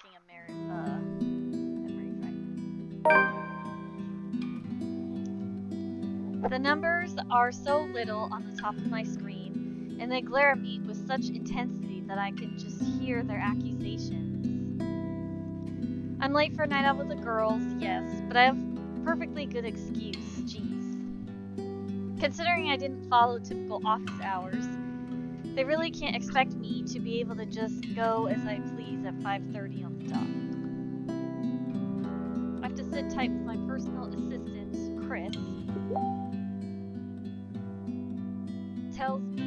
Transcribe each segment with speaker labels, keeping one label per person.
Speaker 1: shocking memory fragment. The numbers are so little on the top of my screen, and they glare at me with such intensity that I can just hear their accusations. I'm late for a night out with the girls, yes, but I have a perfectly good excuse, jeez. Considering I didn't follow typical office hours, they really can't expect me to be able to just go as I please at 5:30 on the dot. I have to sit tight with my personal assistant, Chris. Tells me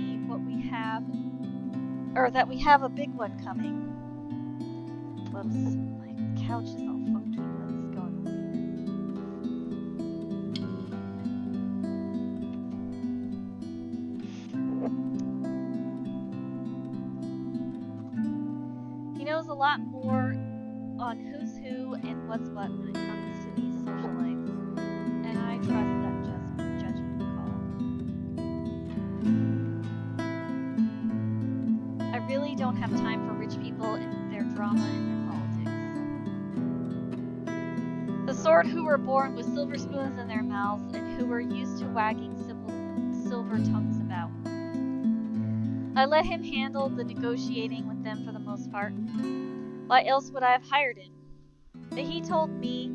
Speaker 1: that we have a big one coming. Whoops, my couch is all funky. What's going on here? He knows a lot more on who's who and what's what when it comes to these socialites, and I trust that judgment call. I really don't have time for rich people and their drama and their politics. The sort who were born with silver spoons in their mouths and who were used to wagging silver tongues about. I let him handle the negotiating with them for the most part. Why else would I have hired him? But he told me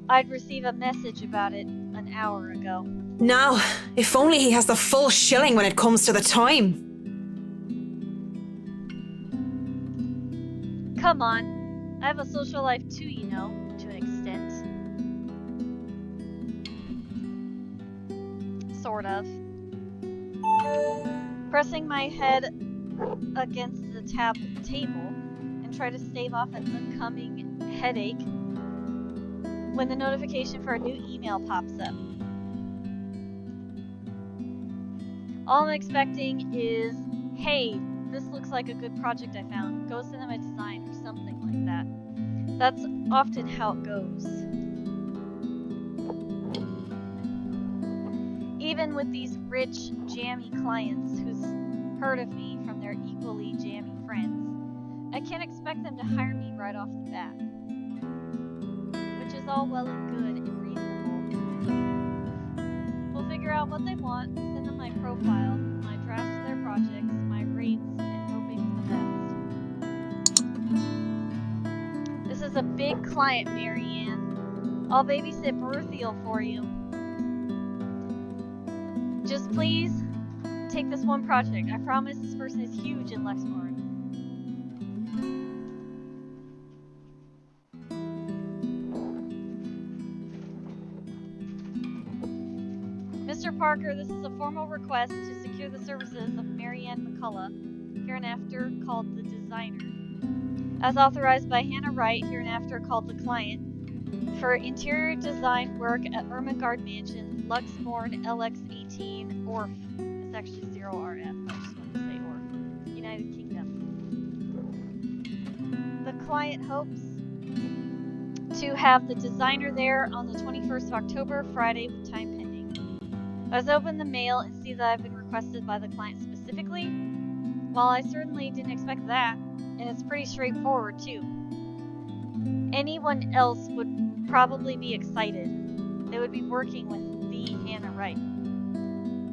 Speaker 1: I'd receive a message about it an hour ago.
Speaker 2: Now, if only he has the full shilling when it comes to the time.
Speaker 1: Come on. I have a social life too, you know, to an extent. Sort of. Pressing my head against the table and try to stave off an oncoming headache when the notification for a new email pops up. All I'm expecting is, hey, this looks like a good project I found. Go send them a design or something like that. That's often how it goes. Even with these rich, jammy clients who's heard of me from their equally jammy friends, I can't expect them to hire me right off the bat. Which is all well and good and reasonable. We'll figure out what they want, send them my profile, my drafts of their projects, my rates, and hoping for the best. This is a big client, Marianne. I'll babysit Berthiel for you. Just please take this one project. I promise this person is huge in Lexington. Mr. Parker, this is a formal request to secure the services of Marianne McCullough, hereinafter called the designer, as authorized by Hannah Wright, hereinafter called the client, for interior design work at Ermengarde Mansion, Luxmorn, LX18, ORF. It's actually 0RF, I just want to say ORF. United Kingdom. The client hopes to have the designer there on the 21st of October, Friday, with time pending. I was open the mail and see that I've been requested by the client specifically. While I certainly didn't expect that, and it's pretty straightforward too. Anyone else would probably be excited. They would be working with the Hannah Wright.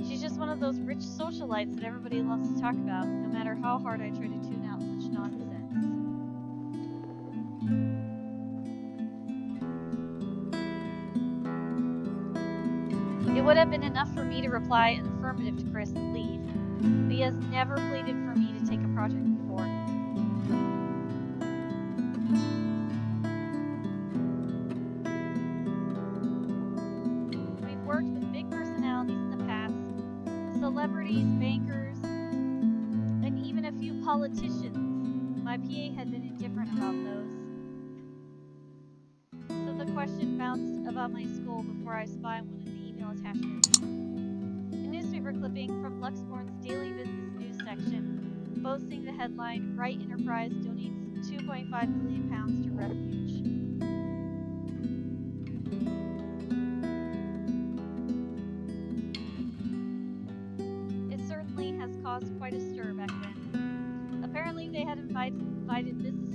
Speaker 1: She's just one of those rich socialites that everybody loves to talk about, no matter how hard I try to tune out such nonsense. It would have been enough for me to reply an affirmative to Chris and leave, but he has never pleaded for me to take a project before. We've worked with big personalities in the past, celebrities, bankers, and even a few politicians. My PA had been indifferent about those. So the question bounced about my skull before I spied one of the email attachments. A newspaper clipping from Luxmorn's daily business news section, boasting the headline, Wright Enterprise donates £2.5 million to refuge. It certainly has caused quite a stir back then. Apparently they had invited business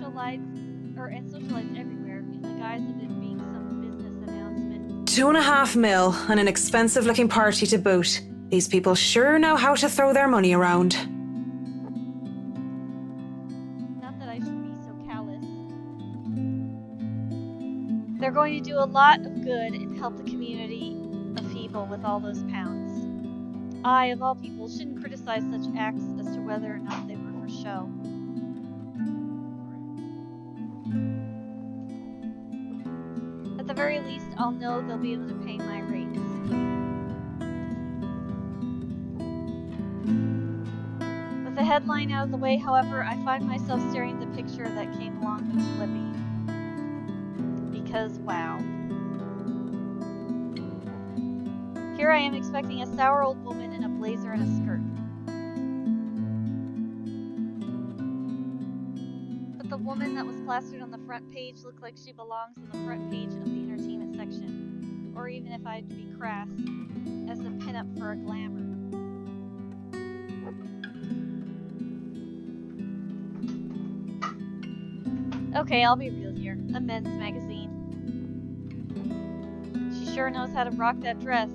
Speaker 1: socialites everywhere in the guise of it being some business announcement.
Speaker 2: 2.5 mil and an expensive-looking party to boot. These people sure know how to throw their money around.
Speaker 1: Not that I should be so callous. They're going to do a lot of good and help the community of people with all those pounds. I, of all people, shouldn't criticize such acts as to whether or not they were for show. At the very least, I'll know they'll be able to pay my rates. With the headline out of the way, however, I find myself staring at the picture that came along with Flippy. Because, wow. Here I am expecting a sour old woman in a blazer and a skirt. But the woman that was plastered on the front page looked like she belongs on the front page of the entertainment section, or even if I had to be crass, as a pinup for a glamour. Okay, I'll be real here. A men's magazine. She sure knows how to rock that dress.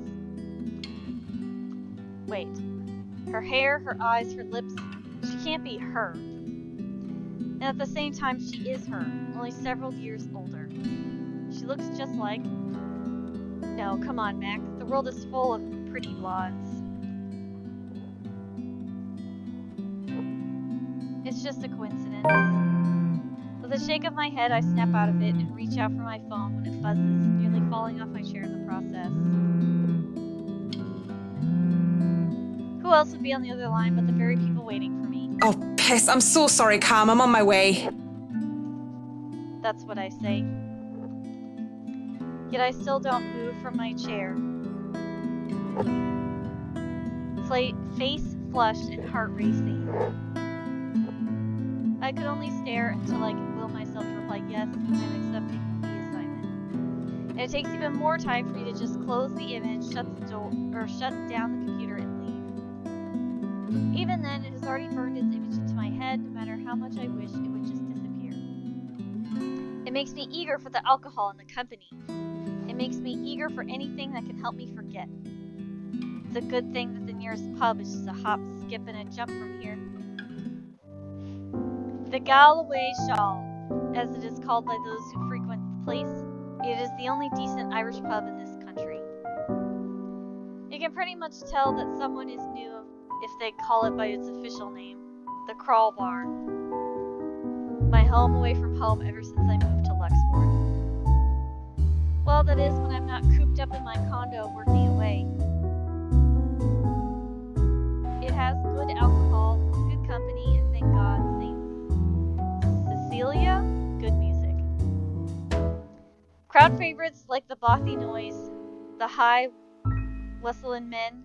Speaker 1: Wait. Her hair, her eyes, her lips. She can't be her. And at the same time, she is her, only several years older. She looks just like... No, come on, Mac. The world is full of pretty blondes. It's just a coincidence. With a shake of my head, I snap out of it and reach out for my phone when it buzzes, nearly falling off my chair in the process. Who else would be on the other line but the very people waiting for me?
Speaker 2: Oh, piss. I'm so sorry, Cam. I'm on my way.
Speaker 1: That's what I say. Yet I still don't move from my chair. Face flushed and heart racing. I could only stare until I could will myself to reply yes, I'm accepting the assignment. And it takes even more time for me to just close the image, shut the door, or shut down the computer and leave. Even then, it has already burned its image into my head, no matter how much I wish it would just disappear. It makes me eager for the alcohol and the company. It makes me eager for anything that can help me forget. It's a good thing that the nearest pub is just a hop, skip, and a jump from here. The Galloway Shawl, as it is called by those who frequent the place, it is the only decent Irish pub in this country. You can pretty much tell that someone is new if they call it by its official name, the Crawl Barn. My home away from home ever since I moved to Luxford. Well, that is when I'm not cooped up in my condo working away. It has good alcohol, good company, and thank God, St. Cecilia, good music. Crowd favorites like the Bothy Noise, the High Wesleyan Men,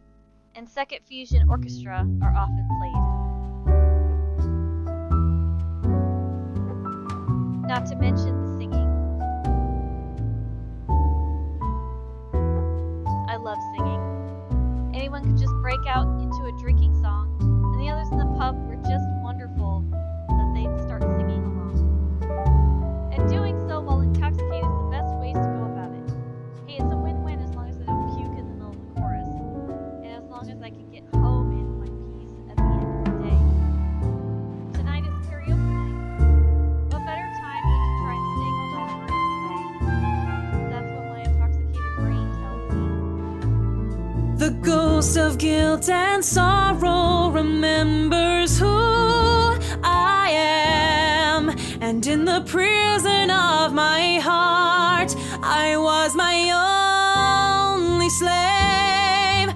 Speaker 1: and Second Fusion Orchestra are often played. Not to mention the singing. I love singing. Anyone could just break out into a drinking song, and the others in the pub were just wonderful that they'd start singing along. And doing so while intoxicated is the best ways to go about it. Hey, it's a win-win as long as I don't puke in the middle of the chorus, and as long as I can get home in one piece at the end of the day. Tonight is karaoke night. What better time than to try and sing while the word is away? That's what my intoxicated brain tells me.
Speaker 2: The ghost of guilt and sorrow remembers who I am. And in the prison of my heart, I was my only slave.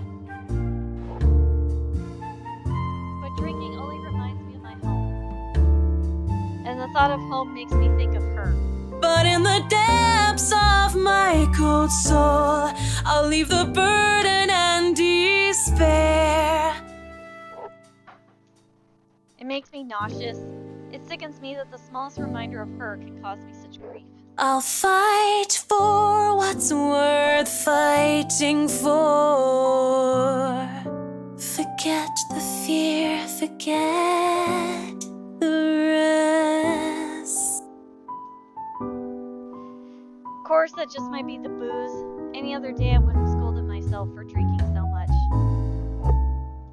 Speaker 1: But drinking only reminds me of my home. And the thought of home makes me think of her.
Speaker 2: But in the depths of my cold soul, I'll leave the burden and despair.
Speaker 1: It makes me nauseous. It sickens me that the smallest reminder of her can cause me such grief.
Speaker 2: I'll fight for what's worth fighting for. Forget the fear, forget the rest.
Speaker 1: course, that just might be the booze. Any other day I would have scolded myself for drinking so much.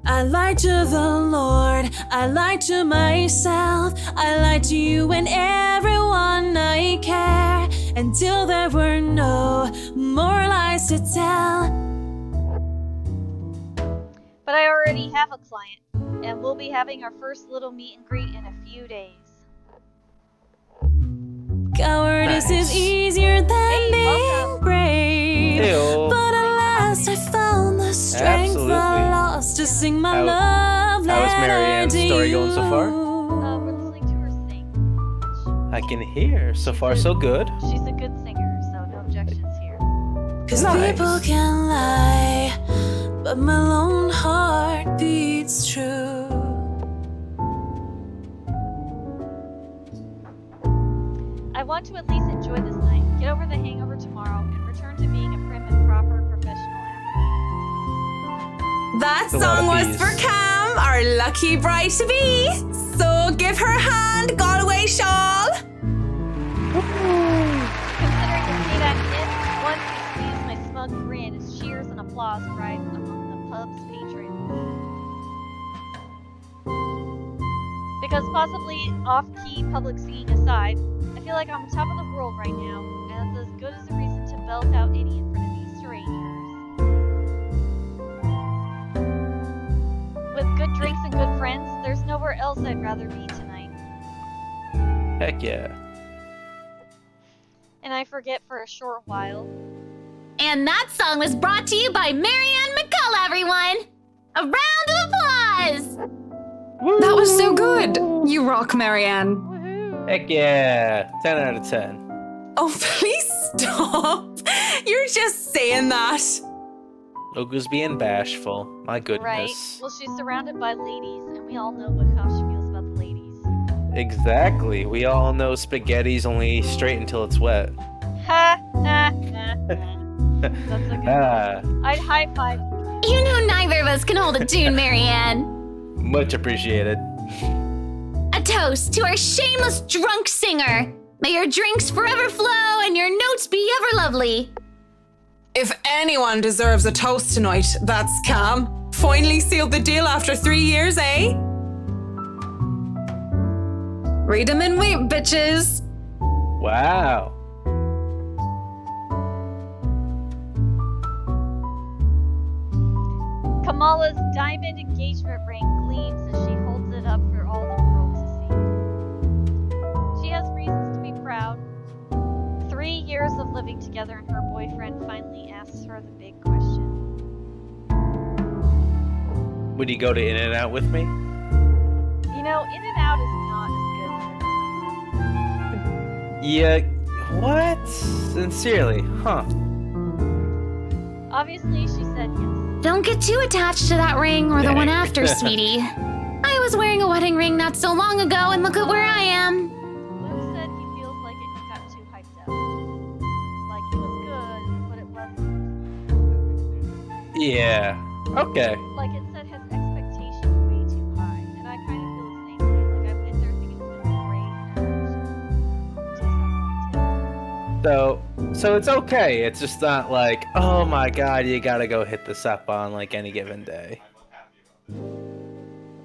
Speaker 2: I lied to the Lord, I lied to myself, I lied to you and everyone I care, until there were no more lies to tell.
Speaker 1: But I already have a client, and we'll be having our first little meet and greet in a few days.
Speaker 2: Cowardice is easier than being
Speaker 1: welcome.
Speaker 2: brave.
Speaker 3: Ew.
Speaker 2: But at last I found the strength
Speaker 3: Absolutely.
Speaker 2: I lost to sing my love
Speaker 3: How is
Speaker 2: letter
Speaker 3: Marianne's
Speaker 2: to
Speaker 3: story going so far?
Speaker 1: We're listening to her sing.
Speaker 3: I can hear. So far, so good.
Speaker 1: She's a good singer, so no objections here.
Speaker 2: 'Cause
Speaker 3: Nice.
Speaker 2: people can lie, but my lone heart beats true.
Speaker 1: I want to at least enjoy this night, get over the hangover tomorrow, and return to being a prim and proper professional athlete.
Speaker 2: That
Speaker 3: A lot
Speaker 2: song
Speaker 3: of
Speaker 2: was
Speaker 3: bees.
Speaker 2: for Cam, our lucky bride to be. So give her a hand, Galway shawl.
Speaker 1: Considering the state I'm in, one can squeeze my smug grin as cheers and applause rise among the pub's patrons. Because possibly off-key public singing aside, I feel like I'm on top of the world right now, and that's as good as a reason to belt out any in front of these strangers. With good drinks and good friends, there's nowhere else I'd rather be tonight.
Speaker 3: Heck yeah.
Speaker 1: And I forget for a short while.
Speaker 4: And that song was brought to you by Marianne McCullough, everyone! A round of applause!
Speaker 5: That was so good. You rock, Marianne.
Speaker 1: Woohoo!
Speaker 3: Heck yeah. 10 out of 10.
Speaker 2: Oh, please stop. You're just saying that.
Speaker 3: Ogu's being bashful. My
Speaker 1: Right.
Speaker 3: goodness.
Speaker 1: Well, she's surrounded by ladies, and we all know how she feels about the ladies.
Speaker 3: Exactly. We all know spaghetti's only straight until it's wet.
Speaker 1: Ha ha ha. That's a good
Speaker 3: Ah,
Speaker 1: one. I'd high five.
Speaker 4: You know neither of us can hold a tune, Marianne.
Speaker 3: much appreciated.
Speaker 4: A toast to our shameless drunk singer. May your drinks forever flow and your notes be ever lovely.
Speaker 5: If anyone deserves a toast tonight, that's Cam. Finally sealed the deal after 3 years, eh? Read 'em and wait, bitches.
Speaker 3: Wow.
Speaker 1: Kamala's diamond engagement ring gleams as she holds it up for all the world to see. She has reasons to be proud. 3 years of living together, and her boyfriend finally asks her the big question.
Speaker 3: Would you go to In-N-Out with me?
Speaker 1: You know, In-N-Out is not as good as
Speaker 3: Yeah. What? Sincerely, huh?
Speaker 1: Obviously, she said yes.
Speaker 4: Don't get too attached to that ring or the one after, sweetie. I was wearing a wedding ring not so long ago, and look at where I am.
Speaker 1: Luke said he feels like it got too hyped up. Like it was good, but it wasn't.
Speaker 3: Yeah. Okay.
Speaker 1: Like it set his expectations way too high, and I kind of feel the same way. Like I went there thinking it was gonna be great, and it's just disappointed.
Speaker 3: So it's okay. It's just not like, oh my god, you gotta go hit this up on like any given day.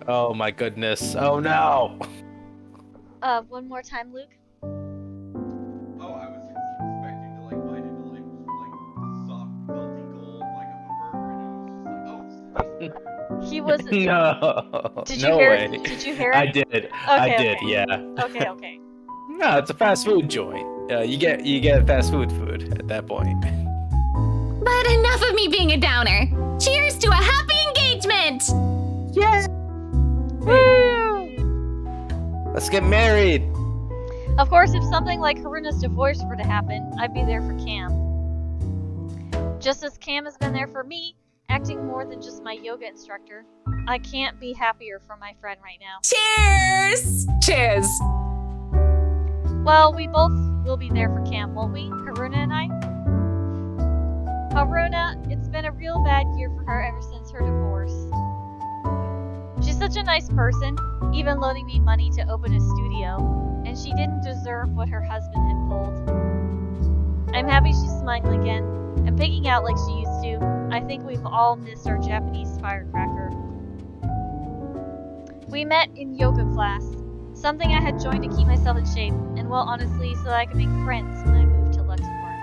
Speaker 3: Oh my goodness. Oh no.
Speaker 1: One more time, Luke.
Speaker 6: Oh, I was expecting to like bite into like soft, melty gold like of a burger, and I was just like, oh, it's a nice burger.
Speaker 1: He was.
Speaker 3: No.
Speaker 1: Did you
Speaker 3: no
Speaker 1: hear?
Speaker 3: way.
Speaker 1: Did you hear it?
Speaker 3: I did. I
Speaker 1: Okay,
Speaker 3: did.
Speaker 1: okay.
Speaker 3: Yeah.
Speaker 1: Okay.
Speaker 3: No, it's a fast food joint. You get fast food at that point.
Speaker 4: But enough of me being a downer. Cheers to a happy engagement!
Speaker 3: Let's get married.
Speaker 1: Of course, if something like Haruna's divorce were to happen, I'd be there for Cam. Just as Cam has been there for me, acting more than just my yoga instructor. I can't be happier for my friend right now.
Speaker 2: Cheers!
Speaker 5: Cheers.
Speaker 1: Well, we both will be there for Cam, won't we? Haruna and I? Haruna, it's been a real bad year for her ever since her divorce. She's such a nice person, even loaning me money to open a studio, and she didn't deserve what her husband had pulled. I I'm happy she's smiling again and picking out like she used to. I think we've all missed our Japanese firecracker. We met in yoga class, something I had joined to keep myself in shape, and well, honestly, so that I could make friends when I moved to Luxembourg.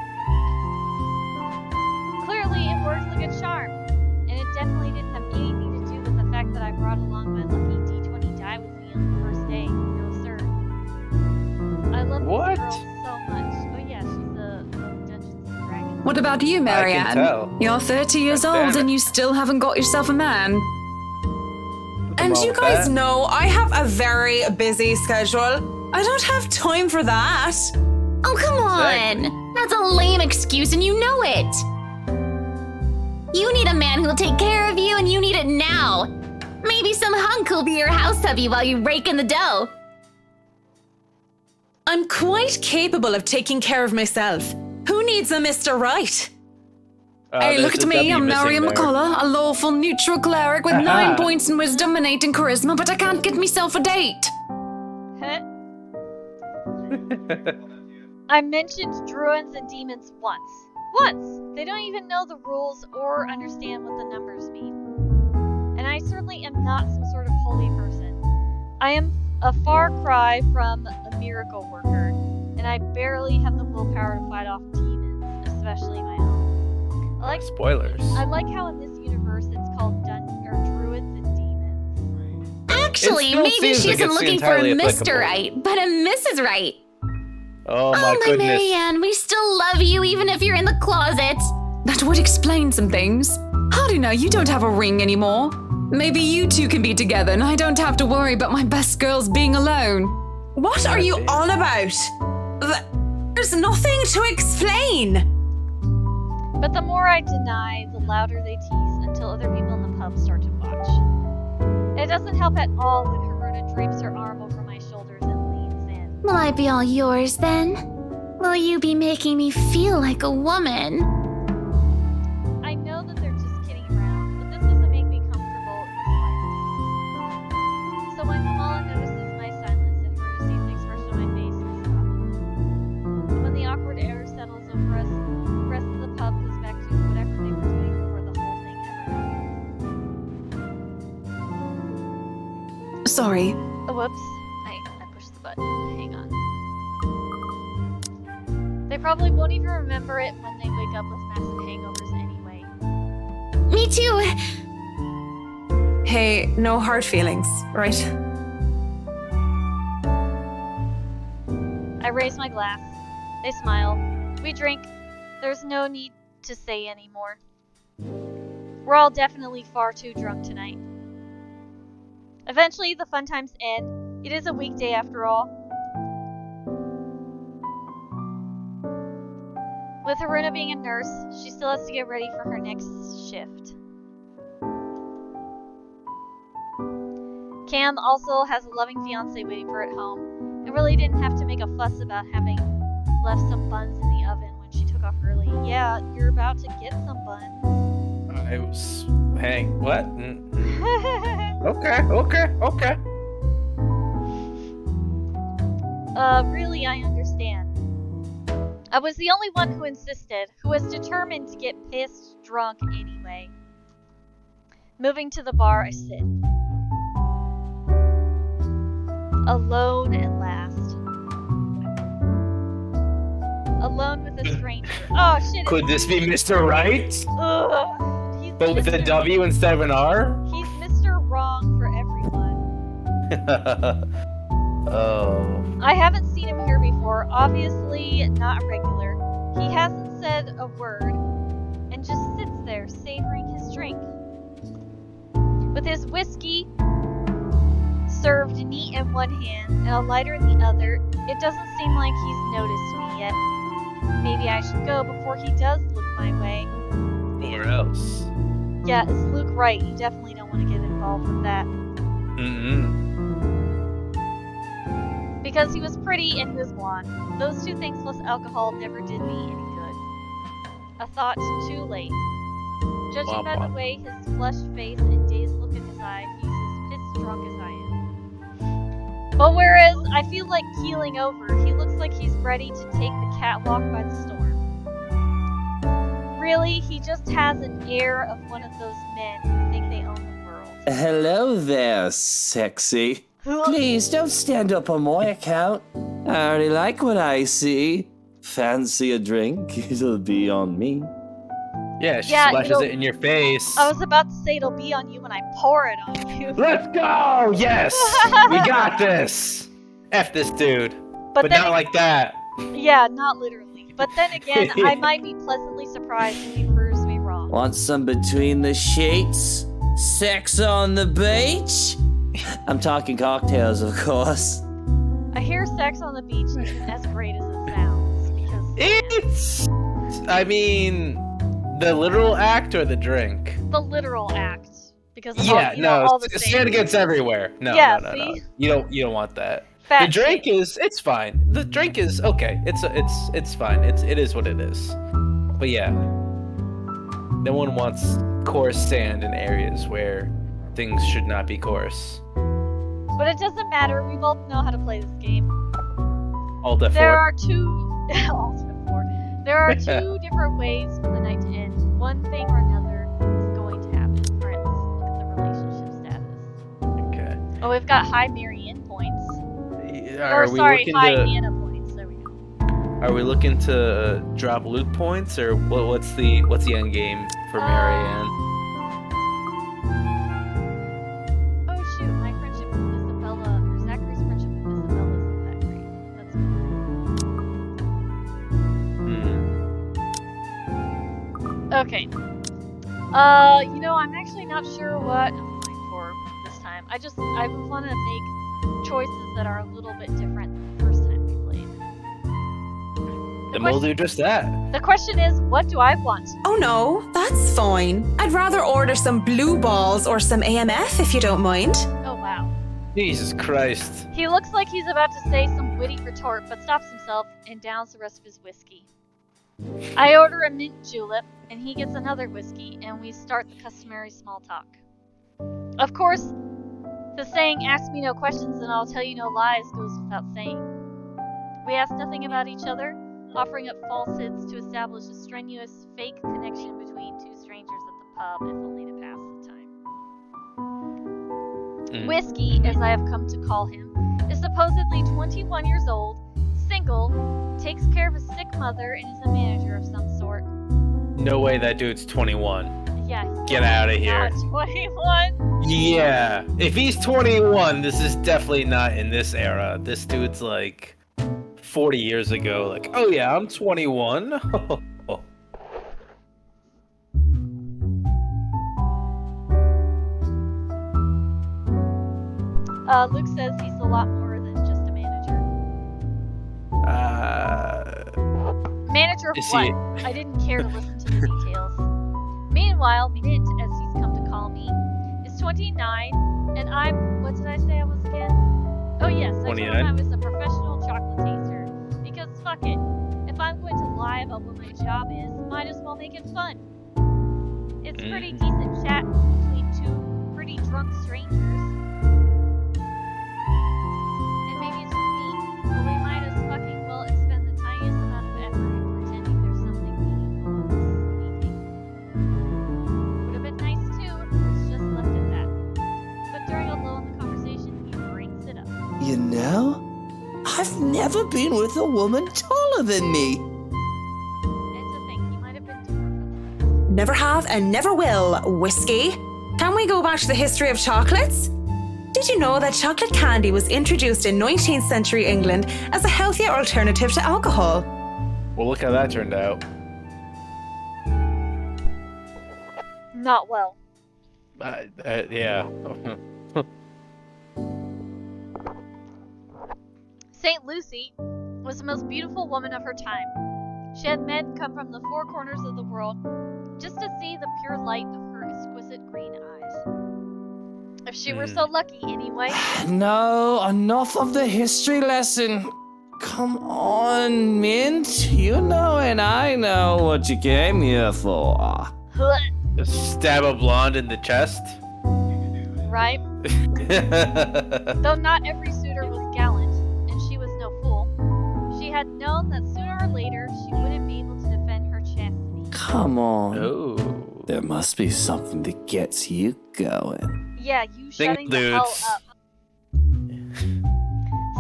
Speaker 1: Clearly, it works like a charm, and it definitely didn't have anything to do with the fact that I brought along my lucky D20 die with me on the first day. No, sir. I love
Speaker 3: What?
Speaker 1: this girl so much. Oh yeah, she's a Dungeons and Dragons.
Speaker 2: What about you,
Speaker 3: I
Speaker 2: Marianne?
Speaker 3: can tell.
Speaker 2: You're 30 years
Speaker 3: God damn
Speaker 2: old
Speaker 3: it.
Speaker 2: and you still haven't got yourself a man.
Speaker 5: And
Speaker 3: wrong
Speaker 5: you
Speaker 3: with
Speaker 5: guys
Speaker 3: that?
Speaker 5: know I have a very busy schedule. I don't have time for that.
Speaker 4: Oh, come
Speaker 3: Exactly.
Speaker 4: on. That's a lame excuse and you know it. You need a man who will take care of you and you need it now. Maybe some hunk will be your house hubby while you rake in the dough.
Speaker 5: I'm quite capable of taking care of myself. Who needs a Mr. Right?
Speaker 2: Hey,
Speaker 3: There's
Speaker 2: look at
Speaker 3: a
Speaker 2: me,
Speaker 3: W
Speaker 2: I'm
Speaker 3: missing
Speaker 2: Marianne
Speaker 3: there.
Speaker 2: McCullough, a lawful neutral cleric with 9 points in wisdom and 8 in charisma, but I can't get myself a date.
Speaker 1: Huh? I mentioned druids and demons once. Once! They don't even know the rules or understand what the numbers mean. And I certainly am not some sort of holy person. I am a far cry from a miracle worker, and I barely have the willpower to fight off demons, especially my own.
Speaker 3: Spoilers.
Speaker 1: I like how in this universe it's called druids and demons.
Speaker 4: Actually,
Speaker 3: still
Speaker 4: maybe
Speaker 3: seems
Speaker 4: she
Speaker 3: like
Speaker 4: isn't
Speaker 3: it's
Speaker 4: looking for a
Speaker 3: entirely
Speaker 4: Mr.
Speaker 3: applicable.
Speaker 4: Right, but a Mrs. Right.
Speaker 3: Oh my
Speaker 4: My
Speaker 3: goodness.
Speaker 4: Marianne, we still love you even if you're in the closet.
Speaker 2: That would explain some things. Howdy now, you don't have a ring anymore. Maybe you two can be together and I don't have to worry about my best girls being alone.
Speaker 5: What are you on about? There's nothing to explain.
Speaker 1: But the more I deny, the louder they tease until other people in the pub start to watch. It doesn't help at all when Haruna drapes her arm over my shoulders and leans in.
Speaker 4: Will I be all yours then? Will you be making me feel like a woman?
Speaker 1: I know that they're just kidding around, but this doesn't make me comfortable in the slightest. So when Kamala notices my silence and Haruna sees the expression on my face, I stop. And when the awkward air settles over us, the rest of the pub goes back to whatever they were doing before the whole thing ever happened.
Speaker 2: Sorry.
Speaker 1: Oh, whoops. I pushed the button. Hang on. They probably won't even remember it when they wake up with massive hangovers anyway.
Speaker 4: Me too.
Speaker 5: Hey, no hard feelings, right?
Speaker 1: I raise my glass. They smile. We drink. There's no need to say anymore. We're all definitely far too drunk tonight. Eventually, the fun times end. It is a weekday after all. With Haruna being a nurse, she still has to get ready for her next shift. Cam also has a loving fiance waiting for her at home, and really didn't have to make a fuss about having left some buns in the oven when she took off early. Yeah, you're about to get some buns.
Speaker 3: I was. Hang. What? Okay.
Speaker 1: Really, I understand. I was the only one who insisted, who was determined to get pissed drunk anyway. Moving to the bar, I sit. Alone at last. Alone with a stranger. Oh shit.
Speaker 3: Could this be Mr. Right?
Speaker 1: Ugh. He's
Speaker 3: But with a
Speaker 1: Mr.
Speaker 3: W instead of an R?
Speaker 1: He's Mr. Wrong for everyone.
Speaker 3: Oh.
Speaker 1: I haven't seen him here before. Obviously, not regular. He hasn't said a word and just sits there savoring his drink. With his whiskey served neat in one hand and a lighter in the other, it doesn't seem like he's noticed me yet. Maybe I should go before he does look my way.
Speaker 3: Or else.
Speaker 1: Yeah, it's Luke right. You definitely don't want to get involved with that.
Speaker 3: Mm-mm.
Speaker 1: Because he was pretty and he was blonde. Those two things plus alcohol never did me any good. A thought too late. Judging by the way his flushed face and dazed look in his eye, he's as pissed drunk as I am. But whereas I feel like keeling over, he looks like he's ready to take the catwalk by the storm. Really, he just has an air of one of those men who think they own the world.
Speaker 7: Hello there, sexy. Please don't stand up on my account. I already like what I see. Fancy a drink? It'll be on me.
Speaker 3: Yeah, she
Speaker 1: Yeah,
Speaker 3: splashes
Speaker 1: it'll-
Speaker 3: it in your face.
Speaker 1: I was about to say it'll be on you when I pour it on you.
Speaker 3: Let's go! Yes! We got this! F this dude. But
Speaker 1: then
Speaker 3: not like that.
Speaker 1: Yeah, not literally. But then again, I might be pleasantly surprised if he proves me wrong.
Speaker 7: Want some between the sheets? Sex on the beach? I'm talking cocktails, of course.
Speaker 1: I hear sex on the beach isn't as great as it sounds, because
Speaker 3: I mean, the literal act or the drink?
Speaker 1: the literal act. Because of
Speaker 3: Yeah,
Speaker 1: all the
Speaker 3: sand gets everywhere. No,
Speaker 1: Yeah,
Speaker 3: no.
Speaker 1: see?
Speaker 3: You don't want that.
Speaker 1: Fat
Speaker 3: The drink
Speaker 1: shit.
Speaker 3: it's fine. The drink is okay. It's fine. It is what it is. But yeah, no one wants coarse sand in areas where things should not be coarse.
Speaker 1: But it doesn't matter. We both know how to play this game.
Speaker 3: All the
Speaker 1: There
Speaker 3: four.
Speaker 1: are two. There are two different ways for the night to end. One thing or another is going to happen. Friends, look at the relationship status.
Speaker 3: Okay.
Speaker 1: Oh, we've got high Marianne points.
Speaker 3: Are we
Speaker 1: sorry,
Speaker 3: looking
Speaker 1: high
Speaker 3: to
Speaker 1: Anna points. There we go.
Speaker 3: Are we looking to drop loot points or what's the end game for Marianne?
Speaker 1: Oh shoot, my friendship with Isabella, or Zachary's friendship with Isabella isn't that great. That's okay. I'm actually not sure what I'm going for this time. I want to make choices that are a little bit different than the first time we played.
Speaker 3: Then we'll do just that.
Speaker 1: The question is, what do I want?
Speaker 5: Oh no, that's fine. I'd rather order some blue balls or some AMF if you don't mind.
Speaker 1: Oh wow.
Speaker 3: Jesus Christ.
Speaker 1: He looks like he's about to say some witty retort, but stops himself and downs the rest of his whiskey. I order a mint julep, and he gets another whiskey, and we start the customary small talk. Of course, the saying, ask me no questions and I'll tell you no lies, goes without saying. We ask nothing about each other, offering up falsehoods to establish a strenuous, fake connection between two strangers at the pub, if only to pass the time. Whiskey, as I have come to call him, is supposedly 21 years old, single, takes care of a sick mother, and is a manager of some sort.
Speaker 3: No way that dude's 21.
Speaker 1: Yeah,
Speaker 3: Get out of here.
Speaker 1: not 21.
Speaker 3: Yeah. If he's 21, this is definitely not in this era. This dude's like 40 years ago. Like, oh yeah, I'm 21.
Speaker 1: Luke says he's a lot more than just a manager. Manager of
Speaker 3: Is
Speaker 1: what?
Speaker 3: he-
Speaker 1: I didn't care to listen to the details. Meanwhile, Mint, as he's come to call me, is 29, and I'm. What did I say I was again? Oh, yes, I told him
Speaker 3: 29?
Speaker 1: I was a professional chocolate taster. Because fuck it. If I'm going to lie about what my job is, might as well make it fun. It's pretty decent chat between two pretty drunk strangers. And maybe it's just me, but we might as fucking well expend the tiniest amount of effort in pretending there's something meaningful in this meeting. Would have been nice too if it was just left at that. But during a lull in the conversation, he brings it up.
Speaker 7: You know, I've never been with a woman taller than me.
Speaker 1: And to think he might have been different from the rest.
Speaker 5: Never have and never will, whiskey. Can we go back to the history of chocolates? Did you know that chocolate candy was introduced in 19th century England as a healthier alternative to alcohol?
Speaker 3: Well, look how that turned out.
Speaker 1: Not well.
Speaker 3: Yeah.
Speaker 1: St. Lucy was the most beautiful woman of her time. She had men come from the four corners of the world just to see the pure light of her exquisite green eyes. If she were so lucky, anyway.
Speaker 7: No, enough of the history lesson. Come on, Mint. You know and I know what you came here for.
Speaker 3: Stab a blonde in the chest.
Speaker 1: Right? Though not every suitor was gallant, and she was no fool, she had known that sooner or later she wouldn't be able to defend her chastity.
Speaker 7: Come on.
Speaker 3: Oh.
Speaker 7: There must be something that gets you going.
Speaker 1: Yeah, you
Speaker 3: Think
Speaker 1: shutting the hell
Speaker 3: dudes.
Speaker 1: up.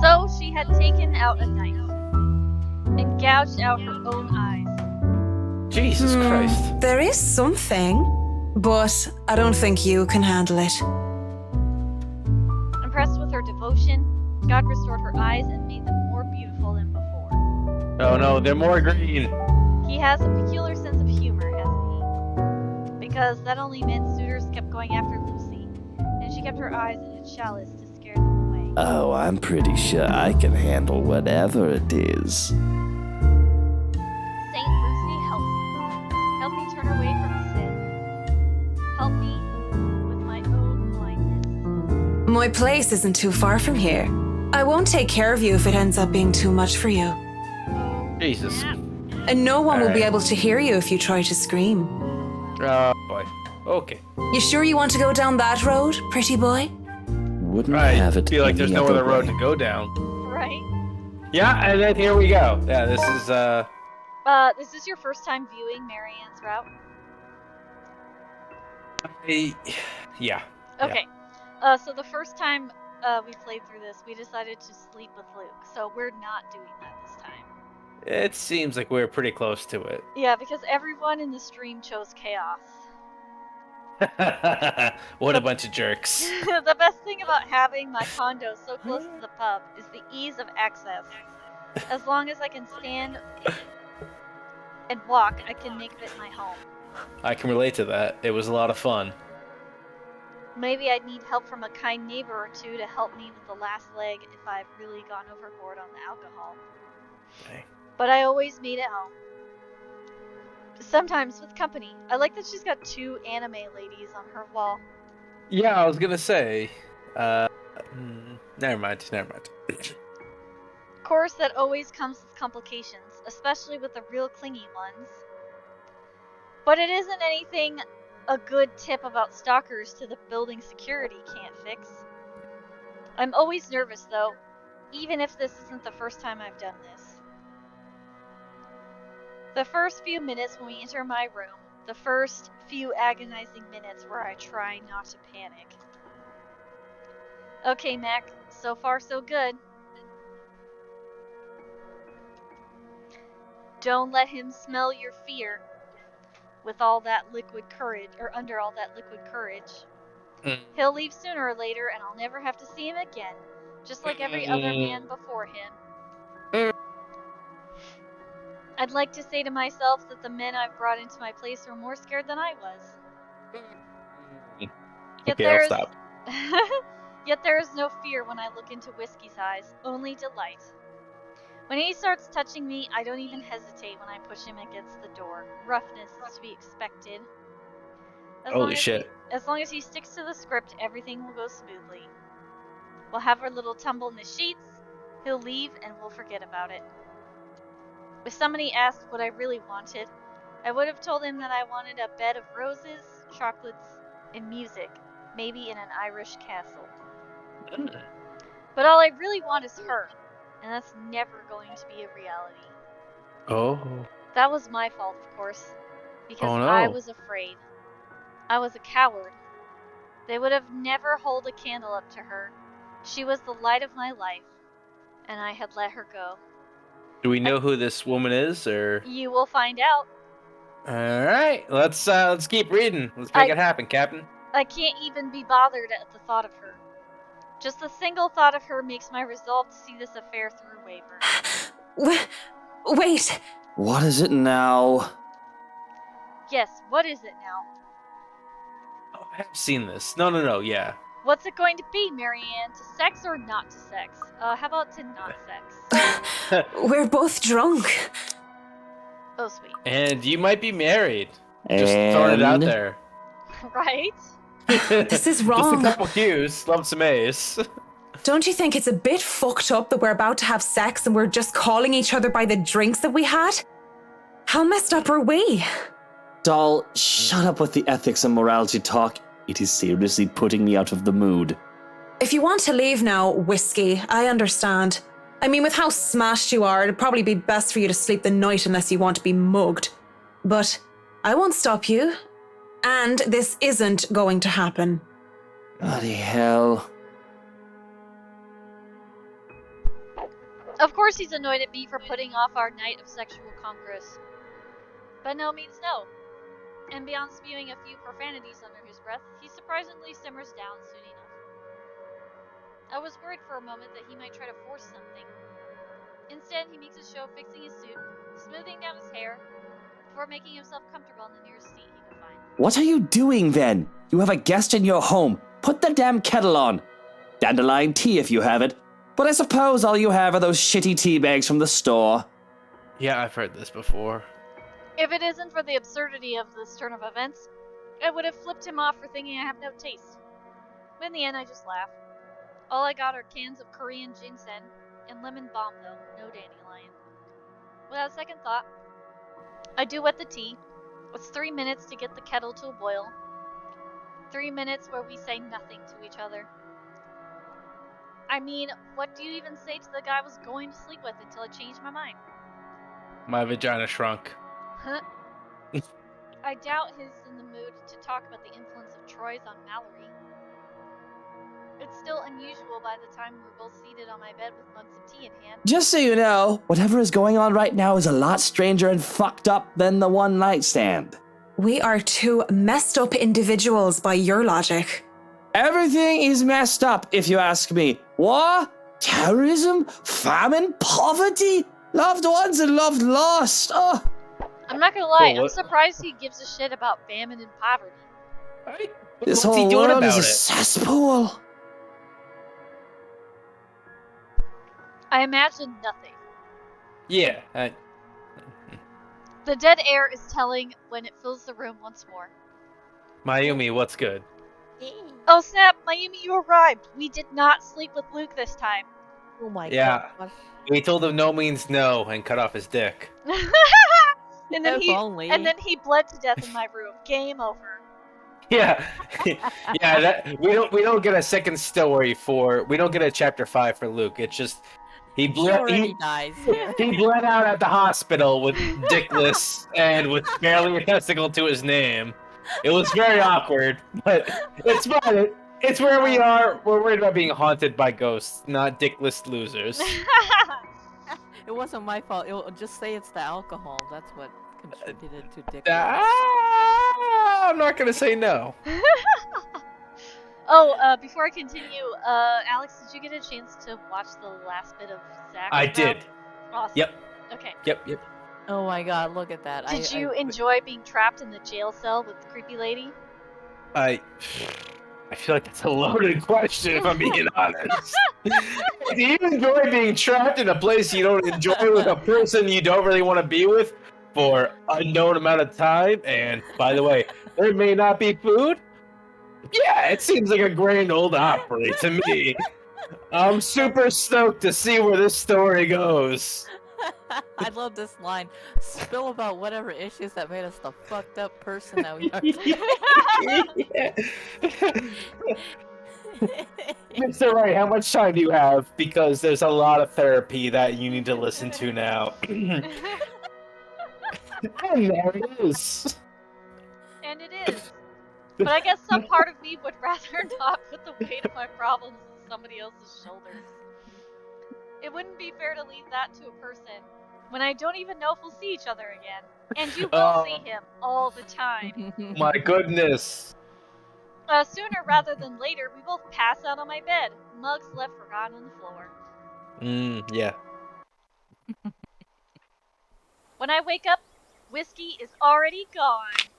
Speaker 1: So she had taken out a knife and gouged out her own eyes.
Speaker 3: Jesus Christ.
Speaker 5: There is something, but I don't think you can handle it.
Speaker 1: Impressed with her devotion, God restored her eyes and made them more beautiful than before.
Speaker 3: Oh no, they're more green.
Speaker 1: He has a peculiar sense of humor, hasn't he? Because that only meant suitors kept going after Lucy, and she kept her eyes in a chalice to scare them away.
Speaker 7: Oh, I'm pretty sure I can handle whatever it is.
Speaker 1: Saint Lucy, help me. Help me turn away from sin. Help me with my own blindness.
Speaker 5: My place isn't too far from here. I won't take care of you if it ends up being too much for you.
Speaker 3: Jesus.
Speaker 5: And no one will be
Speaker 3: Alright.
Speaker 5: able to hear you if you try to scream.
Speaker 3: Oh boy. Okay.
Speaker 5: You sure you want to go down that road, pretty boy?
Speaker 7: Wouldn't
Speaker 3: I
Speaker 7: have it
Speaker 3: feel like there's
Speaker 7: any
Speaker 3: no other road
Speaker 7: way.
Speaker 3: to go down.
Speaker 1: Right?
Speaker 3: Yeah, and then here we go. Yeah, this is
Speaker 1: Is this your first time viewing Marianne's route?
Speaker 3: yeah.
Speaker 1: Okay. So the first time we played through this, we decided to sleep with Luke. So we're not doing that this time.
Speaker 3: It seems like we're pretty close to it.
Speaker 1: Yeah, because everyone in the stream chose chaos.
Speaker 3: What a bunch of jerks.
Speaker 1: The best thing about having my condo so close to the pub is the ease of access. As long as I can stand and walk, I can make of it my home.
Speaker 3: I can relate to that. It was a lot of fun.
Speaker 1: Maybe I'd need help from a kind neighbor or two to help me with the last leg if I've really gone overboard on the alcohol.
Speaker 3: Okay.
Speaker 1: But I always made it home. Sometimes with company. I like that she's got 2 anime ladies on her wall.
Speaker 3: Yeah, I was gonna say. Never mind.
Speaker 1: Of course, that always comes with complications, especially with the real clingy ones. But it isn't anything a good tip about stalkers to the building security can't fix. I'm always nervous though, even if this isn't the first time I've done this. The first few minutes when we enter my room, the first few agonizing minutes where I try not to panic. Okay, Mac, so far so good. Don't let him smell your fear with all that liquid courage, or under all that liquid courage. He'll leave sooner or later, and I'll never have to see him again, just like every other man before him. I'd like to say to myself that the men I've brought into my place were more scared than I was. Yet
Speaker 3: Okay, I'll stop.
Speaker 1: Yet there is no fear when I look into Whiskey's eyes, only delight. When he starts touching me, I don't even hesitate when I push him against the door. Roughness is to be expected.
Speaker 3: Holy shit.
Speaker 1: As long as he sticks to the script, everything will go smoothly. We'll have our little tumble in the sheets, he'll leave, and we'll forget about it. If somebody asked what I really wanted, I would have told him that I wanted a bed of roses, chocolates, and music, maybe in an Irish castle. But all I really want is her, and that's never going to be a reality.
Speaker 3: Oh.
Speaker 1: That was my fault, of course, because
Speaker 3: Oh, no.
Speaker 1: I was afraid. I was a coward. They would have never held a candle up to her. She was the light of my life, and I had let her go.
Speaker 3: Do we know who this woman is, or?
Speaker 1: You will find out.
Speaker 3: All right, let's keep reading. Let's make it happen, Captain.
Speaker 1: I can't even be bothered at the thought of her. Just the single thought of her makes my resolve to see this affair through waver.
Speaker 5: Wait!
Speaker 7: What is it now?
Speaker 1: Yes, what is it now?
Speaker 3: Oh, I have seen this. No, yeah.
Speaker 1: What's it going to be, Marianne? To sex or not to sex? How about to not sex?
Speaker 5: We're both drunk.
Speaker 1: Oh, sweet.
Speaker 3: And you might be married. Just throwing it out
Speaker 7: And-
Speaker 3: there.
Speaker 1: Right?
Speaker 5: This is wrong.
Speaker 3: Just a couple cues. Love some A's.
Speaker 5: Don't you think it's a bit fucked up that we're about to have sex and we're just calling each other by the drinks that we had? How messed up are we?
Speaker 7: Doll, shut up with the ethics and morality talk. It is seriously putting me out of the mood.
Speaker 5: If you want to leave now, Whiskey, I understand. I mean, with how smashed you are, it'd probably be best for you to sleep the night unless you want to be mugged. But I won't stop you. And this isn't going to happen.
Speaker 7: Bloody hell.
Speaker 1: Of course he's annoyed at me for putting off our night of sexual congress. But no means no. And beyond spewing a few profanities under his breath, he surprisingly simmers down soon enough. I was worried for a moment that he might try to force something. Instead, he makes a show of fixing his suit, smoothing down his hair, before making himself comfortable in the nearest seat he could find.
Speaker 7: What are you doing then? You have a guest in your home. Put the damn kettle on. Dandelion tea if you have it. But I suppose all you have are those shitty tea bags from the store.
Speaker 3: Yeah, I've heard this before.
Speaker 1: If it isn't for the absurdity of this turn of events, I would have flipped him off for thinking I have no taste. But in the end, I just laugh. All I got are cans of Korean ginseng and lemon balm, though, no dandelion. Without a second thought, I do wet the tea. It's 3 minutes to get the kettle to a boil. 3 minutes where we say nothing to each other. I mean, what do you even say to the guy I was going to sleep with until I changed my mind?
Speaker 3: My vagina shrunk.
Speaker 1: Huh? I doubt he's in the mood to talk about the influence of Troy's on Mallory. It's still unusual by the time we're both seated on my bed with mugs of tea in hand.
Speaker 7: Just so you know, whatever is going on right now is a lot stranger and fucked up than the one night stand.
Speaker 5: We are two messed up individuals by your logic.
Speaker 7: Everything is messed up, if you ask me. War, terrorism, famine, poverty, loved ones and loved lost. Oh,
Speaker 1: I'm not gonna lie,
Speaker 3: Cool,
Speaker 1: I'm surprised he gives a shit about famine and poverty.
Speaker 7: this
Speaker 3: What's he
Speaker 7: whole
Speaker 3: doing
Speaker 7: world
Speaker 3: about
Speaker 7: is a
Speaker 3: it?
Speaker 7: cesspool.
Speaker 1: I imagine nothing.
Speaker 3: Yeah.
Speaker 1: The dead air is telling when it fills the room once more.
Speaker 3: Mayumi, what's good?
Speaker 1: Oh snap, Mayumi, you arrived! We did not sleep with Luke this time.
Speaker 8: Oh my
Speaker 3: Yeah.
Speaker 8: gosh.
Speaker 3: We told him no means no and cut off his dick.
Speaker 1: and then
Speaker 8: If only.
Speaker 1: he bled to death in my room. Game over.
Speaker 3: Yeah. Yeah, that we don't get a second story we don't get a chapter 5 for Luke. It's just he
Speaker 8: He
Speaker 3: bled
Speaker 8: already dies here.
Speaker 3: he bled out at the hospital with dickless and with barely a testicle to his name. It was very awkward, but it's fine. It's where we are. We're worried about being haunted by ghosts, not dickless losers.
Speaker 8: It wasn't my fault. Just say it's the alcohol. That's what contributed to dick.
Speaker 3: I'm not gonna say no.
Speaker 1: Before I continue, Alex, did you get a chance to watch the last bit of Zach?
Speaker 3: I did.
Speaker 1: Awesome.
Speaker 3: Yep.
Speaker 1: Okay.
Speaker 3: Yep.
Speaker 8: Oh my god, look at that.
Speaker 1: Did you enjoy being trapped in the jail cell with the creepy lady?
Speaker 3: I feel like that's a loaded question, if I'm being honest. Do you enjoy being trapped in a place you don't enjoy with a person you don't really want to be with for a known amount of time? And by the way, there may not be food. Yeah, it seems like a grand old opry to me. I'm super stoked to see where this story goes.
Speaker 8: I love this line. Spill about whatever issues that made us the fucked up person that we are.
Speaker 3: Mr. Wright, how much time do you have? Because there's a lot of therapy that you need to listen to now. And there it is.
Speaker 1: And it is. But I guess some part of me would rather not put the weight of my problems on somebody else's shoulders. It wouldn't be fair to leave that to a person when I don't even know if we'll see each other again. And you will see him all the time.
Speaker 3: My goodness.
Speaker 1: Sooner rather than later, we both pass out on my bed. Mugs left forgotten on the floor.
Speaker 3: Yeah.
Speaker 1: When I wake up, whiskey is already gone.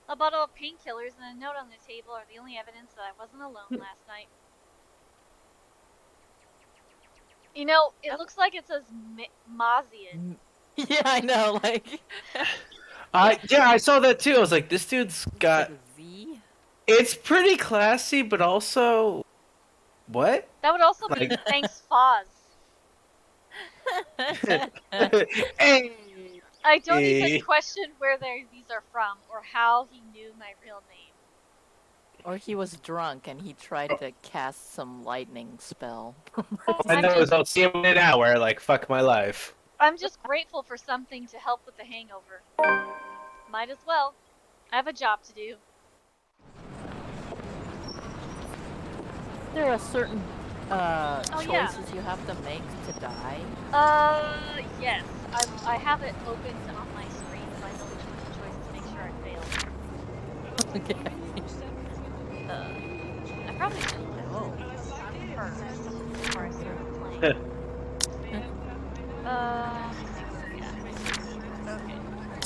Speaker 1: A bottle of painkillers and a note on the table are the only evidence that I wasn't alone last night. You know, it looks like it says Mazian.
Speaker 8: Yeah, I know. Like.
Speaker 3: I saw that too. I was like, this dude's got.
Speaker 8: With a Z?
Speaker 3: It's pretty classy, but also. What?
Speaker 1: That would also be
Speaker 3: Like-
Speaker 1: thanks Foz.
Speaker 3: Hey.
Speaker 1: I don't even question where these are from or how he knew my real name.
Speaker 8: Or he was drunk and he tried to cast some lightning spell.
Speaker 3: I know, I'll see him in an hour. Like, fuck my life.
Speaker 1: I'm just grateful for something to help with the hangover. Might as well. I have a job to do.
Speaker 8: There are certain choices
Speaker 1: yeah.
Speaker 8: you have to make to die.
Speaker 1: Yes. I have it opened on my screen, so I know which one to choose to make sure I fail.
Speaker 8: Okay.
Speaker 1: I probably should have listened first before I started playing. Let me see where we at. Okay.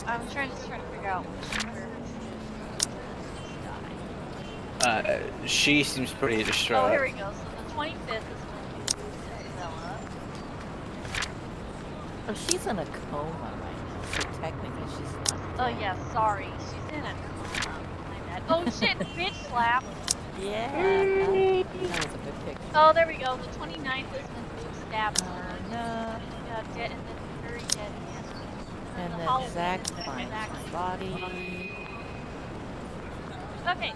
Speaker 1: I'm trying to figure out where die.
Speaker 3: She seems pretty distraught.
Speaker 1: Oh, here we go. So the 25th is when we lose Isabella.
Speaker 8: Oh, she's in a coma right now, so technically she's not
Speaker 1: Oh
Speaker 8: dead.
Speaker 1: yeah, sorry. She's in a coma. My bad. Oh shit, bitch slap.
Speaker 8: Yeah. That was a good picture.
Speaker 1: Oh, there we go. The 29th is when Luke stabs her.
Speaker 8: No.
Speaker 1: Dead, and then very dead again.
Speaker 8: And
Speaker 1: the
Speaker 8: then
Speaker 1: Halloween
Speaker 8: Zach
Speaker 1: is when
Speaker 8: finds
Speaker 1: Zach
Speaker 8: my body.
Speaker 1: Okay, it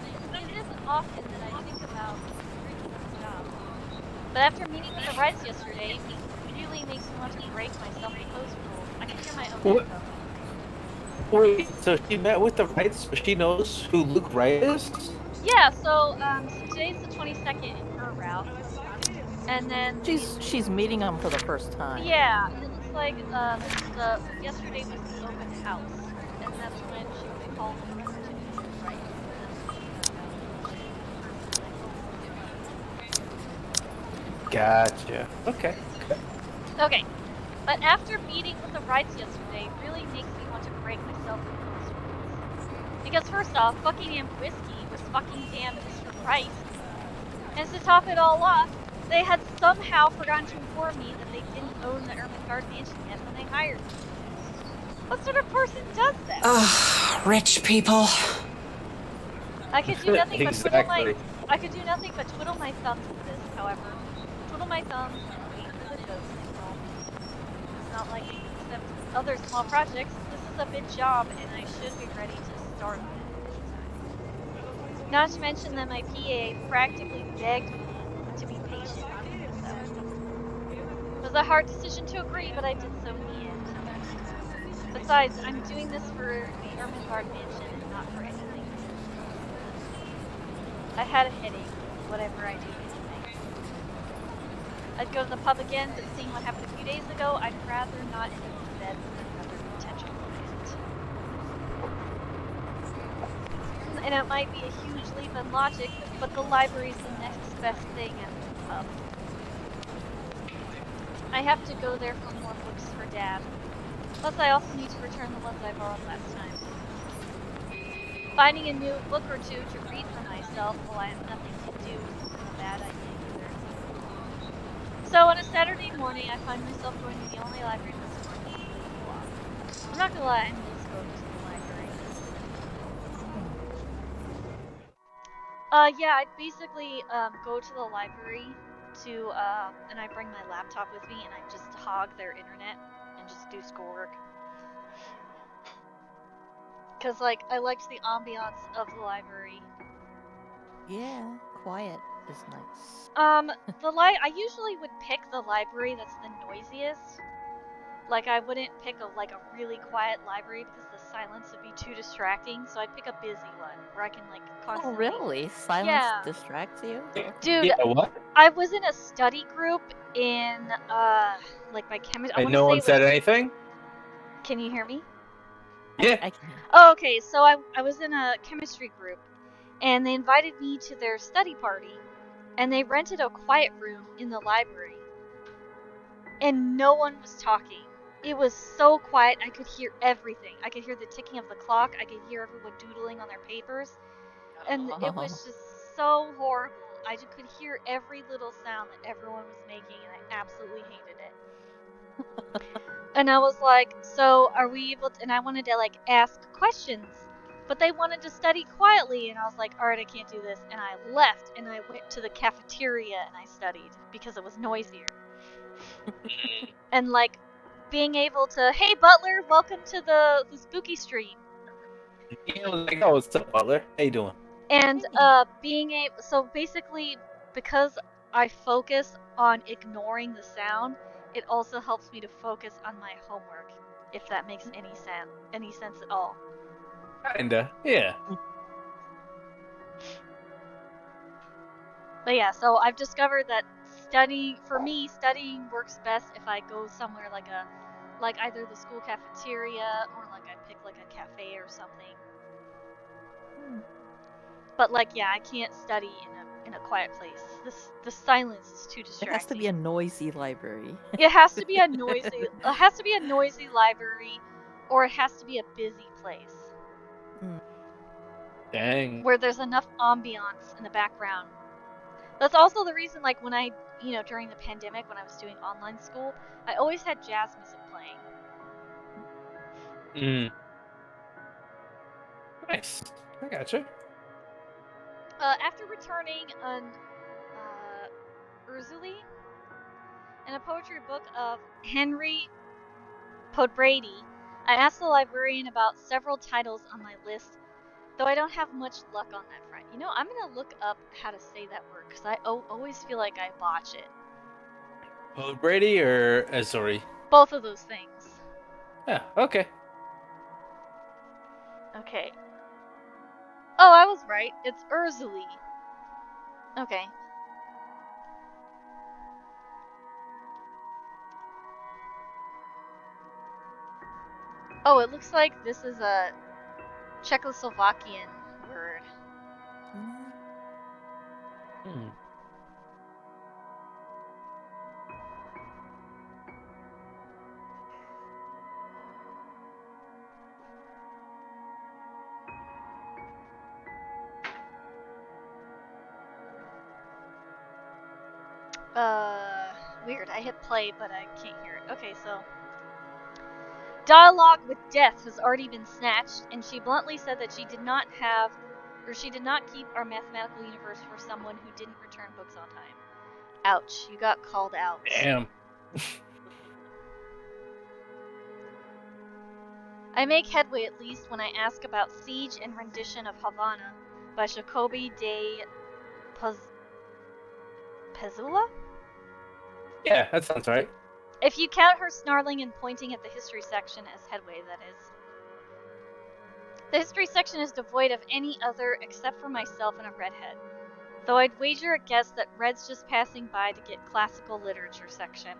Speaker 1: isn't often that I think about drinking this job. But after meeting with the Reds yesterday, it really makes me want to break my self-imposed rules. I can hear my own
Speaker 3: What?
Speaker 1: echo.
Speaker 3: Wait, so she met with the Wrights, so she knows who Luke Wright is?
Speaker 1: Yeah, so today's the 22nd in her route. And then
Speaker 8: She's meeting him for the first time.
Speaker 1: yeah, and it looks like yesterday was the open house, and that's when she was called over to meet with Wright.
Speaker 3: Gotcha. Okay.
Speaker 1: Okay, but after meeting with the Wrights yesterday, really makes me want to break myself imposed rules. Because first off, Buckingham Whiskey was fucking damn Mr. Price, and to top it all off, they had somehow forgotten to inform me that they didn't own the Ermengarde mansion yet when they hired me. What sort of person does that?
Speaker 5: Ugh, rich people.
Speaker 1: I could do nothing but
Speaker 3: Exactly.
Speaker 1: twiddle my thumbs with this, however. Twiddle my thumbs and wait for the go signal. It's not like except other small projects, this is a big job and I should be ready to start on it anytime. Not to mention that my PA practically begged me to be patient. It was a hard decision to agree, but I did so in the end. Besides, I'm doing this for the Ermengarde mansion and not for anything. I had a headache, whatever I do anyway. I'd go to the pub again, but seeing what happened a few days ago, I'd rather not end up in bed with another potential client. And it might be a huge leap in logic, but the library's the next best thing after the pub. I have to go there for more books for Dad. Plus, I also need to return the ones I borrowed last time. Finding a new book or two to read for myself while I have nothing to do isn't a bad idea either. So on a Saturday morning, I find myself going to the only library that's working in the block. I'm not gonna lie, I miss going to the library. Yeah, I basically go to the library to and I bring my laptop with me and I just hog their internet and just do schoolwork. Cause like I liked the ambiance of the library.
Speaker 8: Yeah, quiet is nice.
Speaker 1: I usually would pick the library that's the noisiest. Like I wouldn't pick a really quiet library because the silence would be too distracting. So I'd pick a busy one where I can like
Speaker 8: Oh,
Speaker 1: constantly.
Speaker 8: really? Silence
Speaker 1: Yeah.
Speaker 8: distracts you? Okay.
Speaker 1: Dude,
Speaker 3: Yeah, what?
Speaker 1: I was in a study group in like my chemistry.
Speaker 3: And no one said anything?
Speaker 1: Can you hear me?
Speaker 3: Yeah.
Speaker 8: I can.
Speaker 1: Oh, okay. So I was in a chemistry group, and they invited me to their study party, and they rented a quiet room in the library, and no one was talking. It was so quiet, I could hear everything. I could hear the ticking of the clock, I could hear everyone doodling on their papers, and it was just so horrible. I just could hear every little sound that everyone was making, and I absolutely hated it. And I was like, so are we able to, and I wanted to like ask questions, but they wanted to study quietly, and I was like, alright, I can't do this, and I left, and I went to the cafeteria and I studied, because it was noisier. And like, being able to, hey Butler, welcome to the spooky stream.
Speaker 3: Yeah, like, oh, what's up, Butler? How you doing?
Speaker 1: And being able, so basically, because I focus on ignoring the sound, it also helps me to focus on my homework, if that makes any sense at all.
Speaker 3: Kinda, yeah.
Speaker 1: But yeah, so I've discovered that studying works best if I go somewhere like either the school cafeteria or like I pick like a cafe or something. But like, yeah, I can't study in a quiet place. The silence is too
Speaker 8: It
Speaker 1: distracting.
Speaker 8: has to be a noisy library.
Speaker 1: It has to be a noisy library, or it has to be a busy place
Speaker 3: Dang.
Speaker 1: where there's enough ambiance in the background. That's also the reason, like, when I, during the pandemic, when I was doing online school, I always had jazz music playing.
Speaker 3: Nice. I gotcha.
Speaker 1: After returning an Urzuli and a poetry book of Henry Podbrady, I asked the librarian about several titles on my list, though I don't have much luck on that front. I'm gonna look up how to say that word, because I always feel like I botch it.
Speaker 3: Brady or Azori?
Speaker 1: Both of those things.
Speaker 3: Yeah, okay.
Speaker 1: Okay. Oh, I was right. It's Urzuli. Okay. Oh, it looks like this is a Czechoslovakian word. Weird. I hit play, but I can't hear it. Okay, so dialogue with death has already been snatched, and she bluntly said that she did not keep our mathematical universe for someone who didn't return books on time. Ouch, you got called out.
Speaker 3: Damn.
Speaker 1: I make headway at least when I ask about Siege and Rendition of Havana by Jacobi de Pezula?
Speaker 3: Yeah, that sounds right.
Speaker 1: If you count her snarling and pointing at the history section as headway, that is. The history section is devoid of any other except for myself and a redhead. Though I'd wager a guess that Red's just passing by to get classical literature section.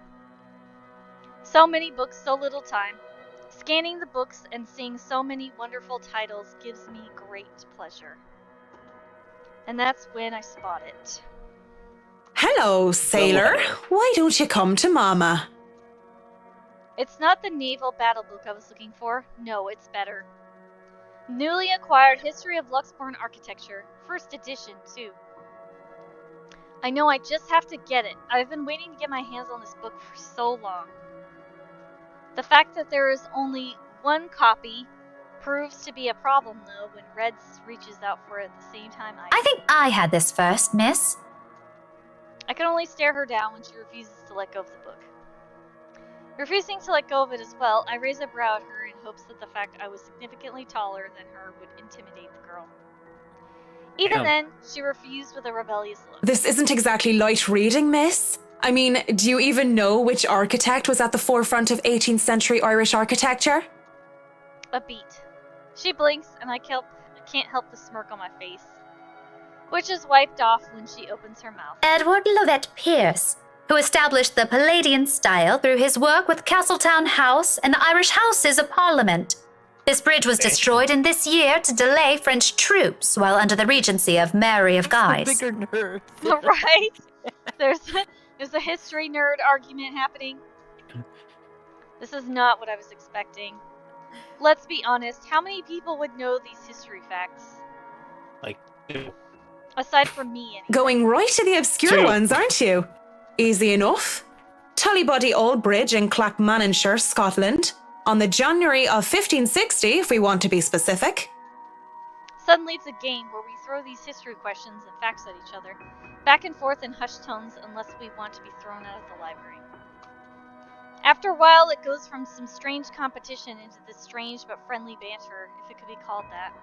Speaker 1: So many books, so little time. Scanning the books and seeing so many wonderful titles gives me great pleasure. And that's when I spot it.
Speaker 5: Hello, sailor. Why don't you come to Mama?
Speaker 1: It's not the naval battle book I was looking for. No, it's better. Newly acquired History of Luxembourg Architecture. First edition, too. I know I just have to get it. I've been waiting to get my hands on this book for so long. The fact that there is only one copy proves to be a problem, though, when Reds reaches out for it at the same time
Speaker 4: I think I had this first, miss.
Speaker 1: I can only stare her down when she refuses to let go of the book. Refusing to let go of it as well, I raise a brow at her in hopes that the fact I was significantly taller than her would intimidate the girl. Even then, she refused with a rebellious look.
Speaker 5: This isn't exactly light reading, miss. I mean, do you even know which architect was at the forefront of 18th century Irish architecture?
Speaker 1: A beat. She blinks, and I can't help the smirk on my face, which is wiped off when she opens her mouth.
Speaker 4: Edward Lovett Pierce, who established the Palladian style through his work with Castletown House and the Irish Houses of Parliament. This bridge was destroyed in this year to delay French troops while under the regency of Mary of Guise.
Speaker 8: Bigger nerd.
Speaker 1: Right? There's a history nerd argument happening. This is not what I was expecting. Let's be honest, how many people would know these history facts?
Speaker 3: Like, two.
Speaker 1: Aside from me, anyway.
Speaker 5: Going right to the obscure ones, aren't you? Easy enough. Tullybody Old Bridge in Clackmannanshire, Scotland, on the January of 1560, if we want to be specific.
Speaker 1: Suddenly it's a game where we throw these history questions and facts at each other, back and forth in hushed tones unless we want to be thrown out of the library. After a while, it goes from some strange competition into this strange but friendly banter, if it could be called that.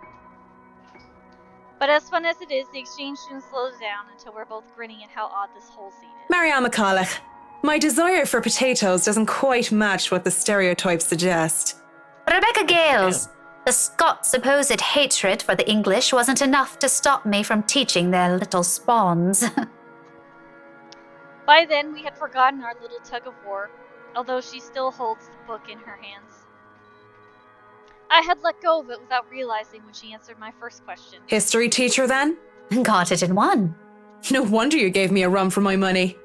Speaker 1: But as fun as it is, the exchange soon slows down until we're both grinning at how odd this whole scene is.
Speaker 5: Marianne McCulloch, my desire for potatoes doesn't quite match what the stereotypes suggest.
Speaker 4: Rebecca Gales, The Scots' supposed hatred for the English wasn't enough to stop me from teaching their little spawns.
Speaker 1: By then, we had forgotten our little tug of war, although she still holds the book in her hands. I had let go of it without realizing when she answered my first question.
Speaker 5: History teacher then?
Speaker 4: Got it in one.
Speaker 5: No wonder you gave me a run for my money.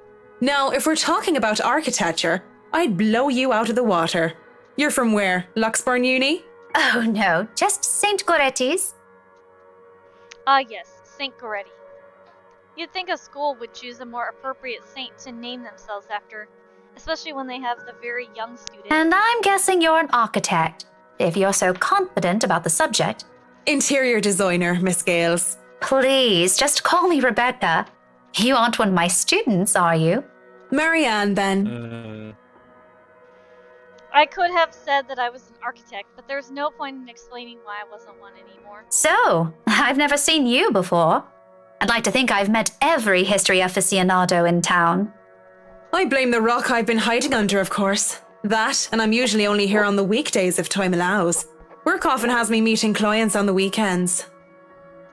Speaker 5: Now, if we're talking about architecture, I'd blow you out of the water. You're from where? Luxburn Uni?
Speaker 4: Oh no, just St. Goretti's.
Speaker 1: Ah yes, St. Goretti. You'd think a school would choose a more appropriate saint to name themselves after, especially when they have the very young students.
Speaker 4: And I'm guessing you're an architect, if you're so confident about the subject.
Speaker 5: Interior designer, Miss Gales.
Speaker 4: Please, just call me Rebecca. You aren't one of my students, are you?
Speaker 5: Marianne, then.
Speaker 1: I could have said that I was an architect, but there's no point in explaining why I wasn't one anymore.
Speaker 4: So, I've never seen you before. I'd like to think I've met every history aficionado in town.
Speaker 5: I blame the rock I've been hiding under, of course. That, and I'm usually only here on the weekdays if time allows. Work often has me meeting clients on the weekends.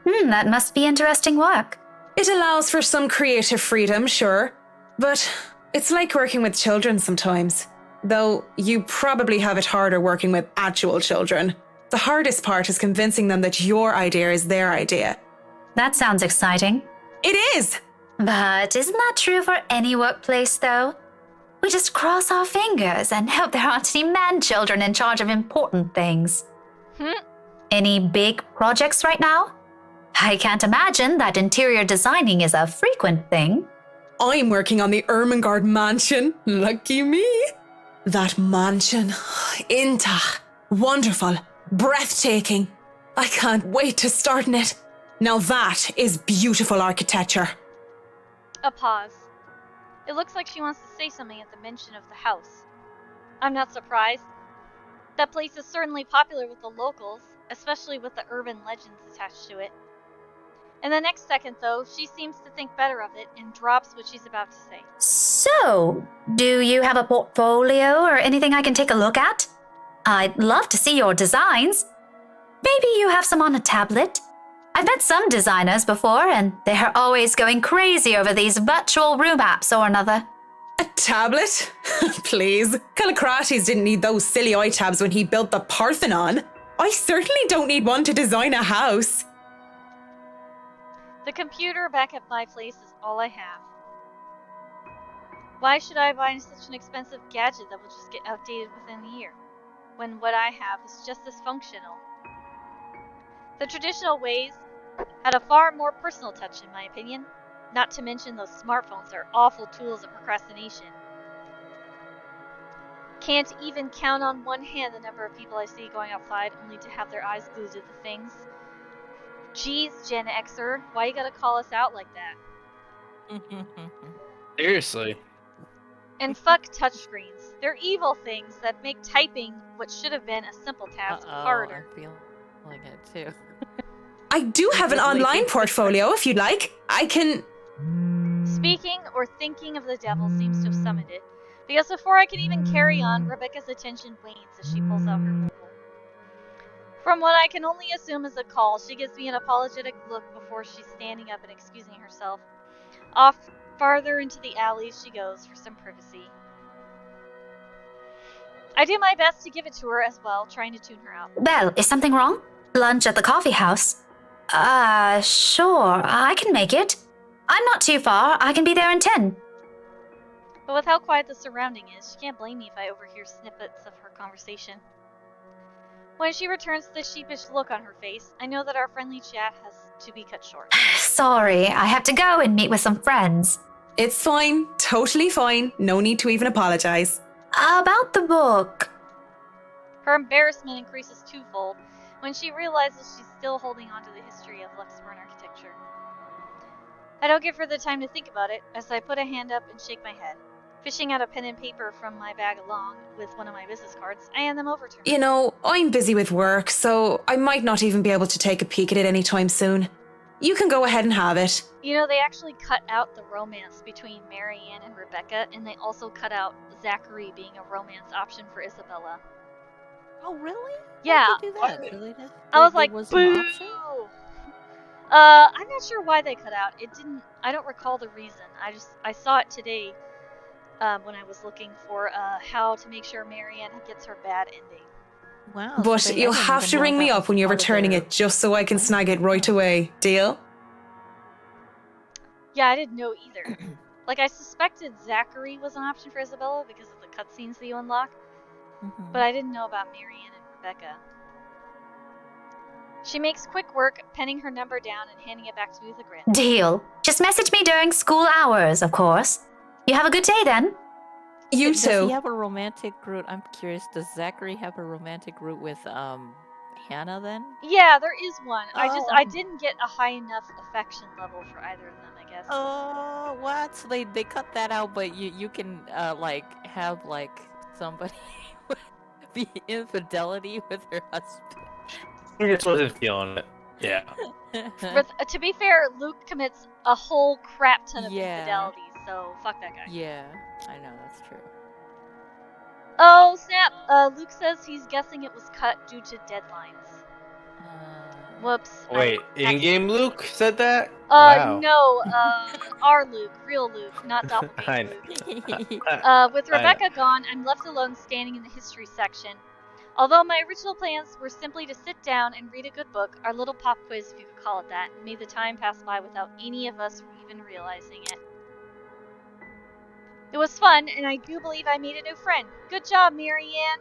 Speaker 4: That must be interesting work.
Speaker 5: It allows for some creative freedom, sure. But it's like working with children sometimes. Though you probably have it harder working with actual children. The hardest part is convincing them that your idea is their idea.
Speaker 4: That sounds exciting.
Speaker 5: It is!
Speaker 4: But isn't that true for any workplace, though? We just cross our fingers and hope there aren't any man-children in charge of important things. Any big projects right now? I can't imagine that interior designing is a frequent thing.
Speaker 5: I'm working on the Ermengarde mansion. Lucky me. That mansion. Intach. Wonderful. Breathtaking. I can't wait to start in it. Now that is beautiful architecture.
Speaker 1: A pause. It looks like she wants to say something at the mention of the house. I'm not surprised. That place is certainly popular with the locals, especially with the urban legends attached to it. In the next second, though, she seems to think better of it and drops what she's about to say.
Speaker 4: So, do you have a portfolio or anything I can take a look at? I'd love to see your designs. Maybe you have some on a tablet. I've met some designers before, and they're always going crazy over these virtual room apps or another.
Speaker 5: A tablet? Please. Callicrates didn't need those silly iTabs when he built the Parthenon. I certainly don't need one to design a house.
Speaker 1: The computer back at my place is all I have. Why should I buy such an expensive gadget that will just get outdated within a year, when what I have is just as functional? The traditional ways had a far more personal touch, in my opinion. Not to mention those smartphones are awful tools of procrastination. Can't even count on one hand the number of people I see going outside only to have their eyes glued to the things. Geez, Gen Xer, why you gotta call us out like that?
Speaker 3: Seriously.
Speaker 1: And fuck touchscreens. They're evil things that make typing what should have been a simple task harder.
Speaker 8: I'm feeling it too.
Speaker 5: I do have an online portfolio if you'd like. I can...
Speaker 1: Speaking or thinking of the devil seems to have summoned it, because before I can even carry on, Rebecca's attention wanes as she pulls out her mobile. From what I can only assume is a call, she gives me an apologetic look before she's standing up and excusing herself. Off farther into the alley she goes for some privacy. I do my best to give it to her as well, trying to tune her out.
Speaker 4: Well, is something wrong? Lunch at the coffee house? Sure, I can make it. I'm not too far. I can be there in 10.
Speaker 1: But with how quiet the surrounding is, she can't blame me if I overhear snippets of her conversation. When she returns the sheepish look on her face, I know that our friendly chat has to be cut short.
Speaker 4: Sorry, I have to go and meet with some friends.
Speaker 5: It's fine. Totally fine. No need to even apologize.
Speaker 4: About the book.
Speaker 1: Her embarrassment increases twofold when she realizes she's still holding on to the history of Luxburn architecture. I don't give her the time to think about it, as I put a hand up and shake my head. Fishing out a pen and paper from my bag along with one of my business cards, I hand them over to her.
Speaker 5: You know, I'm busy with work, so I might not even be able to take a peek at it anytime soon. You can go ahead and have it.
Speaker 1: You know, they actually cut out the romance between Marianne and Rebecca, and they also cut out Zachary being a romance option for Isabella.
Speaker 8: Oh, really?
Speaker 1: Yeah.
Speaker 8: Why'd they do that? Really?
Speaker 1: I was
Speaker 8: There
Speaker 1: like,
Speaker 8: was
Speaker 1: boo!
Speaker 8: an option?
Speaker 1: I'm not sure why they cut out. It didn't. I don't recall the reason. I saw it today when I was looking for how to make sure Marianne gets her bad ending.
Speaker 8: Wow.
Speaker 5: But
Speaker 8: so I
Speaker 5: you'll
Speaker 8: didn't
Speaker 5: have
Speaker 8: even
Speaker 5: to
Speaker 8: know
Speaker 5: ring me
Speaker 8: that
Speaker 5: up
Speaker 8: was
Speaker 5: when you're
Speaker 8: part of
Speaker 5: returning
Speaker 8: their
Speaker 5: it just so I can
Speaker 8: plan.
Speaker 5: snag it right away. Deal?
Speaker 1: Yeah, I didn't know either. Like, I suspected Zachary was an option for Isabella because of the cutscenes that you unlock, but I didn't know about Marianne and Rebecca. She makes quick work penning her number down and handing it back to me with a grin.
Speaker 4: Deal. Just message me during school hours, of course. You have a good day then.
Speaker 5: You
Speaker 8: Does he
Speaker 5: too.
Speaker 8: have a romantic route? I'm curious. Does Zachary have a romantic route with Hannah then?
Speaker 1: Yeah, there is one. I
Speaker 8: Oh.
Speaker 1: didn't get a high enough affection level for either of them, I guess.
Speaker 8: Oh, what? So they cut that out, but you can like have like somebody be infidelity with her husband.
Speaker 3: He just wasn't feeling it. Yeah.
Speaker 1: To be fair, Luke commits a whole crap ton of
Speaker 8: Yeah.
Speaker 1: infidelities, so fuck that guy.
Speaker 8: Yeah, I know that's true.
Speaker 1: Oh snap! Luke says he's guessing it was cut due to deadlines. Whoops.
Speaker 3: Wait, in-game Luke said that?
Speaker 1: No, our Luke, real Luke, not doppelganger Luke. With Rebecca gone, I'm left alone standing in the history section. Although my original plans were simply to sit down and read a good book, our little pop quiz, if you could call it that, made the time pass by without any of us even realizing it. It was fun, and I do believe I made a new friend. Good job, Marianne!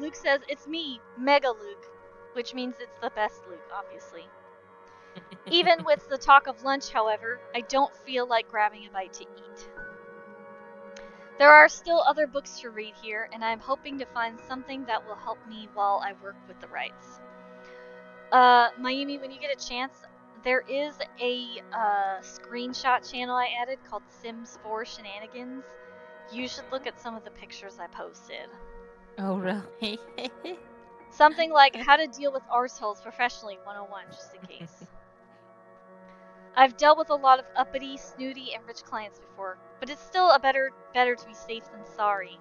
Speaker 1: Luke says, it's me, Mega Luke, which means it's the best Luke, obviously. Even with the talk of lunch, however, I don't feel like grabbing a bite to eat. There are still other books to read here, and I'm hoping to find something that will help me while I work with the rights. Mayumi, when you get a chance, there is a screenshot channel I added called Sims 4 Shenanigans. You should look at some of the pictures I posted.
Speaker 8: Oh, really?
Speaker 1: Something like how to deal with arseholes professionally 101, just in case. I've dealt with a lot of uppity, snooty, and rich clients before, but it's still better to be safe than sorry.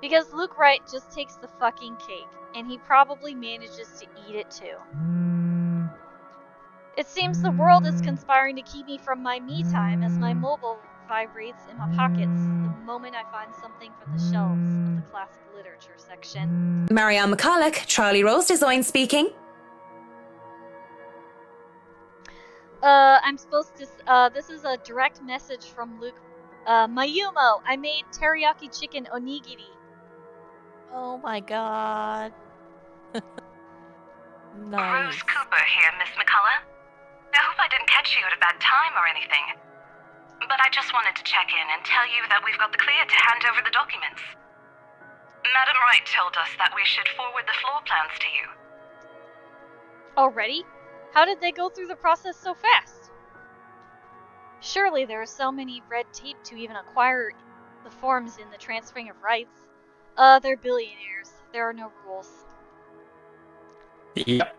Speaker 1: Because Luke Wright just takes the fucking cake, and he probably manages to eat it too. It seems the world is conspiring to keep me from my me time as my mobile vibrates in my pockets the moment I find something from the shelves of the classic literature section.
Speaker 5: Marianne McCulloch, Charlie Rose Design speaking.
Speaker 1: I'm supposed to, this is a direct message from Luke. Mayumo, I made teriyaki chicken onigiri.
Speaker 8: Oh my god. Nice.
Speaker 9: Rose Cooper here, Miss McCullough. I hope I didn't catch you at a bad time or anything. But I just wanted to check in and tell you that we've got the clear to hand over the documents. Madam Wright told us that we should forward the floor plans to you.
Speaker 1: Already? How did they go through the process so fast? Surely there are so many red tape to even acquire the forms in the transferring of rights. They're billionaires. There are no rules.
Speaker 3: Yep.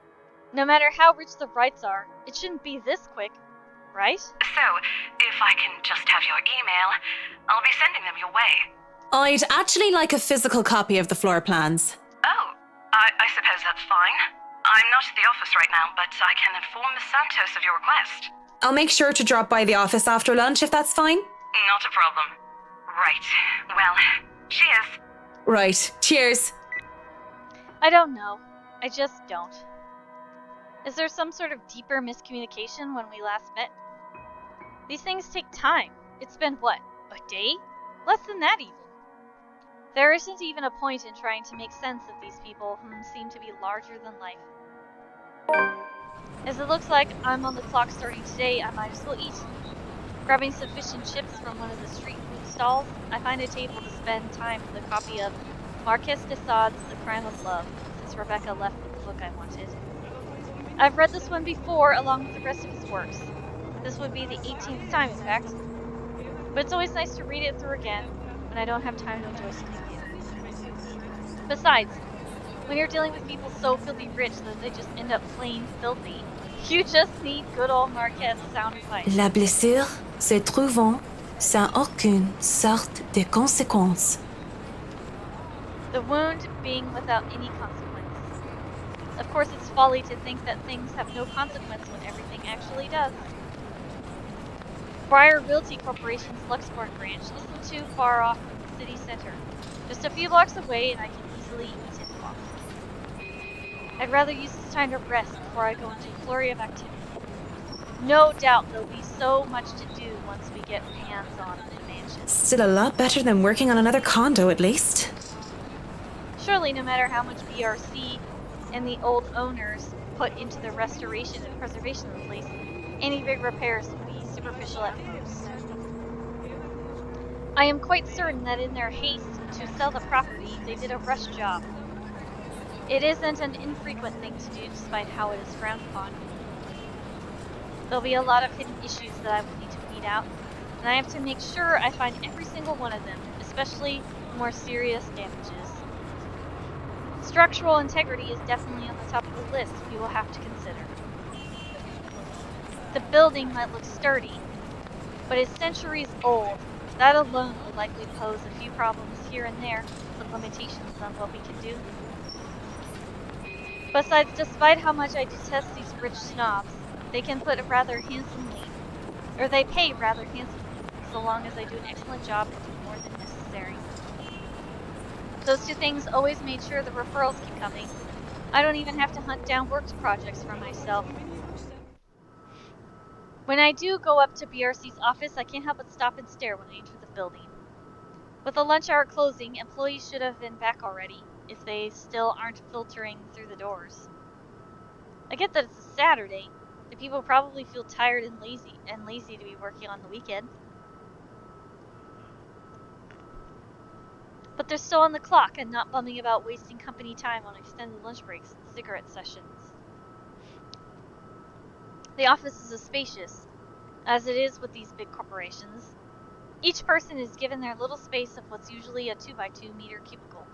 Speaker 1: No matter how rich the rights are, it shouldn't be this quick, right?
Speaker 9: So, if I can just have your email, I'll be sending them your way.
Speaker 5: I'd actually like a physical copy of the floor plans.
Speaker 9: Oh, I suppose that's fine. I'm not at the office right now, but I can inform Miss Santos of your request.
Speaker 5: I'll make sure to drop by the office after lunch if that's fine.
Speaker 9: Not a problem. Right. Well, cheers.
Speaker 5: Right. Cheers.
Speaker 1: I don't know. I just don't. Is there some sort of deeper miscommunication when we last met? These things take time. It's been, what, a day? Less than that, even. There isn't even a point in trying to make sense of these people who seem to be larger than life. As it looks like I'm on the clock starting today, I might as well eat. Grabbing sufficient chips from one of the street food stalls, I find a table to spend time with a copy of Marquez de Sade's The Crime of Love, since Rebecca left with the book I wanted. I've read this one before, along with the rest of his works. This would be the 18th time, in fact. But it's always nice to read it through again, when I don't have time to enjoy something new. Besides, when you're dealing with people so filthy rich that they just end up plain filthy, you just need good old Marquez sound advice.
Speaker 2: La blessure se trouvant sans aucune sorte de conséquence.
Speaker 1: The wound being without any consequence. Of course, it's folly to think that things have no consequence when everything actually does. Briar Realty Corporation's Luxborn branch isn't too far off from the city center. Just a few blocks away, and I can easily ease it off. I'd rather use this time to rest before I go into a flurry of activity. No doubt there'll be so much to do once we get hands on the mansion.
Speaker 5: Still a lot better than working on another condo, at least.
Speaker 1: Surely, no matter how much BRC and the old owners put into the restoration and preservation of the place, any big repairs would be superficial at most. I am quite certain that in their haste to sell the property, they did a rush job. It isn't an infrequent thing to do, despite how it is frowned upon. There'll be a lot of hidden issues that I will need to weed out, and I have to make sure I find every single one of them, especially more serious damages. Structural integrity is definitely on the top of the list we will have to consider. The building might look sturdy, but is centuries old. That alone will likely pose a few problems here and there, with limitations on what we can do. Besides, despite how much I detest these rich snobs, they can put rather handsomely, or they pay rather handsomely, so long as I do an excellent job and do more than necessary. Those two things always made sure the referrals keep coming. I don't even have to hunt down works projects for myself. When I do go up to BRC's office, I can't help but stop and stare when I enter the building. With the lunch hour closing, employees should have been back already, if they still aren't filtering through the doors. I get that it's a Saturday. The people probably feel tired and lazy to be working on the weekend. But they're still on the clock and not bumming about wasting company time on extended lunch breaks and cigarette sessions. The office is spacious, as it is with these big corporations. Each person is given their little space of what's usually a 2x2 meter cubicle.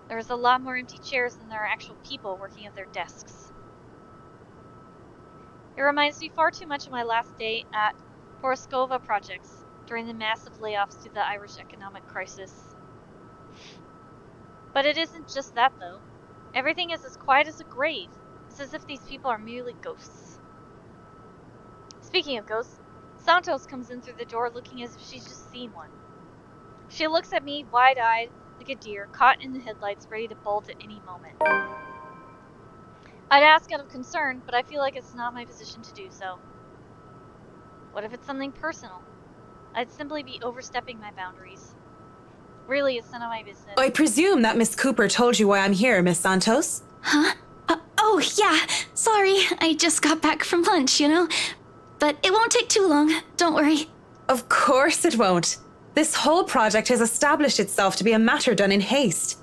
Speaker 1: There's a lot more empty chairs than there are actual people working at their desks. It reminds me far too much of my last day at Poroskova Projects during the massive layoffs due to the Irish economic crisis. But it isn't just that, though. Everything is as quiet as a grave. It's as if these people are merely ghosts. Speaking of ghosts, Santos comes in through the door looking as if she's just seen one. She looks at me wide-eyed, like a deer, caught in the headlights, ready to bolt at any moment. I'd ask out of concern, but I feel like it's not my position to do so. What if it's something personal? I'd simply be overstepping my boundaries. Really, it's none of my business.
Speaker 5: I presume that Miss Cooper told you why I'm here, Miss Santos?
Speaker 2: Huh? Oh, yeah. Sorry, I just got back from lunch, you know? But it won't take too long, don't worry.
Speaker 5: Of course it won't. This whole project has established itself to be a matter done in haste.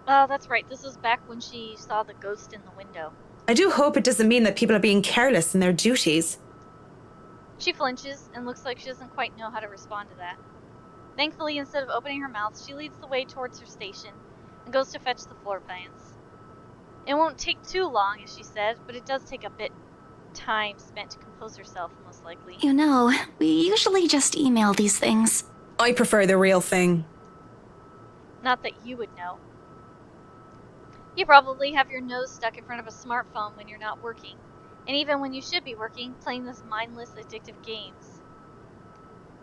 Speaker 1: Oh, that's right. This was back when she saw the ghost in the window.
Speaker 5: I do hope it doesn't mean that people are being careless in their duties.
Speaker 1: She flinches and looks like she doesn't quite know how to respond to that. Thankfully, instead of opening her mouth, she leads the way towards her station and goes to fetch the floor plans. It won't take too long, as she said, but it does take a bit time spent to compose herself, most likely.
Speaker 2: You know, we usually just email these things.
Speaker 5: I prefer the real thing.
Speaker 1: Not that you would know. You probably have your nose stuck in front of a smartphone when you're not working, and even when you should be working, playing those mindless, addictive games.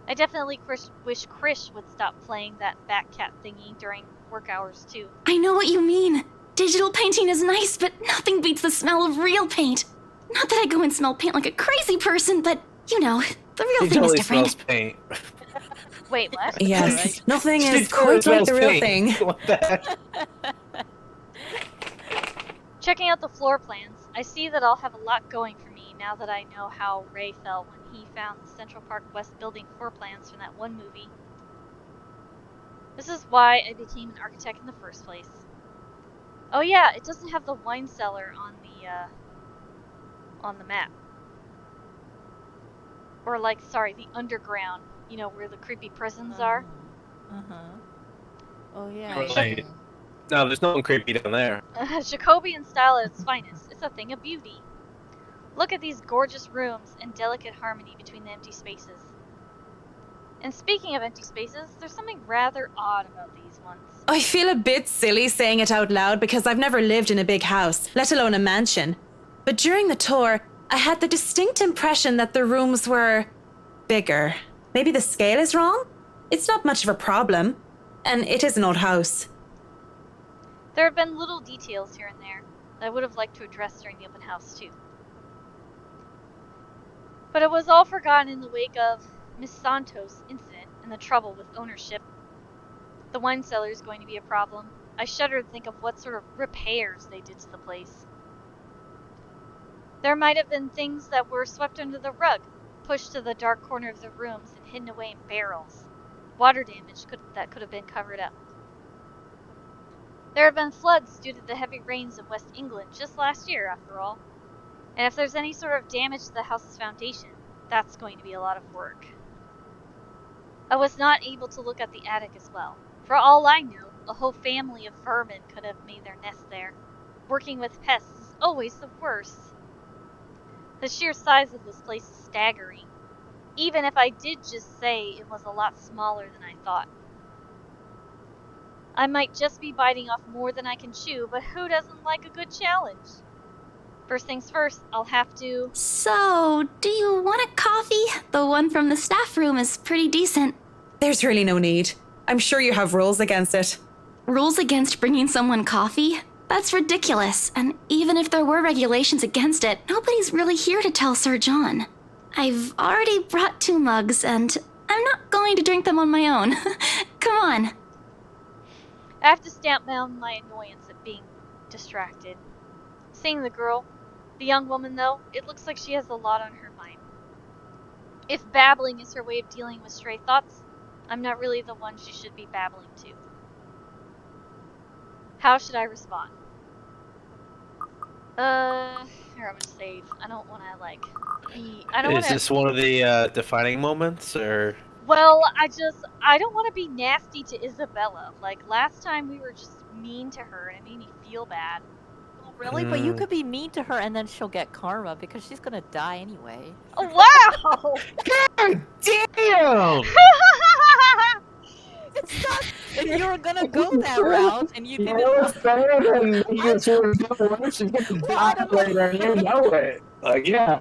Speaker 1: I definitely wish Krish would stop playing that Batcat thingy during work hours, too.
Speaker 2: I know what you mean. Digital painting is nice, but nothing beats the smell of real paint. Not that I go and smell paint like a crazy person, but, you know, the real thing is different.
Speaker 3: Smells paint.
Speaker 1: Wait, what?
Speaker 5: Yes,
Speaker 8: Right.
Speaker 5: nothing is quite like the real thing.
Speaker 3: What the heck?
Speaker 1: Checking out the floor plans, I see that I'll have a lot going for me now that I know how Ray felt when he found the Central Park West building floor plans from that one movie. This is why I became an architect in the first place. Oh yeah, it doesn't have the wine cellar on the map. Or the underground, you know, where the creepy prisons are.
Speaker 8: Oh yeah.
Speaker 3: Right. No, there's nothing creepy down there.
Speaker 1: Jacobean style at its finest. It's a thing of beauty. Look at these gorgeous rooms and delicate harmony between the empty spaces. And speaking of empty spaces, there's something rather odd about these ones.
Speaker 2: I feel a bit silly saying it out loud because I've never lived in a big house, let alone a mansion. But during the tour, I had the distinct impression that the rooms were bigger. Maybe the scale is wrong? It's not much of a problem. And it is an old house.
Speaker 1: There have been little details here and there that I would have liked to address during the open house too. But it was all forgotten in the wake of Miss Santos' incident and the trouble with ownership. The wine cellar is going to be a problem. I shudder to think of what sort of repairs they did to the place. There might have been things that were swept under the rug, pushed to the dark corner of the rooms and hidden away in barrels. Water damage that could have been covered up. There have been floods due to the heavy rains of West England just last year, after all. And if there's any sort of damage to the house's foundation, that's going to be a lot of work. I was not able to look at the attic as well. For all I know, a whole family of vermin could have made their nest there. Working with pests is always the worst. The sheer size of this place is staggering, even if I did just say it was a lot smaller than I thought. I might just be biting off more than I can chew, but who doesn't like a good challenge? First things first, I'll have to...
Speaker 10: So, do you want a coffee? The one from the staff room is pretty decent.
Speaker 2: There's really no need. I'm sure you have rules against it.
Speaker 10: Rules against bringing someone coffee? That's ridiculous, and even if there were regulations against it, nobody's really here to tell Sir John. I've already brought 2 mugs, and I'm not going to drink them on my own. Come on.
Speaker 1: I have to stamp down my annoyance at being distracted. Seeing the girl, the young woman though, it looks like she has a lot on her mind. If babbling is her way of dealing with stray thoughts, I'm not really the one she should be babbling to. How should I respond? Here, I'm gonna save. I don't wanna,
Speaker 3: Is this one of the defining moments, or?
Speaker 1: Well, I don't want to be nasty to Isabella. Like, last time we were just mean to her and it made me feel bad.
Speaker 8: Oh, really? But you could be mean to her and then she'll get karma because she's gonna die anyway.
Speaker 1: Oh, wow!
Speaker 3: God damn!
Speaker 8: It's not if you were gonna go that route and you didn't.
Speaker 3: You know it. Like, yeah.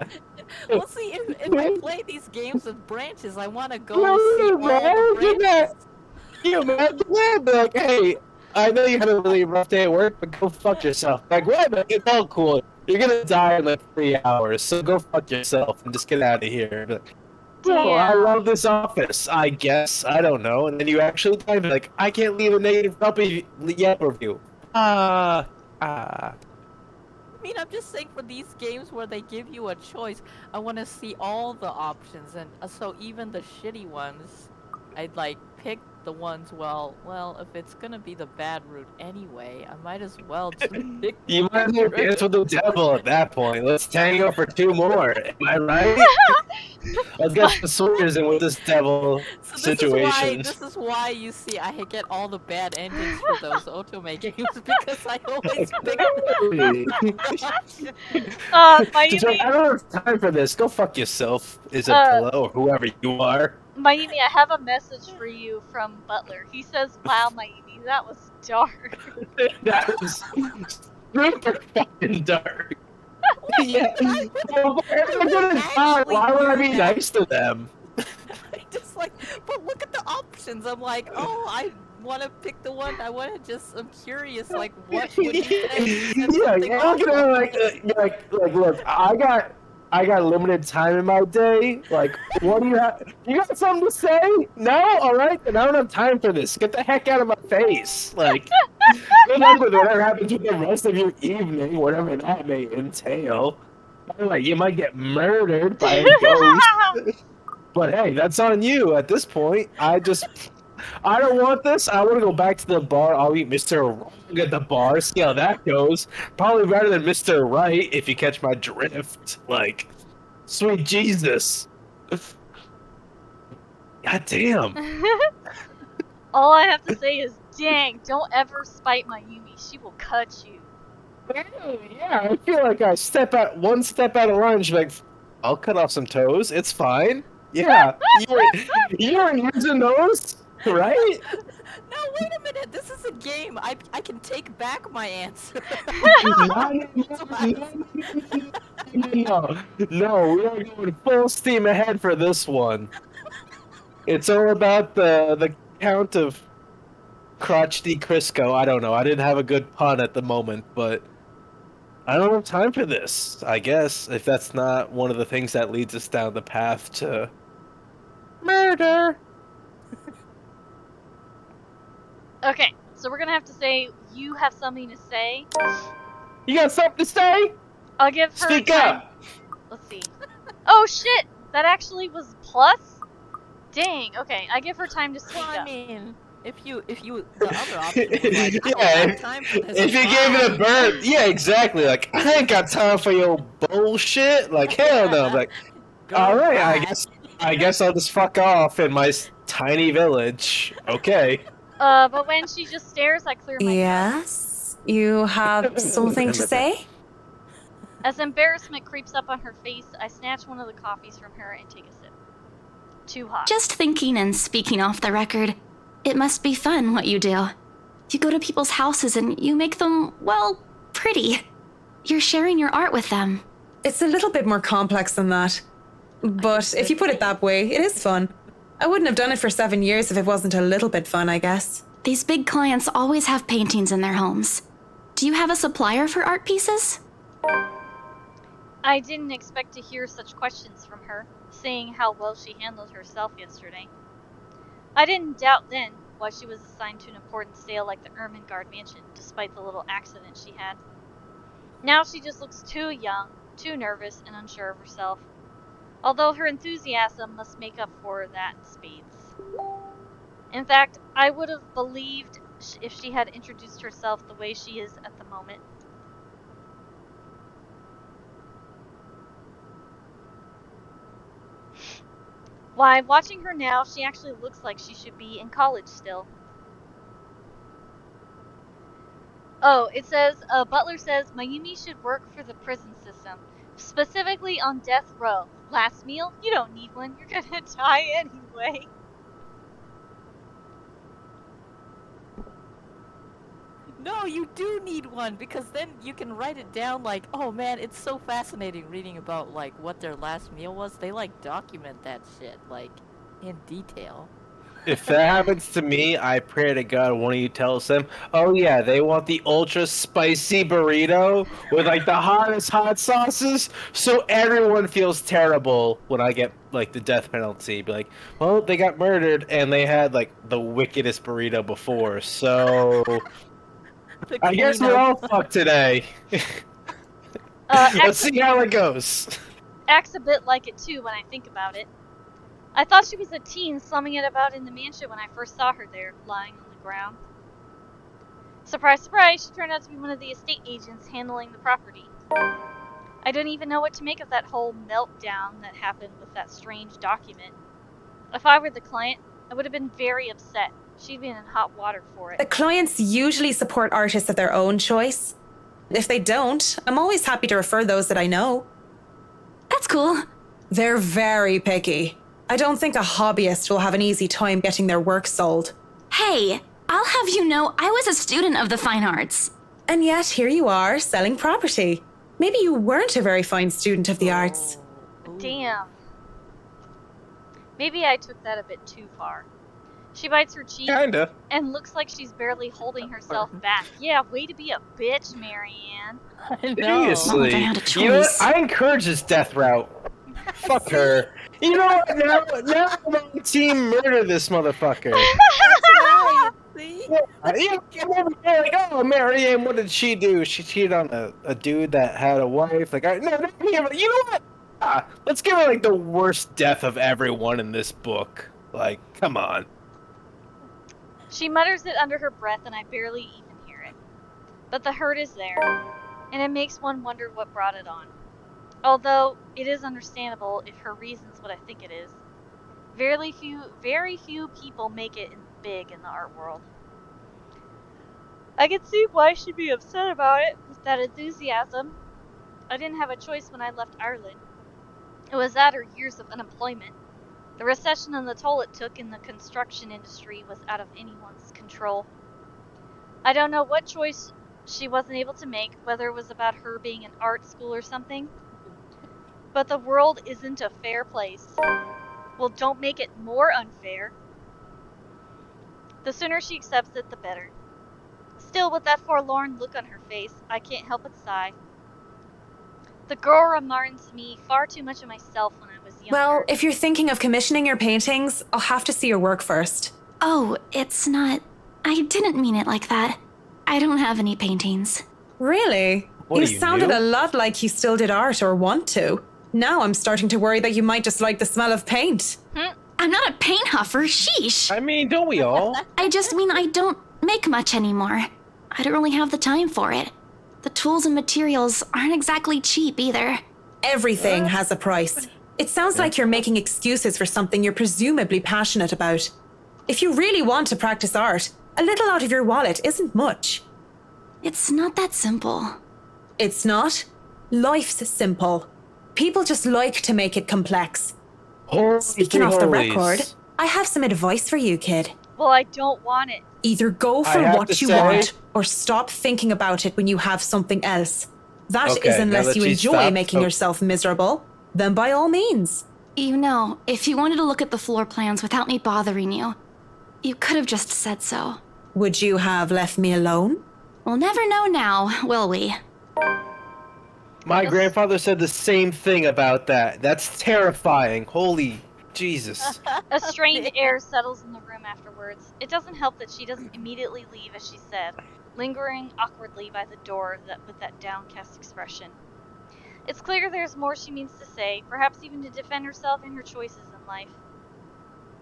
Speaker 8: Well, see, if I play these games with branches, I want to go and see all the branches.
Speaker 3: You imagine that? Like, hey, I know you had a really rough day at work, but go fuck yourself. Like, what? It's all cool. You're gonna die in like 3 hours, so go fuck yourself and just get out of here. Like, oh, I love this office. I guess I don't know. And then you actually die, and be like, I can't leave a negative Yelp review.
Speaker 8: I mean, I'm just saying for these games where they give you a choice, I want to see all the options, and so even the shitty ones, I'd like pick the ones. Well, if it's gonna be the bad route anyway, I might as well just pick.
Speaker 3: You might as well dance with the devil at that point. Let's tango for 2 more. Am I right? Let's get some swords in with this devil situation.
Speaker 8: This is why you see I get all the bad endings for those Otome games because I always pick
Speaker 3: I don't have time for this. Go fuck yourself, Isabella, or whoever you are.
Speaker 1: Mayumi, I have a message for you from Butler. He says, "Wow, Mayumi, that was dark."
Speaker 3: That was super fucking dark. Yeah. Why would I be nice to them?
Speaker 8: Just like, but look at the options. I'm like, oh, I want to pick the one. I'm curious, like, what would you say?
Speaker 3: Yeah, look, I got limited time in my day. Like, what do you have? You got something to say? No? Alright, then I don't have time for this. Get the heck out of my face. Like, good luck with whatever happens with the rest of your evening, whatever that may entail. Like, you might get murdered by a ghost. But hey, that's on you at this point. I don't want this. I want to go back to the bar. I'll eat Mr. Wrong at the bar. See how that goes. Probably better than Mr. Right, if you catch my drift. Like, sweet Jesus. God damn.
Speaker 1: All I have to say is, dang, don't ever spite Mayumi. She will cut you.
Speaker 3: Yeah, I feel like I one step out of line. She's like, I'll cut off some toes. It's fine. Yeah, you're using those, right?
Speaker 8: No, wait a minute. This is a game. I can take back my answer.
Speaker 3: No, we are going full steam ahead for this one. It's all about the Count of Crotchety Crisco. I don't know. I didn't have a good pun at the moment, but I don't have time for this. I guess if that's not one of the things that leads us down the path to murder.
Speaker 1: Okay, so we're gonna have to say you have something to say.
Speaker 3: You got something to say?
Speaker 1: I'll give her
Speaker 3: Speak
Speaker 1: time.
Speaker 3: up.
Speaker 1: Let's see. Oh shit! That actually was plus? Dang, okay, I give her time to speak
Speaker 8: Well, I
Speaker 1: up.
Speaker 8: mean, if you, the other option was like, I don't
Speaker 3: Yeah,
Speaker 8: have time for this.
Speaker 3: If you gave it a bird, yeah, exactly. Like I ain't got time for your bullshit. Like hell no. I'm like, all right, I guess I'll just fuck off in my tiny village. Okay.
Speaker 1: But when she just stares, I clear my throat.
Speaker 5: Yes? You have something to say?
Speaker 1: As embarrassment creeps up on her face, I snatch one of the coffees from her and take a sip. Too hot.
Speaker 10: Just thinking and speaking off the record, it must be fun what you do. You go to people's houses and you make them, well, pretty. You're sharing your art with them.
Speaker 5: It's a little bit more complex than that. But if you put it that way, it is fun. I wouldn't have done it for 7 years if it wasn't a little bit fun, I guess.
Speaker 10: These big clients always have paintings in their homes. Do you have a supplier for art pieces?
Speaker 1: I didn't expect to hear such questions from her, seeing how well she handled herself yesterday. I didn't doubt then why she was assigned to an important sale like the Ermengarde mansion, despite the little accident she had. Now she just looks too young, too nervous, and unsure of herself. Although her enthusiasm must make up for that in spades. In fact, I would have believed if she had introduced herself the way she is at the moment. Why, watching her now, she actually looks like she should be in college still. Oh, it says, Butler says Mayumi should work for the prison system, specifically on death row. Last meal? You don't need one, you're gonna die anyway.
Speaker 8: No, you do need one, because then you can write it down like, oh man, it's so fascinating reading about like what their last meal was. They like document that shit like in detail.
Speaker 3: If that happens to me, I pray to God one of you tells them, oh yeah, they want the ultra spicy burrito with like the hottest hot sauces, so everyone feels terrible when I get like the death penalty. Be like, well, they got murdered and they had like the wickedest burrito before, so I guess we're all fucked today. Let's see how it goes.
Speaker 1: Acts a bit like it too when I think about it. I thought she was a teen slumming it about in the mansion when I first saw her there, lying on the ground. Surprise, surprise, she turned out to be one of the estate agents handling the property. I don't even know what to make of that whole meltdown that happened with that strange document. If I were the client, I would have been very upset. She'd been in hot water for it.
Speaker 5: The clients usually support artists of their own choice. If they don't, I'm always happy to refer those that I know.
Speaker 10: That's cool.
Speaker 5: They're very picky. I don't think a hobbyist will have an easy time getting their work sold.
Speaker 10: Hey, I'll have you know I was a student of the fine arts.
Speaker 5: And yet here you are, selling property. Maybe you weren't a very fine student of the arts.
Speaker 1: Damn. Maybe I took that a bit too far. She bites her cheek
Speaker 3: Kinda.
Speaker 1: and looks like she's barely holding herself back. Yeah, way to be a bitch, Marianne.
Speaker 8: I know.
Speaker 3: Seriously.
Speaker 10: I had a
Speaker 3: You know what?
Speaker 10: choice.
Speaker 3: I encourage this death route. Fuck her. You know what? Now I'm on team murder this motherfucker.
Speaker 8: See?
Speaker 3: You come over here like, oh, Marianne, what did she do? She cheated on a dude that had a wife. Like, you know what? Let's give her like the worst death of everyone in this book. Like, come on.
Speaker 1: She mutters it under her breath and I barely even hear it. But the hurt is there, and it makes one wonder what brought it on. Although, it is understandable if her reason's what I think it is. Very few people make it big in the art world. I can see why she'd be upset about it, with that enthusiasm. I didn't have a choice when I left Ireland. It was that or years of unemployment. The recession and the toll it took in the construction industry was out of anyone's control. I don't know what choice she wasn't able to make, whether it was about her being in art school or something. But the world isn't a fair place. Well, don't make it more unfair. The sooner she accepts it, the better. Still, with that forlorn look on her face, I can't help but sigh. The girl reminds me far too much of myself when I was younger.
Speaker 5: Well, if you're thinking of commissioning your paintings, I'll have to see your work first.
Speaker 10: Oh, it's not. I didn't mean it like that. I don't have any paintings.
Speaker 5: Really?
Speaker 3: What
Speaker 5: You
Speaker 3: are you,
Speaker 5: sounded
Speaker 3: new?
Speaker 5: a lot like you still did art or want to. Now I'm starting to worry that you might just like the smell of paint.
Speaker 10: I'm not a paint huffer, sheesh.
Speaker 3: I mean, don't we all?
Speaker 10: I just mean I don't make much anymore. I don't really have the time for it. The tools and materials aren't exactly cheap either.
Speaker 5: Everything has a price. It sounds like you're making excuses for something you're presumably passionate about. If you really want to practice art, a little out of your wallet isn't much.
Speaker 10: It's not that simple.
Speaker 5: It's not. Life's simple. People just like to make it complex. Speaking off the record, I have some advice for you, kid.
Speaker 1: Well, I don't want it.
Speaker 5: Either go
Speaker 3: I
Speaker 5: for
Speaker 3: have
Speaker 5: what
Speaker 3: to
Speaker 5: you
Speaker 3: say-
Speaker 5: want, or stop thinking about it when you have something else. That
Speaker 3: Okay,
Speaker 5: is
Speaker 3: now
Speaker 5: unless
Speaker 3: that
Speaker 5: you
Speaker 3: she's
Speaker 5: enjoy
Speaker 3: stopped-
Speaker 5: making
Speaker 3: oh.
Speaker 5: yourself miserable. Then by all means.
Speaker 10: You know, if you wanted to look at the floor plans without me bothering you, you could have just said so.
Speaker 5: Would you have left me alone?
Speaker 10: We'll never know now, will we?
Speaker 3: My grandfather said the same thing about that. That's terrifying. Holy Jesus.
Speaker 1: A strained air settles in the room afterwards. It doesn't help that she doesn't immediately leave, as she said, lingering awkwardly by the door with that downcast expression. It's clear there's more she means to say, perhaps even to defend herself in her choices in life.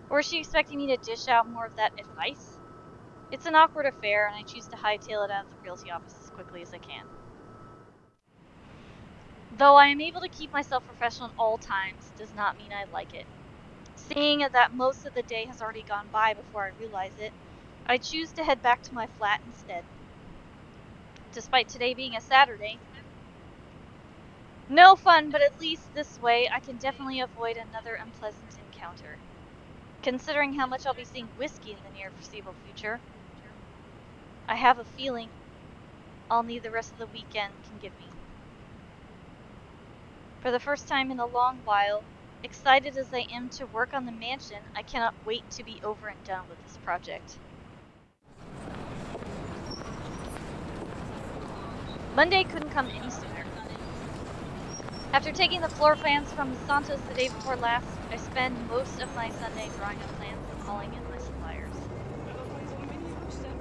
Speaker 1: Or is she expecting me to dish out more of that advice? It's an awkward affair, and I choose to hightail it out of the realty office as quickly as I can. Though I am able to keep myself professional at all times, does not mean I like it. Seeing that most of the day has already gone by before I realize it, I choose to head back to my flat instead. Despite today being a Saturday. No fun, but at least this way I can definitely avoid another unpleasant encounter. Considering how much I'll be seeing whiskey in the near foreseeable future, I have a feeling all need the rest of the weekend can give me. For the first time in a long while, excited as I am to work on the mansion, I cannot wait to be over and done with this project. Monday couldn't come any sooner. After taking the floor plans from the Santos the day before last, I spend most of my Sunday drawing up plans and calling in my suppliers.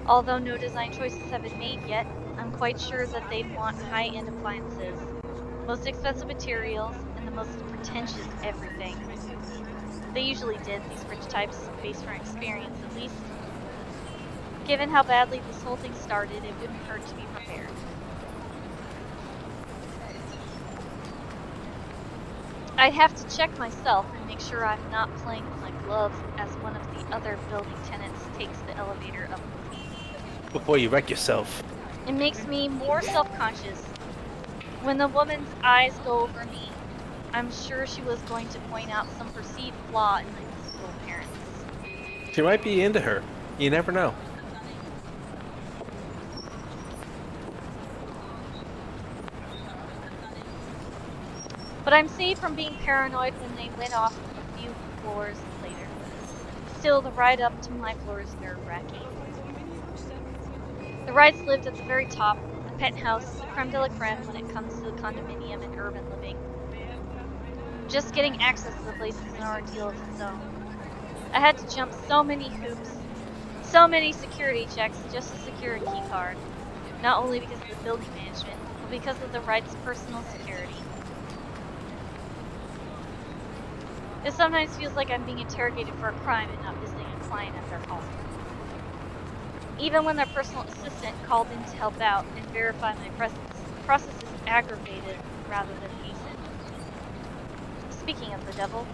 Speaker 1: Although no design choices have been made yet, I'm quite sure that they'd want high-end appliances, most expensive materials, and the most pretentious everything. They usually did, these rich types, based on experience at least. Given how badly this whole thing started, it wouldn't hurt to be prepared. I'd have to check myself and make sure I'm not playing with my gloves as one of the other building tenants takes the elevator up with me.
Speaker 3: Before you wreck yourself.
Speaker 1: It makes me more self-conscious. When the woman's eyes go over me, I'm sure she was going to point out some perceived flaw in my physical appearance.
Speaker 3: She might be into her. You never know.
Speaker 1: But I'm saved from being paranoid when they went off a few floors later. Still, the ride up to my floor is nerve-wracking. The rides lived at the very top, the penthouse, the creme de la creme when it comes to the condominium and urban living. Just getting access to the place is an ordeal of its own. I had to jump so many hoops, so many security checks just to secure a key card. Not only because of the building management, but because of the ride's personal security. It sometimes feels like I'm being interrogated for a crime and not visiting a client at their home. Even when their personal assistant called in to help out and verify my presence, the process is aggravated rather than hastened. Speaking of the devil,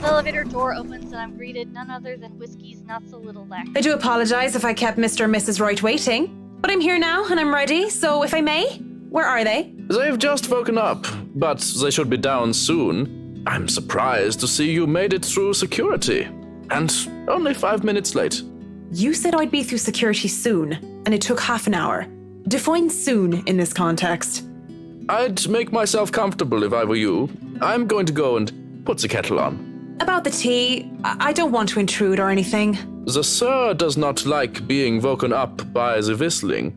Speaker 1: the elevator door opens and I'm greeted none other than Whiskey's not-so-little lackey.
Speaker 5: I do apologize if I kept Mr. and Mrs. Wright waiting, but I'm here now and I'm ready, so if I may, where are they?
Speaker 11: They've just woken up, but they should be down soon. I'm surprised to see you made it through security. And only 5 minutes late.
Speaker 5: You said I'd be through security soon, and it took half an hour. Define soon in this context.
Speaker 11: I'd make myself comfortable if I were you. I'm going to go and put the kettle on.
Speaker 5: About the tea, I don't want to intrude or anything.
Speaker 11: The sir does not like being woken up by the whistling.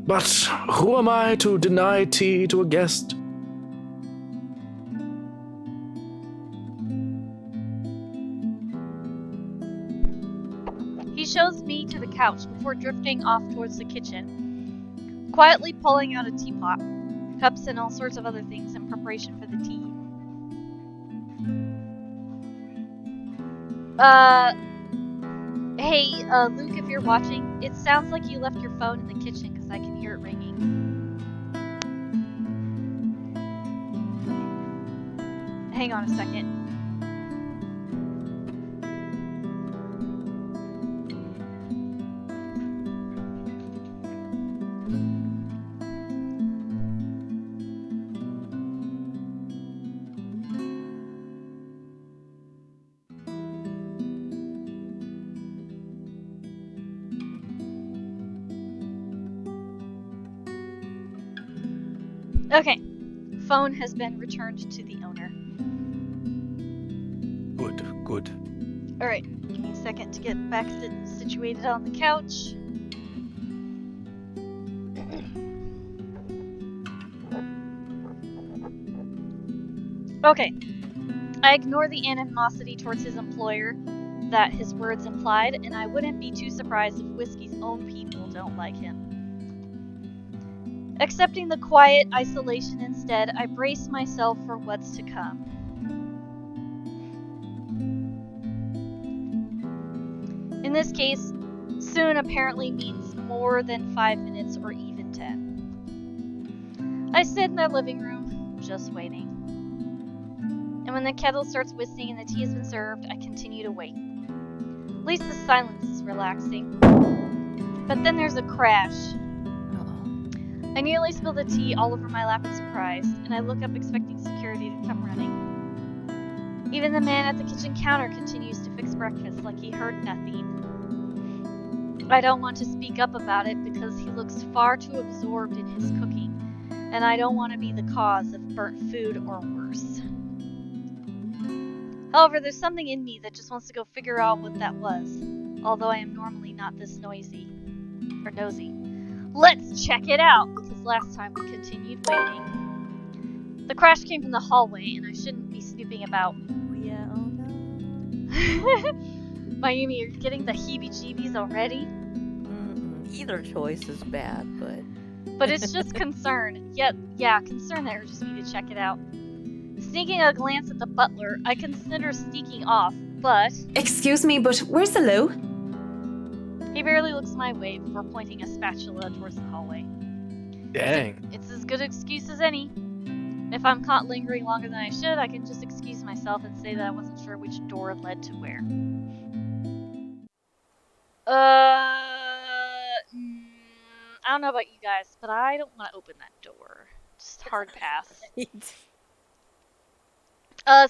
Speaker 11: But who am I to deny tea to a guest?
Speaker 1: He shows me to the couch before drifting off towards the kitchen, quietly pulling out a teapot, cups and all sorts of other things in preparation for the tea. Hey, Luke, if you're watching, it sounds like you left your phone in the kitchen because I can hear it ringing. Hang on a second. Okay, phone has been returned to the owner.
Speaker 3: Good.
Speaker 1: Alright, give me a second to get back situated on the couch. Okay, I ignore the animosity towards his employer that his words implied, and I wouldn't be too surprised if Whiskey's own people don't like him. Accepting the quiet isolation instead, I brace myself for what's to come. In this case, soon apparently means more than 5 minutes or even 10. I sit in their living room, just waiting. And when the kettle starts whistling and the tea has been served, I continue to wait. At least the silence is relaxing. But then there's a crash. I nearly spill the tea all over my lap in surprise, and I look up expecting security to come running. Even the man at the kitchen counter continues to fix breakfast like he heard nothing. I don't want to speak up about it because he looks far too absorbed in his cooking, and I don't want to be the cause of burnt food or worse. However, there's something in me that just wants to go figure out what that was, although I am normally not this nosy. Let's check it out, because last time we continued waiting. The crash came from the hallway, and I shouldn't be snooping about.
Speaker 8: Oh yeah, oh no.
Speaker 1: Mayumi, you're getting the heebie-jeebies already?
Speaker 8: Either choice is bad, but...
Speaker 1: But it's just concern. Yeah, concern that urges me to check it out. Sneaking a glance at the butler, I consider sneaking off, but...
Speaker 5: Excuse me, but where's the loo?
Speaker 1: He barely looks my way before pointing a spatula towards the hallway.
Speaker 3: Dang.
Speaker 1: It's as good an excuse as any. If I'm caught lingering longer than I should, I can just excuse myself and say that I wasn't sure which door led to where. I don't know about you guys, but I don't want to open that door. Just hard pass.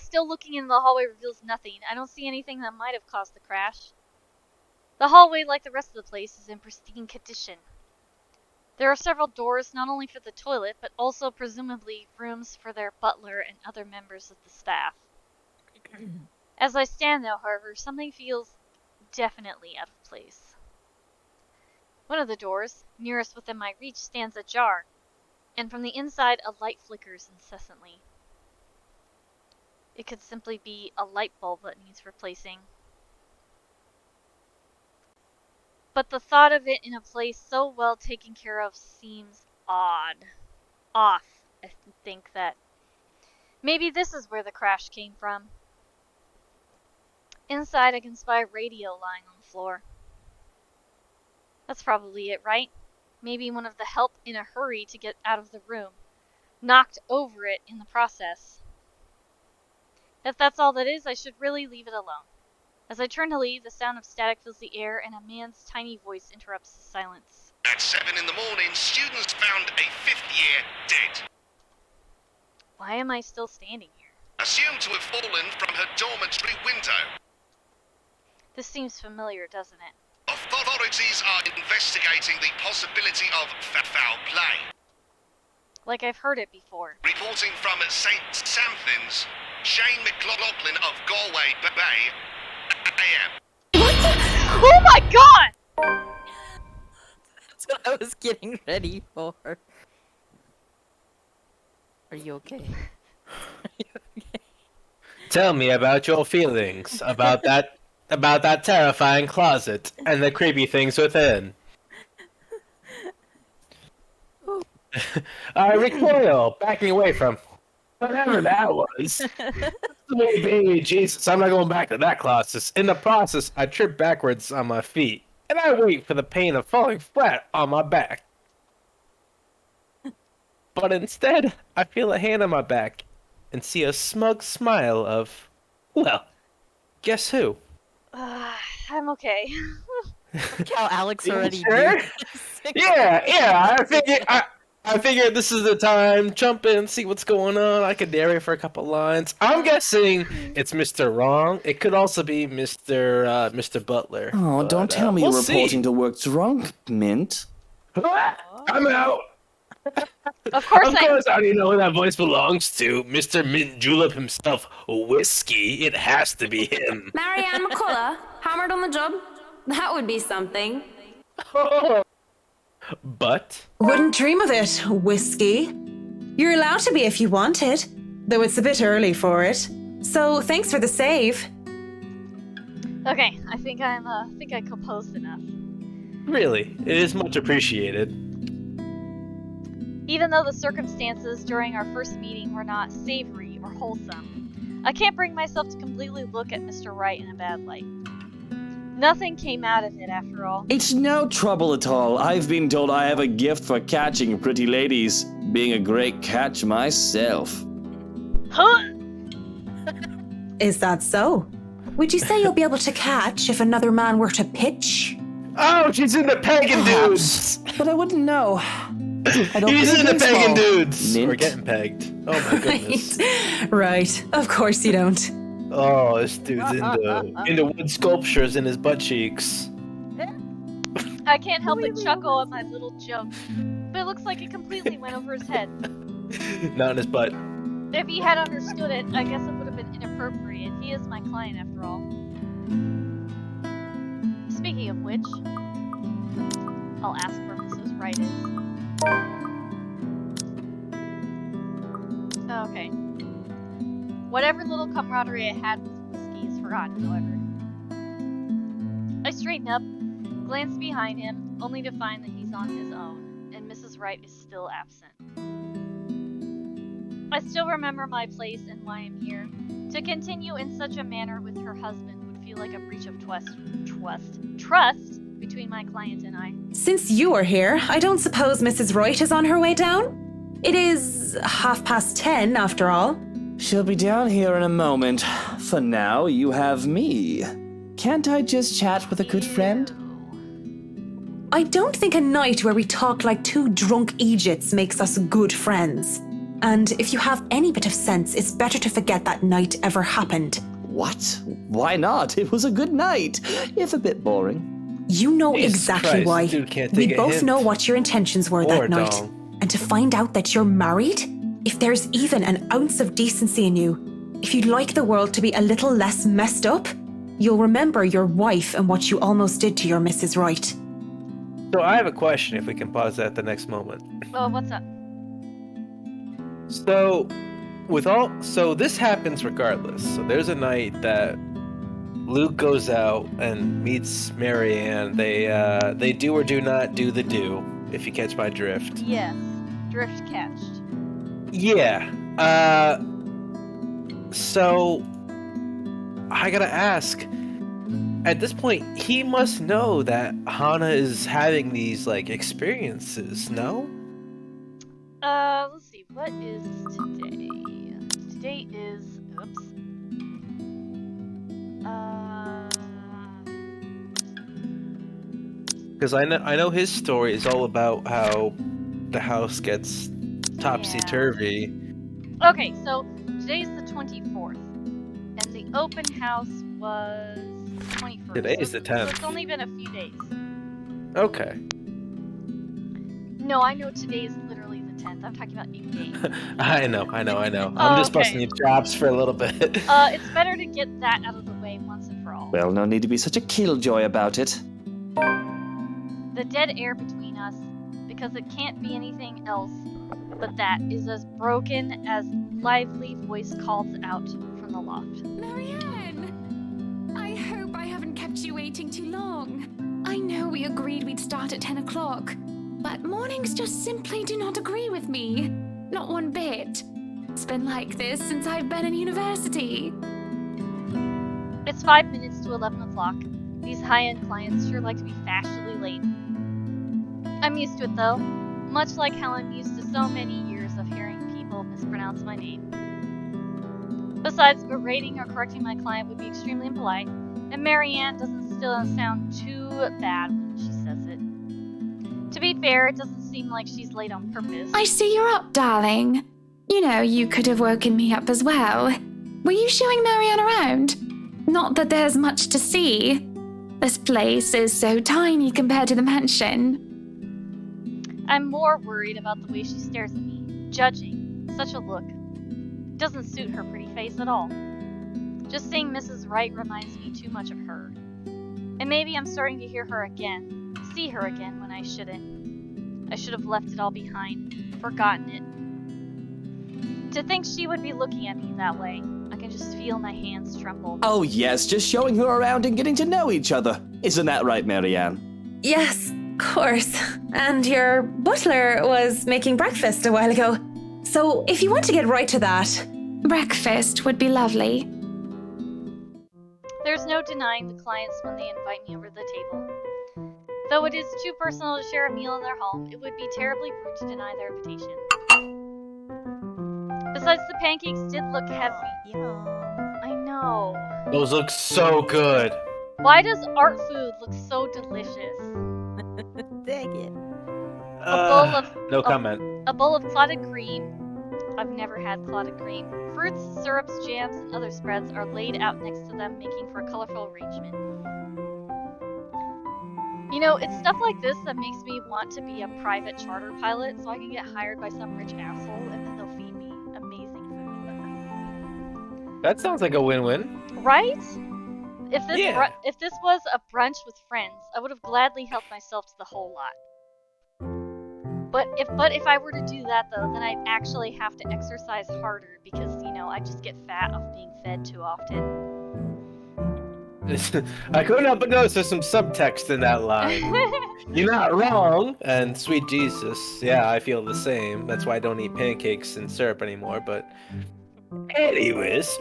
Speaker 1: Still looking in the hallway reveals nothing. I don't see anything that might have caused the crash. The hallway, like the rest of the place, is in pristine condition. There are several doors, not only for the toilet, but also presumably rooms for their butler and other members of the staff. As I stand there, however, something feels definitely out of place. One of the doors, nearest within my reach, stands ajar, and from the inside a light flickers incessantly. It could simply be a light bulb that needs replacing. But the thought of it in a place so well taken care of seems odd. Off, I think that. Maybe this is where the crash came from. Inside I can spy a radio lying on the floor. That's probably it, right? Maybe one of the help in a hurry to get out of the room. Knocked over it in the process. If that's all that is, I should really leave it alone. As I turn to leave, the sound of static fills the air, and a man's tiny voice interrupts the silence.
Speaker 12: At 7 in the morning, students found a 5th year dead.
Speaker 1: Why am I still standing here?
Speaker 12: assumed to have fallen from her dormitory window.
Speaker 1: This seems familiar, doesn't it?
Speaker 12: Authorities are investigating the possibility of foul play.
Speaker 1: Like I've heard it before.
Speaker 12: Reporting from St. Samthins, Shane McLaughlin of Galway Bay, AM.
Speaker 1: Oh my god!
Speaker 8: That's what I was getting ready for. Are you okay? Are you okay?
Speaker 3: Tell me about your feelings about that terrifying closet and the creepy things within. I recoil, backing away from whatever that was. Sweet baby Jesus, I'm not going back to that closet. In the process, I trip backwards on my feet, and I wait for the pain of falling flat on my back. But instead, I feel a hand on my back and see a smug smile of, well, guess who?
Speaker 1: I'm okay.
Speaker 8: Look how Alex already
Speaker 3: Sure?
Speaker 8: knew.
Speaker 3: Yeah. I figured this is the time. Jump in, see what's going on. I could narrate for a couple lines. I'm guessing it's Mr. Wrong. It could also be Mr. Butler.
Speaker 7: Oh,
Speaker 3: But,
Speaker 7: don't tell me
Speaker 3: we'll
Speaker 7: you're reporting
Speaker 3: see.
Speaker 7: to work drunk, Mint.
Speaker 3: I'm out.
Speaker 1: Of course
Speaker 3: I already know who that voice belongs to. Mr. Mint Julep himself. Whiskey. It has to be him.
Speaker 2: Marianne McCullough, hammered on the job? That would be something.
Speaker 3: But
Speaker 5: Wouldn't dream of it, Whiskey. You're allowed to be if you wanted, though it's a bit early for it. So thanks for the save.
Speaker 1: Okay, I think I composed enough.
Speaker 3: really, it is much appreciated.
Speaker 1: Even though the circumstances during our first meeting were not savory or wholesome, I can't bring myself to completely look at Mr. Wright in a bad light. Nothing came out of it after all.
Speaker 7: It's no trouble at all. I've been told I have a gift for catching pretty ladies, being a great catch myself.
Speaker 1: Huh?
Speaker 5: Is that so? Would you say you'll be able to catch if another man were to pitch?
Speaker 3: Oh, she's in the pagan dudes.
Speaker 7: But I wouldn't know. I don't
Speaker 3: He's in the
Speaker 7: baseball.
Speaker 3: pagan dudes.
Speaker 7: Mint.
Speaker 3: We're getting pegged. Oh my goodness.
Speaker 5: Right. Of course you don't.
Speaker 3: Oh, this dude's into wood sculptures in his butt cheeks.
Speaker 1: I can't help but chuckle at my little joke, but it looks like it completely went over his head.
Speaker 3: Not in his butt.
Speaker 1: If he had understood it, I guess it would have been inappropriate. He is my client after all. Speaking of which, I'll ask where Mrs. Wright is. Okay. Whatever little camaraderie I had with Whiskey is forgotten, however. I straighten up, glance behind him, only to find that he's on his own, and Mrs. Wright is still absent. I still remember my place and why I'm here. To continue in such a manner with her husband would feel like a breach of trust between my client and I.
Speaker 5: Since you are here, I don't suppose Mrs. Wright is on her way down? It is 10:30 after all.
Speaker 7: She'll be down here in a moment. For now, you have me. Can't I just chat with a good friend?
Speaker 5: I don't think a night where we talk like two drunk Egypts makes us good friends. And if you have any bit of sense, it's better to forget that night ever happened.
Speaker 7: What? Why not? It was a good night, if a bit boring.
Speaker 5: You know
Speaker 3: Jesus
Speaker 5: exactly
Speaker 3: Christ,
Speaker 5: why.
Speaker 3: dude can't
Speaker 5: We
Speaker 3: take a
Speaker 5: both
Speaker 3: hint.
Speaker 5: know what your intentions were that
Speaker 3: Or
Speaker 5: night.
Speaker 3: dong.
Speaker 5: And to find out that you're married, if there's even an ounce of decency in you, if you'd like the world to be a little less messed up, you'll remember your wife and what you almost did to your Mrs. Wright.
Speaker 3: So I have a question if we can pause that at the next moment.
Speaker 1: Oh, what's up?
Speaker 3: So this happens regardless. So there's a night that Luke goes out and meets Marianne. They do or do not do the do, if you catch my drift.
Speaker 1: Yes. Drift catched.
Speaker 3: Yeah. So I gotta ask. At this point, he must know that Hana is having these like experiences, no?
Speaker 1: Let's see. What is today? Today is. Oops.
Speaker 3: Because I know his story is all about how the house gets topsy turvy.
Speaker 1: Okay, so today's the 24th, and the open house was the 21st.
Speaker 3: Today is the 10th.
Speaker 1: So it's only been a few days.
Speaker 3: Okay.
Speaker 1: No, I know today is literally the 10th. I'm talking about in-game.
Speaker 3: I know. I'm just
Speaker 1: okay.
Speaker 3: busting your chops for a little bit.
Speaker 1: It's better to get that out of the way once and for all.
Speaker 7: Well, no need to be such a killjoy about it.
Speaker 1: The dead air between us, because it can't be anything else but that, is as broken as lively voice calls out from the loft.
Speaker 10: Marianne! I hope I haven't kept you waiting too long. I know we agreed we'd start at 10 o'clock, but mornings just simply do not agree with me. Not one bit. It's been like this since I've been in university.
Speaker 1: It's 5 minutes to 11 o'clock. These high-end clients sure like to be fashionably late. I'm used to it though, much like how I'm used to so many years of hearing people mispronounce my name. Besides, berating or correcting my client would be extremely impolite, and Marianne doesn't still sound too bad when she says it. To be fair, it doesn't seem like she's late on purpose.
Speaker 10: I see you're up, darling. You know, you could have woken me up as well. Were you showing Marianne around? Not that there's much to see. This place is so tiny compared to the mansion.
Speaker 1: I'm more worried about the way she stares at me, judging. Such a look. Doesn't suit her pretty face at all. Just seeing Mrs. Wright reminds me too much of her. And maybe I'm starting to hear her again, see her again when I shouldn't. I should have left it all behind, forgotten it. To think she would be looking at me that way, I can just feel my hands tremble.
Speaker 7: Oh yes, just showing her around and getting to know each other. Isn't that right, Marianne?
Speaker 5: Yes, of course. And your butler was making breakfast a while ago. So if you want to get right to that...
Speaker 10: Breakfast would be lovely.
Speaker 1: There's no denying the clients when they invite me over the table. Though it is too personal to share a meal in their home, it would be terribly rude to deny their invitation. Besides, the pancakes did look heavy. I know.
Speaker 3: Those look so good.
Speaker 1: Why does art food look so delicious?
Speaker 8: Dang it.
Speaker 3: No comment.
Speaker 1: A bowl of clotted cream. I've never had clotted cream. Fruits, syrups, jams, and other spreads are laid out next to them, making for a colorful arrangement. You know, it's stuff like this that makes me want to be a private charter pilot so I can get hired by some rich asshole and then they'll feed me amazing food.
Speaker 3: That sounds like a win-win.
Speaker 1: Right? If this was a brunch with friends, I would have gladly helped myself to the whole lot. But if I were to do that though, then I'd actually have to exercise harder because, you know, I just get fat off being fed too often.
Speaker 3: I couldn't help but notice there's some subtext in that line. You're not wrong, and sweet Jesus, yeah, I feel the same. That's why I don't eat pancakes and syrup anymore, but anyways.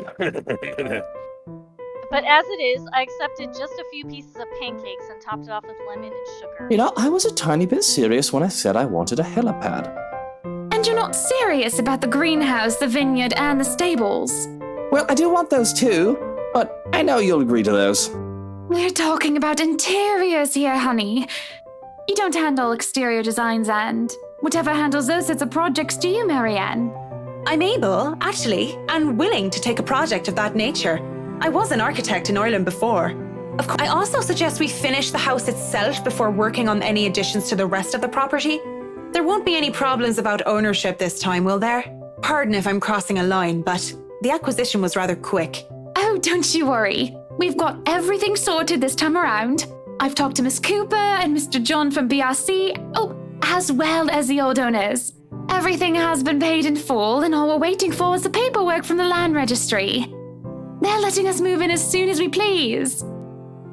Speaker 1: But as it is, I accepted just a few pieces of pancakes and topped it off with lemon and sugar.
Speaker 7: You know, I was a tiny bit serious when I said I wanted a helipad.
Speaker 10: And you're not serious about the greenhouse, the vineyard, and the stables?
Speaker 7: Well, I do want those too, but I know you'll agree to those.
Speaker 10: We're talking about interiors here, honey. You don't handle exterior designs and whatever handles those sorts of projects do you, Marianne?
Speaker 5: I'm able, actually, and willing to take a project of that nature. I was an architect in Ireland before. Of course, I also suggest we finish the house itself before working on any additions to the rest of the property. There won't be any problems about ownership this time, will there? Pardon if I'm crossing a line, but the acquisition was rather quick.
Speaker 10: Oh, don't you worry. We've got everything sorted this time around. I've talked to Miss Cooper and Mr. John from BRC, as well as the old owners. Everything has been paid in full, and all we're waiting for is the paperwork from the land registry. They're letting us move in as soon as we please.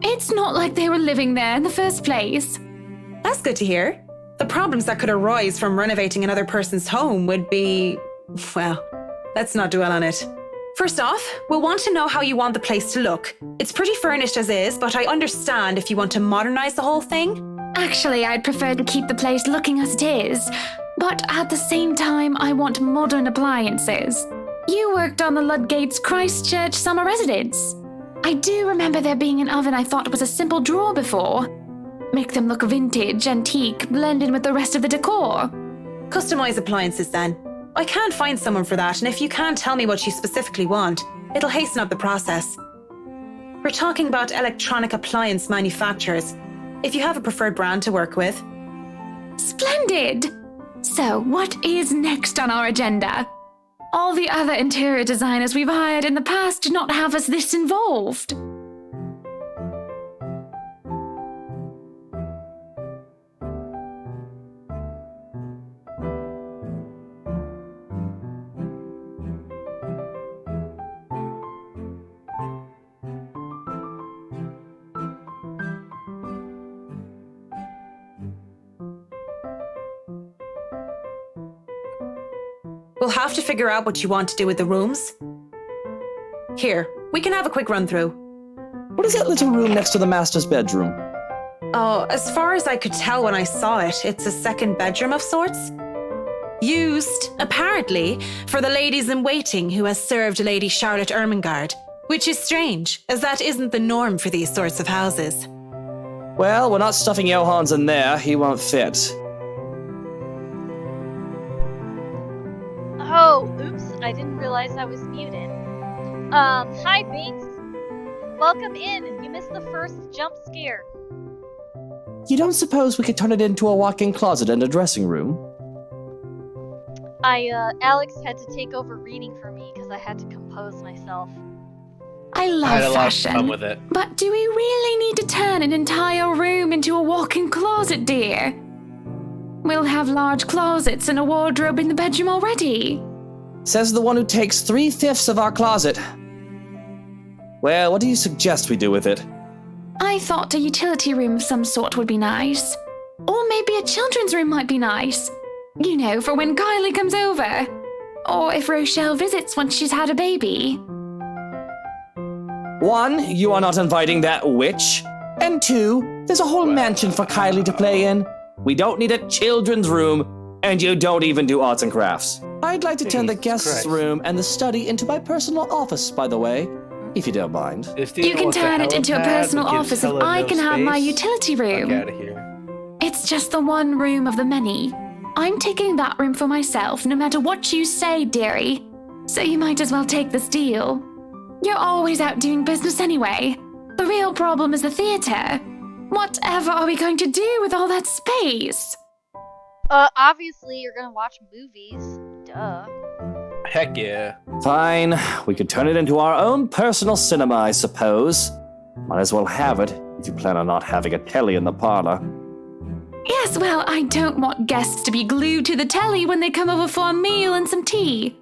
Speaker 10: It's not like they were living there in the first place.
Speaker 5: That's good to hear. The problems that could arise from renovating another person's home would be... well, let's not dwell on it. First off, we'll want to know how you want the place to look. It's pretty furnished as is, but I understand if you want to modernize the whole thing.
Speaker 10: Actually, I'd prefer to keep the place looking as it is, but at the same time, I want modern appliances. You worked on the Ludgate's Christchurch summer residence. I do remember there being an oven I thought was a simple drawer before. Make them look vintage, antique, blend in with the rest of the decor.
Speaker 5: Customize appliances then. I can't find someone for that, and if you can't tell me what you specifically want, it'll hasten up the process. We're talking about electronic appliance manufacturers. If you have a preferred brand to work with.
Speaker 10: Splendid! So, what is next on our agenda? All the other interior designers we've hired in the past did not have us this involved.
Speaker 5: We'll have to figure out what you want to do with the rooms. Here, we can have a quick run through.
Speaker 7: What is that little room next to the master's bedroom?
Speaker 5: Oh, as far as I could tell when I saw it, it's a second bedroom of sorts. Used, apparently, for the ladies in waiting who has served Lady Charlotte Ermengarde, which is strange, as that isn't the norm for these sorts of houses.
Speaker 7: Well, we're not stuffing Johans in there. He won't fit.
Speaker 1: Oh, oops, I didn't realize I was muted. Hi, Binks. Welcome in. You missed the first jump scare.
Speaker 7: You don't suppose we could turn it into a walk-in closet and a dressing room?
Speaker 1: Alex had to take over reading for me because I had to compose myself.
Speaker 10: I
Speaker 3: I had a
Speaker 10: love
Speaker 3: lot of
Speaker 10: fashion.
Speaker 3: fun with it.
Speaker 10: But do we really need to turn an entire room into a walk-in closet, dear? We'll have large closets and a wardrobe in the bedroom already.
Speaker 7: Says the one who takes 3/5 of our closet. Well, what do you suggest we do with it?
Speaker 10: I thought a utility room of some sort would be nice. Or maybe a children's room might be nice. You know, for when Kylie comes over. Or if Rochelle visits once she's had a baby.
Speaker 7: 1, you are not inviting that witch. And 2, there's a whole mansion for Kylie to play in. We don't need a children's room, and you don't even do arts and crafts. I'd like to turn the
Speaker 3: Jesus
Speaker 7: guest's
Speaker 3: Christ.
Speaker 7: room and the study into my personal office, by the way, if you don't mind.
Speaker 3: If Steven
Speaker 10: You can
Speaker 3: wants
Speaker 10: turn it into a
Speaker 3: helipad,
Speaker 10: personal
Speaker 3: but gives
Speaker 10: office if
Speaker 3: Hella
Speaker 10: I
Speaker 3: no
Speaker 10: can have my
Speaker 3: space,
Speaker 10: utility room.
Speaker 3: Fuck out of here.
Speaker 10: It's just the one room of the many. I'm taking that room for myself, no matter what you say, dearie. So you might as well take this deal. You're always out doing business anyway. The real problem is the theater. Whatever are we going to do with all that space?
Speaker 1: Obviously you're gonna watch movies. Duh.
Speaker 3: Heck yeah.
Speaker 7: Fine, we could turn it into our own personal cinema, I suppose. Might as well have it, if you plan on not having a telly in the parlor.
Speaker 10: Yes, well, I don't want guests to be glued to the telly when they come over for a meal and some tea.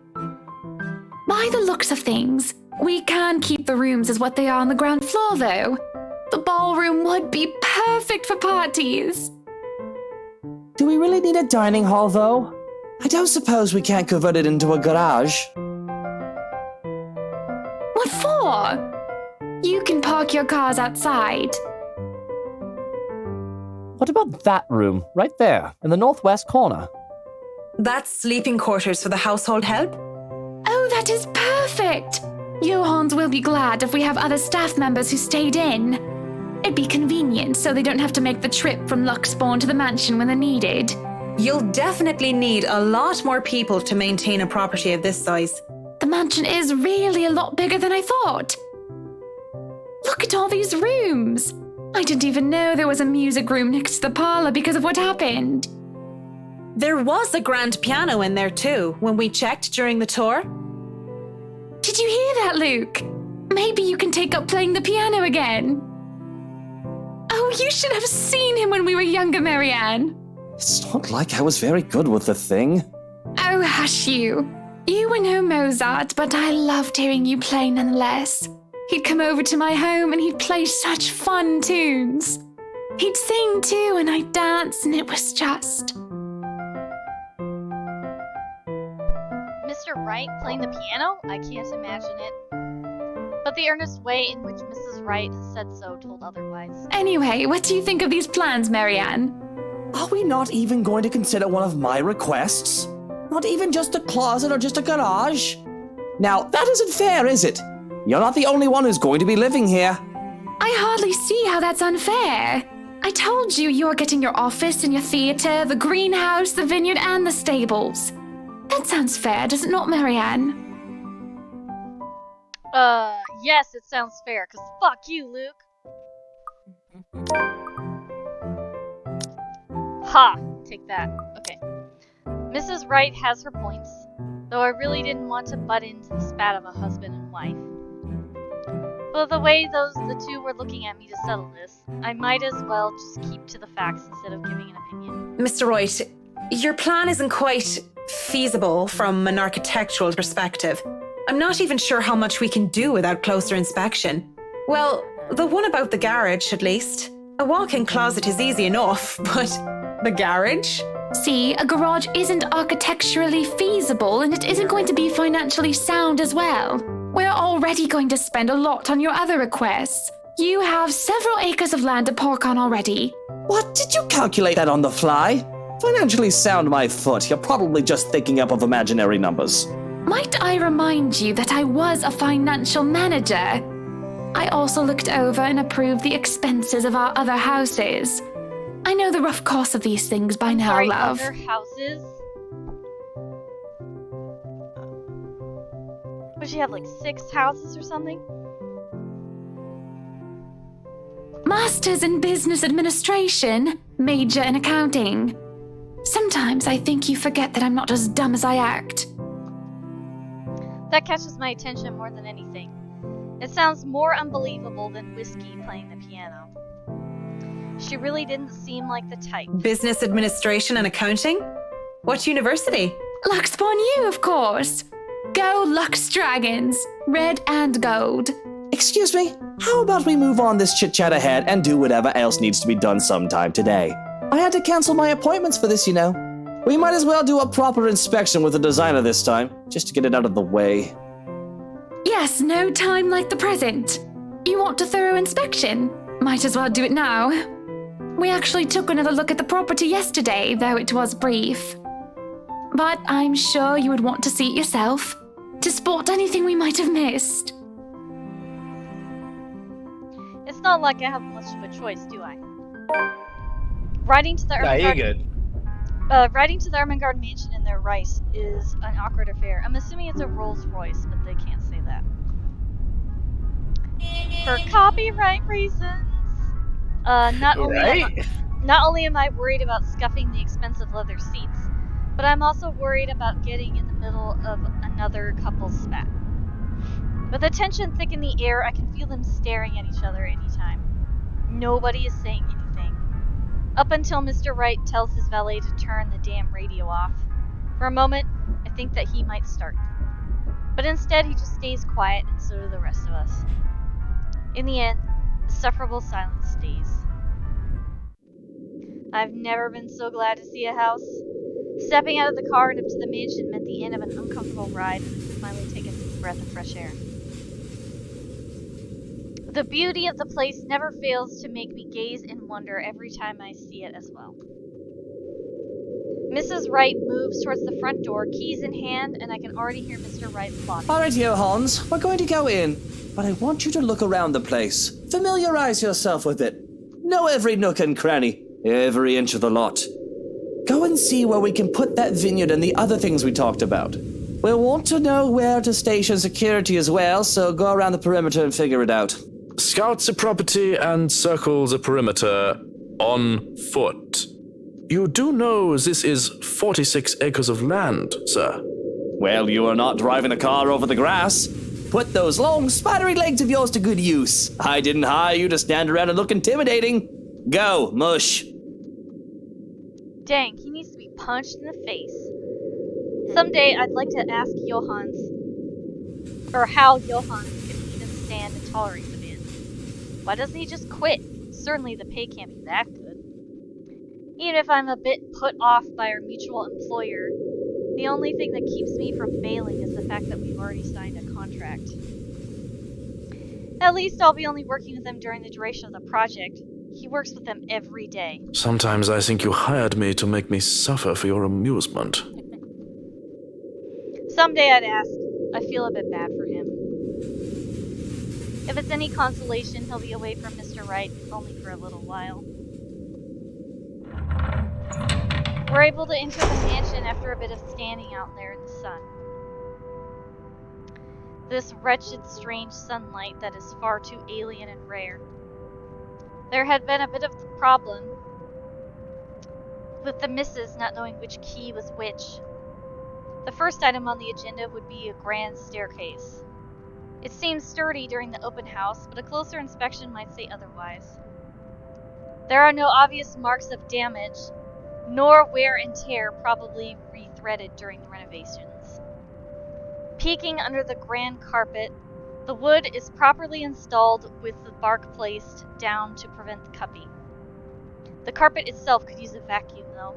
Speaker 10: By the looks of things, we can keep the rooms as what they are on the ground floor, though. The ballroom would be perfect for parties.
Speaker 7: Do we really need a dining hall, though? I don't suppose we can't convert it into a garage.
Speaker 10: What for? You can park your cars outside.
Speaker 7: What about that room, right there, in the northwest corner?
Speaker 5: That's sleeping quarters for the household help?
Speaker 10: Oh, that is perfect! Johans will be glad if we have other staff members who stayed in. It'd be convenient so they don't have to make the trip from Luxbourne to the mansion when they're needed.
Speaker 5: You'll definitely need a lot more people to maintain a property of this size.
Speaker 10: The mansion is really a lot bigger than I thought. Look at all these rooms! I didn't even know there was a music room next to the parlor because of what happened.
Speaker 5: There was a grand piano in there too, when we checked during the tour.
Speaker 10: Did you hear that, Luke? Maybe you can take up playing the piano again. Oh, you should have seen him when we were younger, Marianne.
Speaker 7: It's not like I was very good with the thing.
Speaker 10: Oh, hush you. You were no Mozart, but I loved hearing you play nonetheless. He'd come over to my home and he'd play such fun tunes. He'd sing too and I'd dance and it was just...
Speaker 1: Mr. Wright playing the piano? I can't imagine it. But the earnest way in which Mrs. Wright has said so told otherwise.
Speaker 10: Anyway, what do you think of these plans, Marianne?
Speaker 7: Are we not even going to consider one of my requests? Not even just a closet or just a garage? Now, that isn't fair, is it? You're not the only one who's going to be living here.
Speaker 10: I hardly see how that's unfair. I told you you're getting your office and your theater, the greenhouse, the vineyard, and the stables. That sounds fair, does it not, Marianne?
Speaker 1: Yes, it sounds fair, 'cause fuck you, Luke. Ha! Take that. Okay. Mrs. Wright has her points, though I really didn't want to butt into the spat of a husband and wife. But the way the two were looking at me to settle this, I might as well just keep to the facts instead of giving an opinion.
Speaker 5: Mr. Wright, your plan isn't quite feasible from an architectural perspective. I'm not even sure how much we can do without closer inspection. Well, the one about the garage, at least. A walk-in closet is easy enough, but the garage?
Speaker 10: See, a garage isn't architecturally feasible and it isn't going to be financially sound as well. We're already going to spend a lot on your other requests. You have several acres of land to park on already.
Speaker 7: What? Did you calculate that on the fly? Financially sound my foot. You're probably just thinking up of imaginary numbers.
Speaker 10: Might I remind you that I was a financial manager? I also looked over and approved the expenses of our other houses. I know the rough cost of these things by now,
Speaker 1: Sorry,
Speaker 10: love.
Speaker 1: other houses? Would she have like 6 houses or something?
Speaker 10: Masters in Business Administration, major in accounting. Sometimes I think you forget that I'm not as dumb as I act.
Speaker 1: That catches my attention more than anything. It sounds more unbelievable than Whiskey playing the piano. She really didn't seem like the type.
Speaker 5: Business administration and accounting? What university?
Speaker 10: Lux upon you, of course. Go Lux Dragons, red and gold.
Speaker 7: Excuse me, how about we move on this chit-chat ahead and do whatever else needs to be done sometime today? I had to cancel my appointments for this, you know. We might as well do a proper inspection with the designer this time, just to get it out of the way.
Speaker 10: Yes, no time like the present. You want a thorough inspection? Might as well do it now. We actually took another look at the property yesterday, though it was brief. But I'm sure you would want to see it yourself, to spot anything we might have missed.
Speaker 1: It's not like I have much of a choice, do I? Riding to the
Speaker 3: Nah, you're
Speaker 1: Ermengarde
Speaker 3: good.
Speaker 1: Riding to the Ermengarde mansion in their right is an awkward affair. I'm assuming it's a Rolls Royce, but they can't say that. For copyright reasons. Not only am I worried about scuffing the expensive leather seats, but I'm also worried about getting in the middle of another couple's spat. With the tension thick in the air, I can feel them staring at each other anytime. Nobody is saying anything. Up until Mr. Wright tells his valet to turn the damn radio off. For a moment, I think that he might start. But instead, he just stays quiet, and so do the rest of us. In the end, the sufferable silence stays. I've never been so glad to see a house. Stepping out of the car and up to the mansion meant the end of an uncomfortable ride, and I could finally take a deep breath of fresh air. The beauty of the place never fails to make me gaze in wonder every time I see it as well. Mrs. Wright moves towards the front door, keys in hand, and I can already hear Mr. Wright plotting.
Speaker 7: All right, Hans, we're going to go in, but I want you to look around the place. Familiarize yourself with it. Know every nook and cranny, every inch of the lot. Go and see where we can put that vineyard and the other things we talked about. We'll want to know where to station security as well, so go around the perimeter and figure it out.
Speaker 11: Scout the property and circle the perimeter on foot. You do know this is 46 acres of land, sir.
Speaker 7: Well, you are not driving a car over the grass. Put those long, spidery legs of yours to good use. I didn't hire you to stand around and look intimidating. Go, mush.
Speaker 1: Dang, he needs to be punched in the face. Someday I'd like to ask how Johannes can even stand and tolerate the man. Why doesn't he just quit? Certainly the pay can't be that good. Even if I'm a bit put off by our mutual employer, the only thing that keeps me from bailing is the fact that we've already signed a contract. At least I'll be only working with him during the duration of the project. He works with them every day.
Speaker 11: Sometimes I think you hired me to make me suffer for your amusement.
Speaker 1: Someday I'd ask. I feel a bit bad for him. If it's any consolation, he'll be away from Mr. Wright, if only for a little while. We're able to enter the mansion after a bit of standing out there in the sun. This wretched, strange sunlight that is far too alien and rare. There had been a bit of the problem with the missus not knowing which key was which. The first item on the agenda would be a grand staircase. It seemed sturdy during the open house, but a closer inspection might say otherwise. There are no obvious marks of damage, nor wear and tear, probably rethreaded during the renovations. Peeking under the grand carpet, the wood is properly installed with the bark placed down to prevent the cupping. The carpet itself could use a vacuum, though.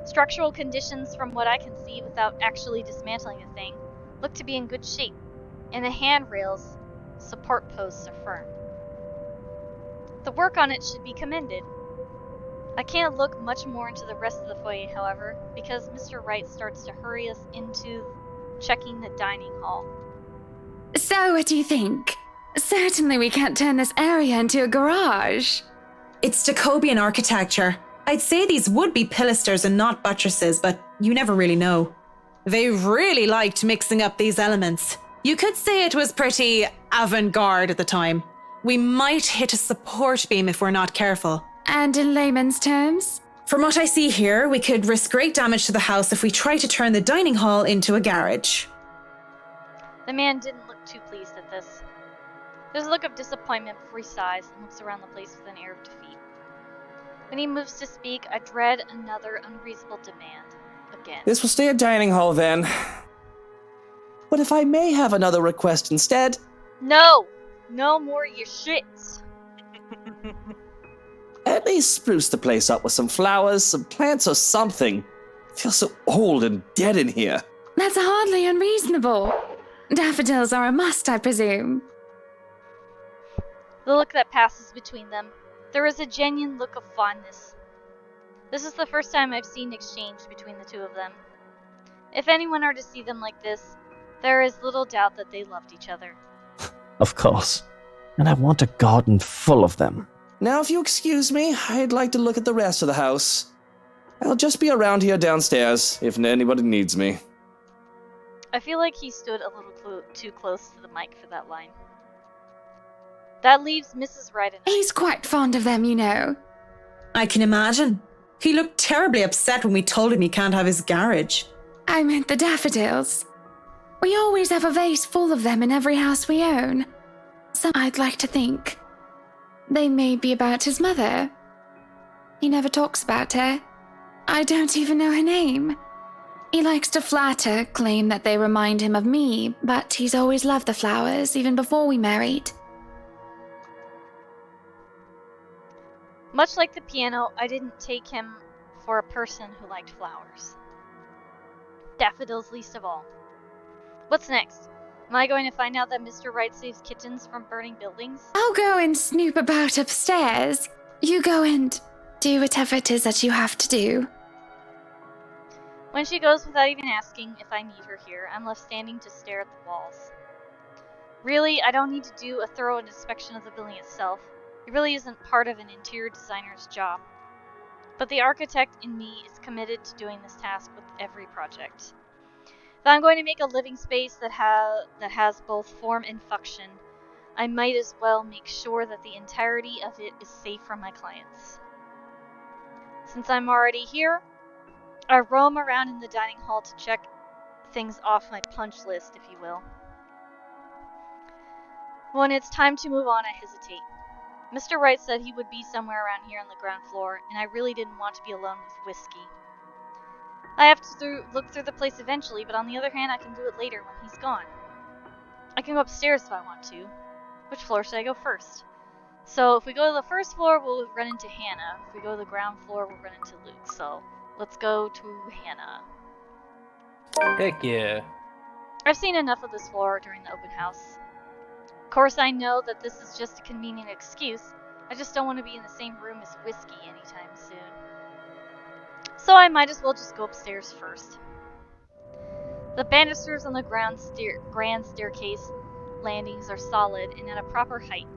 Speaker 1: Structural conditions, from what I can see without actually dismantling the thing, look to be in good shape, and the handrails, support posts, are firm. The work on it should be commended. I can't look much more into the rest of the foyer, however, because Mr. Wright starts to hurry us into checking the dining hall.
Speaker 10: So, what do you think? Certainly we can't turn this area into a garage.
Speaker 5: It's Jacobean architecture. I'd say these would be pilasters and not buttresses, but you never really know. They really liked mixing up these elements. You could say it was pretty avant-garde at the time. We might hit a support beam if we're not careful.
Speaker 10: And in layman's terms?
Speaker 5: From what I see here, we could risk great damage to the house if we try to turn the dining hall into a garage.
Speaker 1: The man didn't look too pleased at this. There's a look of disappointment before he sighs and looks around the place with an air of defeat. When he moves to speak, I dread another unreasonable demand. Again.
Speaker 7: This will stay a dining hall then. But if I may have another request instead?
Speaker 1: No! No more of your shits!
Speaker 7: At least spruce the place up with some flowers, some plants, or something. It feels so old and dead in here.
Speaker 10: That's hardly unreasonable. Daffodils are a must, I presume.
Speaker 1: The look that passes between them. There is a genuine look of fondness. This is the first time I've seen exchange between the two of them. If anyone are to see them like this, there is little doubt that they loved each other.
Speaker 13: Of course. And I want a garden full of them.
Speaker 7: Now, if you excuse me, I'd like to look at the rest of the house. I'll just be around here downstairs, if anybody needs me.
Speaker 1: I feel like he stood a little too close to the mic for that line. That leaves Mrs. Wright and I.
Speaker 10: He's quite fond of them, you know.
Speaker 5: I can imagine. He looked terribly upset when we told him he can't have his garage.
Speaker 10: I meant the daffodils. We always have a vase full of them in every house we own. So I'd like to think they may be about his mother. He never talks about her. I don't even know her name. He likes to flatter, claim that they remind him of me, but he's always loved the flowers, even before we married.
Speaker 1: Much like the piano, I didn't take him for a person who liked flowers. Daffodils least of all. What's next? Am I going to find out that Mr. Wright saves kittens from burning buildings?
Speaker 10: I'll go and snoop about upstairs. You go and do whatever it is that you have to do.
Speaker 1: When she goes without even asking if I need her here, I'm left standing to stare at the walls. Really, I don't need to do a thorough inspection of the building itself. It really isn't part of an interior designer's job. But the architect in me is committed to doing this task with every project. If I'm going to make a living space that has both form and function, I might as well make sure that the entirety of it is safe for my clients. Since I'm already here, I roam around in the dining hall to check things off my punch list, if you will. When it's time to move on, I hesitate. Mr. Wright said he would be somewhere around here on the ground floor, and I really didn't want to be alone with whiskey. I have to look through the place eventually, but on the other hand, I can do it later when he's gone. I can go upstairs if I want to. Which floor should I go first? So if we go to the first floor, we'll run into Hannah. If we go to the ground floor, we'll run into Luke. So let's go to Hannah.
Speaker 3: Heck yeah.
Speaker 1: I've seen enough of this floor during the open house. Of course, I know that this is just a convenient excuse. I just don't want to be in the same room as whiskey anytime soon. So I might as well just go upstairs first. The banisters on the grand staircase landings are solid and at a proper height.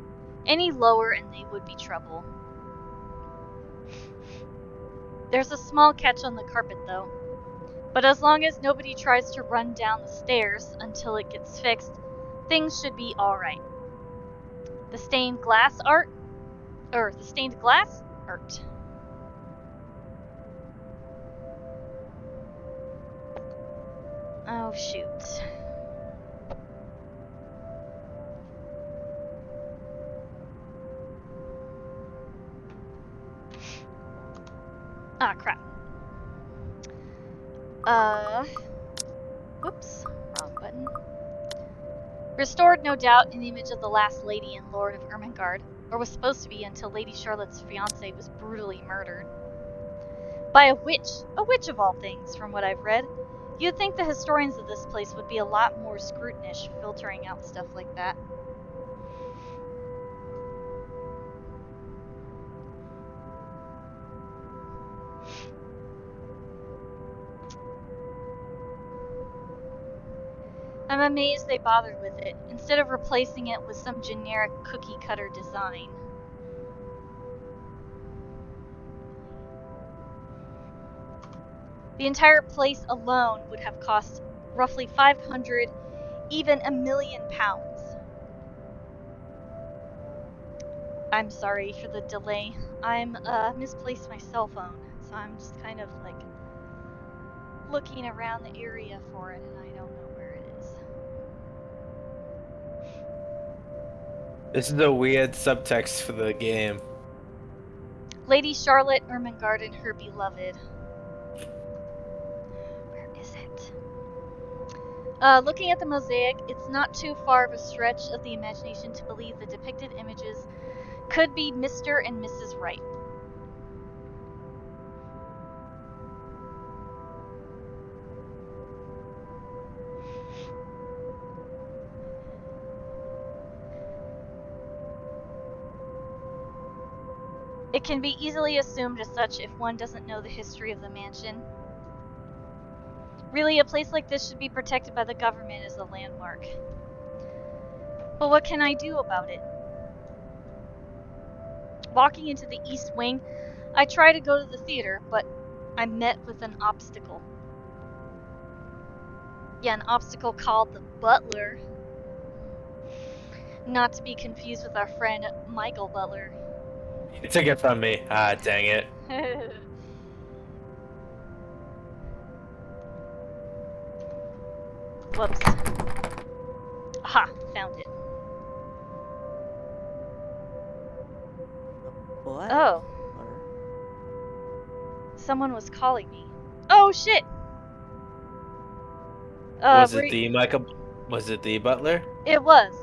Speaker 1: Any lower and they would be trouble. There's a small catch on the carpet, though. But as long as nobody tries to run down the stairs until it gets fixed, things should be alright. The stained glass art? The stained glass art. Oh, shoot. Ah, crap. Whoops. Wrong button. Restored, no doubt, in the image of the last lady and Lord of Ermengarde, or was supposed to be until Lady Charlotte's fiancé was brutally murdered. By a witch of all things, from what I've read. You'd think the historians of this place would be a lot more scrutinish, filtering out stuff like that. I'm amazed they bothered with it, instead of replacing it with some generic cookie-cutter design. The entire place alone would have cost roughly 500, even £1 million. I'm sorry for the delay. I'm misplaced my cell phone, so I'm just kind of like looking around the area for it, and I don't know where it is.
Speaker 3: This is a weird subtext for the game.
Speaker 1: Lady Charlotte Ermengarde and her beloved. Where is it? Looking at the mosaic, it's not too far of a stretch of the imagination to believe the depicted images could be Mr. and Mrs. Wright. It can be easily assumed as such if one doesn't know the history of the mansion. Really, a place like this should be protected by the government as a landmark. But what can I do about it? Walking into the East Wing, I try to go to the theater, but I'm met with an obstacle. Yeah, an obstacle called the Butler. Not to be confused with our friend Michael Butler.
Speaker 3: You took it from me. Ah, dang it.
Speaker 1: Whoops. Aha, found it.
Speaker 8: What?
Speaker 1: Oh. Someone was calling me. Oh shit!
Speaker 3: Was it the Michael? Was it the butler?
Speaker 1: It was.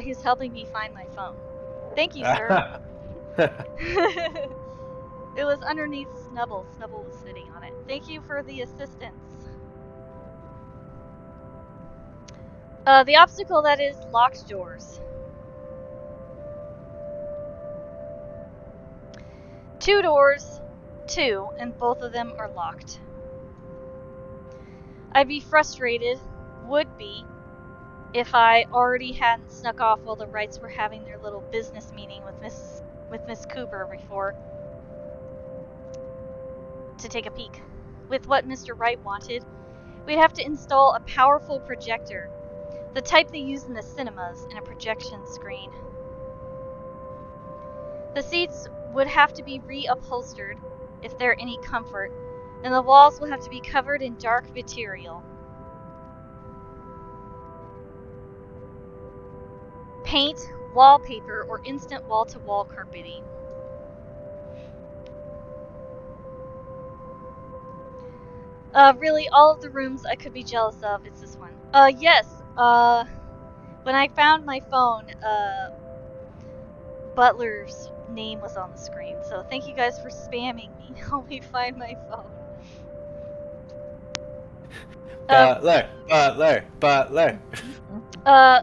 Speaker 1: He's helping me find my phone. Thank you, sir. It was underneath Snubble. Snubble was sitting on it. Thank you for the assistance. The obstacle that is locked doors. 2 doors, 2, and both of them are locked. I'd be frustrated, would be, if I already hadn't snuck off while the Wrights were having their little business meeting with Miss Cooper before to take a peek. With what Mr. Wright wanted, we'd have to install a powerful projector, the type they use in the cinemas, and a projection screen. The seats would have to be reupholstered, if they're any comfort, and the walls will have to be covered in dark material. Paint, wallpaper, or instant wall-to-wall carpeting. Really, all of the rooms I could be jealous of, it's this one. Yes, when I found my phone, Butler's name was on the screen, so thank you guys for spamming me. Help me find my phone.
Speaker 3: Butler.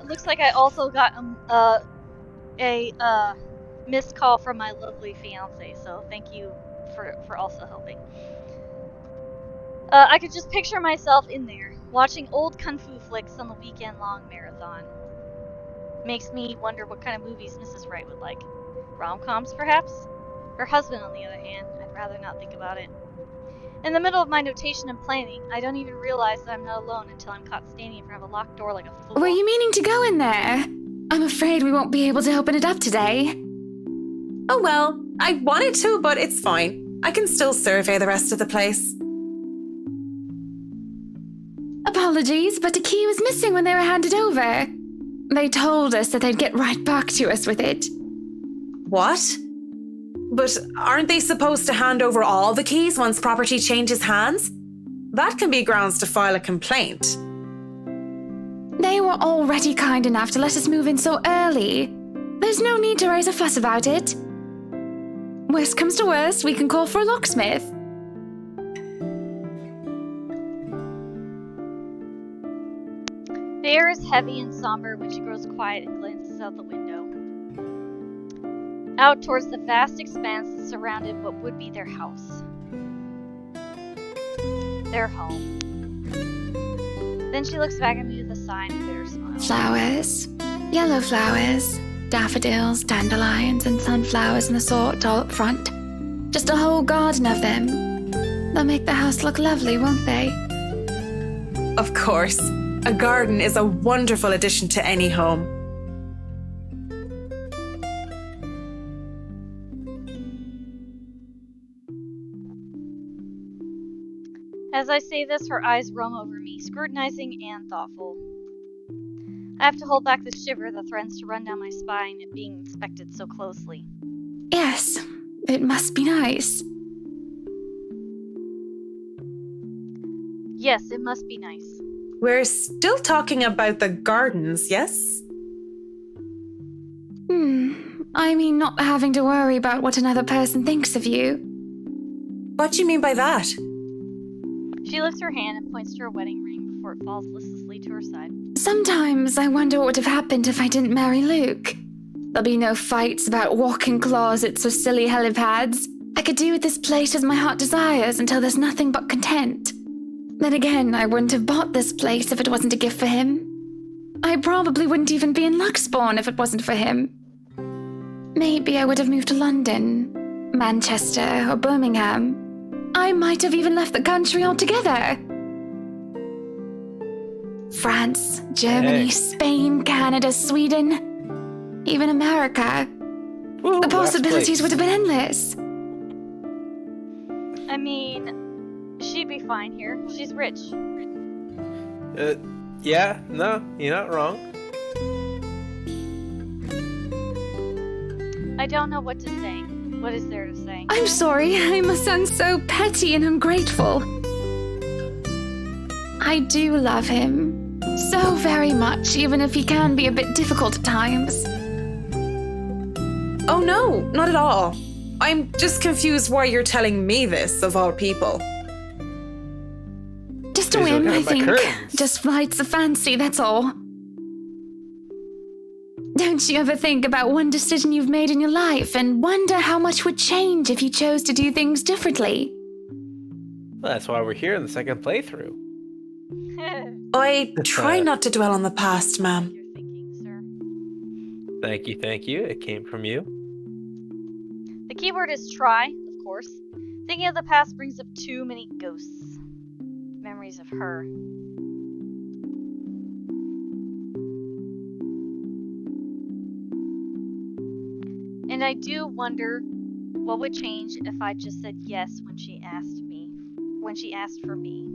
Speaker 1: Looks like I also got a missed call from my lovely fiance, so thank you for also helping. I could just picture myself in there, watching old kung fu flicks on the weekend-long marathon. Makes me wonder what kind of movies Mrs. Wright would like. Rom-coms, perhaps? Her husband, on the other hand, I'd rather not think about it. In the middle of my notation and planning, I don't even realize that I'm not alone until I'm caught standing in front of a locked door like a fool.
Speaker 10: Were you meaning to go in there? I'm afraid we won't be able to open it up today.
Speaker 5: Oh well, I wanted to, but it's fine. I can still survey the rest of the place.
Speaker 10: Apologies, but a key was missing when they were handed over. They told us that they'd get right back to us with it.
Speaker 5: What? But aren't they supposed to hand over all the keys once property changes hands? That can be grounds to file a complaint.
Speaker 10: They were already kind enough to let us move in so early. There's no need to raise a fuss about it. Worst comes to worst, we can call for a locksmith.
Speaker 1: The air is heavy and somber when she grows quiet and glances out the window. Out towards the vast expanse that surrounded what would be their house. Their home. Then she looks back at me with a sigh and a bitter smile.
Speaker 10: Flowers. Yellow flowers. Daffodils, dandelions, and sunflowers and the sort all up front. Just a whole garden of them. They'll make the house look lovely, won't they?
Speaker 5: Of course. A garden is a wonderful addition to any home.
Speaker 1: As I say this, her eyes roam over me, scrutinizing and thoughtful. I have to hold back the shiver that threatens to run down my spine at being inspected so closely.
Speaker 10: Yes, it must be nice.
Speaker 1: Yes, it must be nice.
Speaker 5: We're still talking about the gardens, yes?
Speaker 10: I mean not having to worry about what another person thinks of you.
Speaker 5: What do you mean by that?
Speaker 1: She lifts her hand and points to her wedding ring before it falls listlessly to her side.
Speaker 10: Sometimes I wonder what would have happened if I didn't marry Luke. There'll be no fights about walk-in closets or silly helipads. I could do with this place as my heart desires until there's nothing but content. Then again, I wouldn't have bought this place if it wasn't a gift for him. I probably wouldn't even be in Luxbourne if it wasn't for him. Maybe I would have moved to London, Manchester, or Birmingham. I might have even left the country altogether. France, Germany, Spain, Canada, Sweden, even America.
Speaker 3: Ooh,
Speaker 10: The possibilities
Speaker 3: last
Speaker 10: would have been endless.
Speaker 1: I mean, she'd be fine here. She's rich.
Speaker 3: Yeah, no, you're not wrong.
Speaker 1: I don't know what to say. What is there to say?
Speaker 10: I'm sorry, I must sound so petty and ungrateful. I do love him. So very much, even if he can be a bit difficult at times.
Speaker 5: Oh no, not at all. I'm just confused why you're telling me this, of all people.
Speaker 10: Just a
Speaker 3: He's
Speaker 10: whim,
Speaker 3: looking
Speaker 10: I
Speaker 3: at my
Speaker 10: think.
Speaker 3: curtains.
Speaker 10: Just flights of fancy, that's all. Don't you ever think about one decision you've made in your life and wonder how much would change if you chose to do things differently?
Speaker 3: Well, that's why we're here in the second playthrough.
Speaker 5: I try not to dwell on the past, ma'am.
Speaker 1: You're thinking, sir.
Speaker 3: Thank you. It came from you.
Speaker 1: The keyword is try, of course. Thinking of the past brings up too many ghosts. Memories of her. And I do wonder what would change if I just said yes when she asked for me.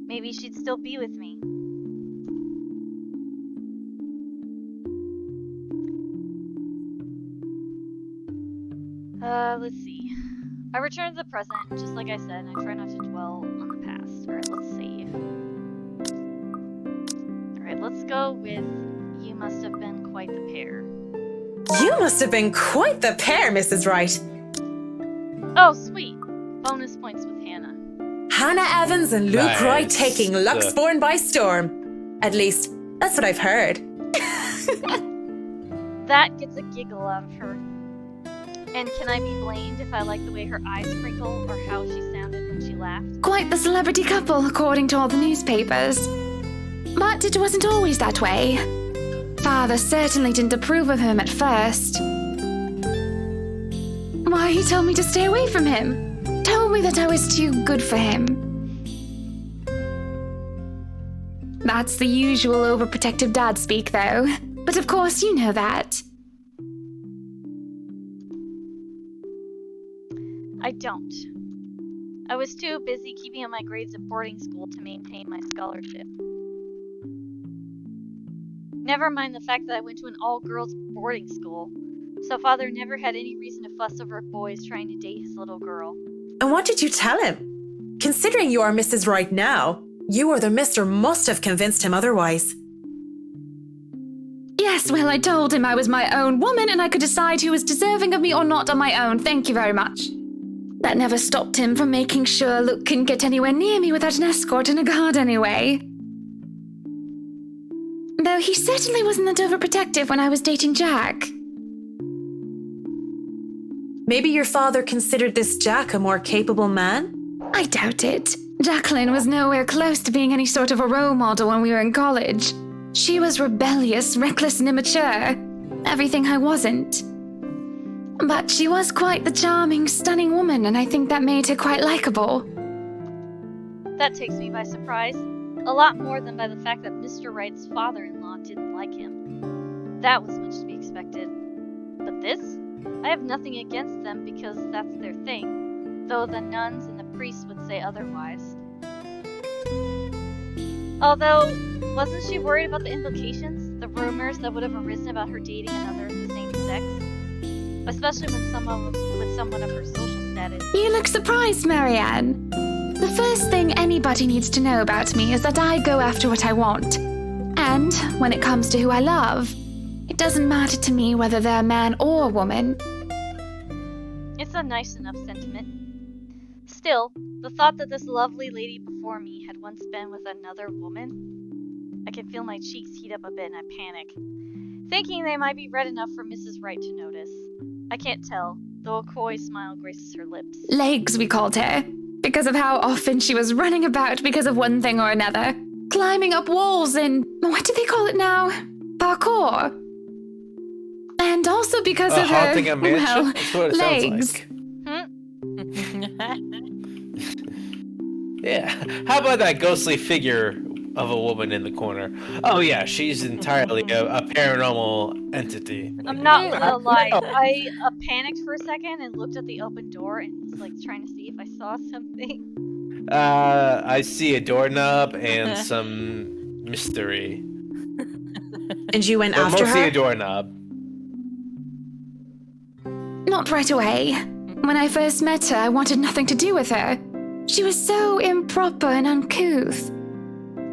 Speaker 1: Maybe she'd still be with me. Let's see. I return to the present, just like I said, and I try not to dwell on the past. Alright, let's see. Alright, let's go with you must have been quite the pair.
Speaker 5: You must have been quite the pair, Mrs. Wright.
Speaker 1: Oh, sweet. Bonus points with Hannah.
Speaker 5: Hannah Evans and Luke
Speaker 3: Nice.
Speaker 5: Wright taking Luxbourne by storm. At least, that's what I've heard.
Speaker 1: That gets a giggle out of her. And can I be blamed if I like the way her eyes crinkle or how she sounded when she laughed?
Speaker 10: Quite the celebrity couple, according to all the newspapers. But it wasn't always that way. Father certainly didn't approve of him at first. Why, he told me to stay away from him. told me that I was too good for him. That's the usual overprotective dad speak, though. But of course, you know that.
Speaker 1: I don't. I was too busy keeping up my grades at boarding school to maintain my scholarship. Never mind the fact that I went to an all-girls boarding school, so father never had any reason to fuss over boys trying to date his little girl.
Speaker 5: And what did you tell him? Considering you are Mrs. Right now, you or the mister must have convinced him otherwise.
Speaker 10: Yes, well, I told him I was my own woman and I could decide who was deserving of me or not on my own. Thank you very much. That never stopped him from making sure Luke couldn't get anywhere near me without an escort and a guard anyway. Though he certainly wasn't that overprotective when I was dating Jack.
Speaker 5: Maybe your father considered this Jack a more capable man?
Speaker 10: I doubt it. Jacqueline was nowhere close to being any sort of a role model when we were in college. She was rebellious, reckless, and immature. Everything I wasn't. But she was quite the charming, stunning woman, and I think that made her quite likable.
Speaker 1: That takes me by surprise. A lot more than by the fact that Mr. Wright's father-in-law didn't like him. That was much to be expected. But this? I have nothing against them because that's their thing, though the nuns and the priests would say otherwise. Although, wasn't she worried about the implications? The rumors that would have arisen about her dating another of the same sex? Especially with someone of her social status.
Speaker 10: You look surprised, Marianne. The first thing anybody needs to know about me is that I go after what I want. And when it comes to who I love, it doesn't matter to me whether they're a man or a woman.
Speaker 1: It's a nice enough sentiment. Still, the thought that this lovely lady before me had once been with another woman, I can feel my cheeks heat up a bit and I panic, thinking they might be red enough for Mrs. Wright to notice. I can't tell, though a coy smile graces her lips.
Speaker 10: Legs, we called her, because of how often she was running about because of one thing or another. Climbing up walls and, what do they call it now? Parkour. And also because of her,
Speaker 3: haunting a mansion?
Speaker 10: well,
Speaker 3: That's what it
Speaker 10: legs.
Speaker 3: sounds like. Yeah. How about that ghostly figure of a woman in the corner? Oh yeah, she's entirely a paranormal entity.
Speaker 1: I'm not gonna lie, I panicked for a second and looked at the open door and was like trying to see if I saw something.
Speaker 3: I see a doorknob and some mystery.
Speaker 5: And you went
Speaker 3: But
Speaker 5: after
Speaker 3: mostly
Speaker 5: her?
Speaker 3: a doorknob.
Speaker 10: Not right away. When I first met her, I wanted nothing to do with her. She was so improper and uncouth.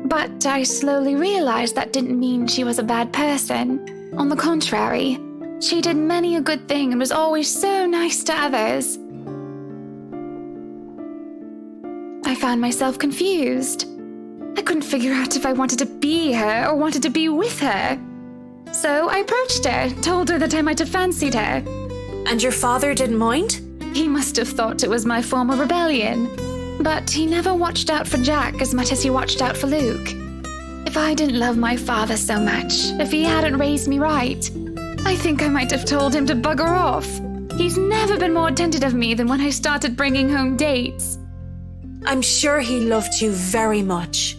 Speaker 10: But I slowly realized that didn't mean she was a bad person. On the contrary, she did many a good thing and was always so nice to others. I found myself confused. I couldn't figure out if I wanted to be her or wanted to be with her. So I approached her, told her that I might have fancied her.
Speaker 5: And your father didn't mind?
Speaker 10: He must have thought it was my form of rebellion. But he never watched out for Jack as much as he watched out for Luke. If I didn't love my father so much, if he hadn't raised me right, I think I might have told him to bugger off. He's never been more attentive of me than when I started bringing home dates.
Speaker 5: I'm sure he loved you very much.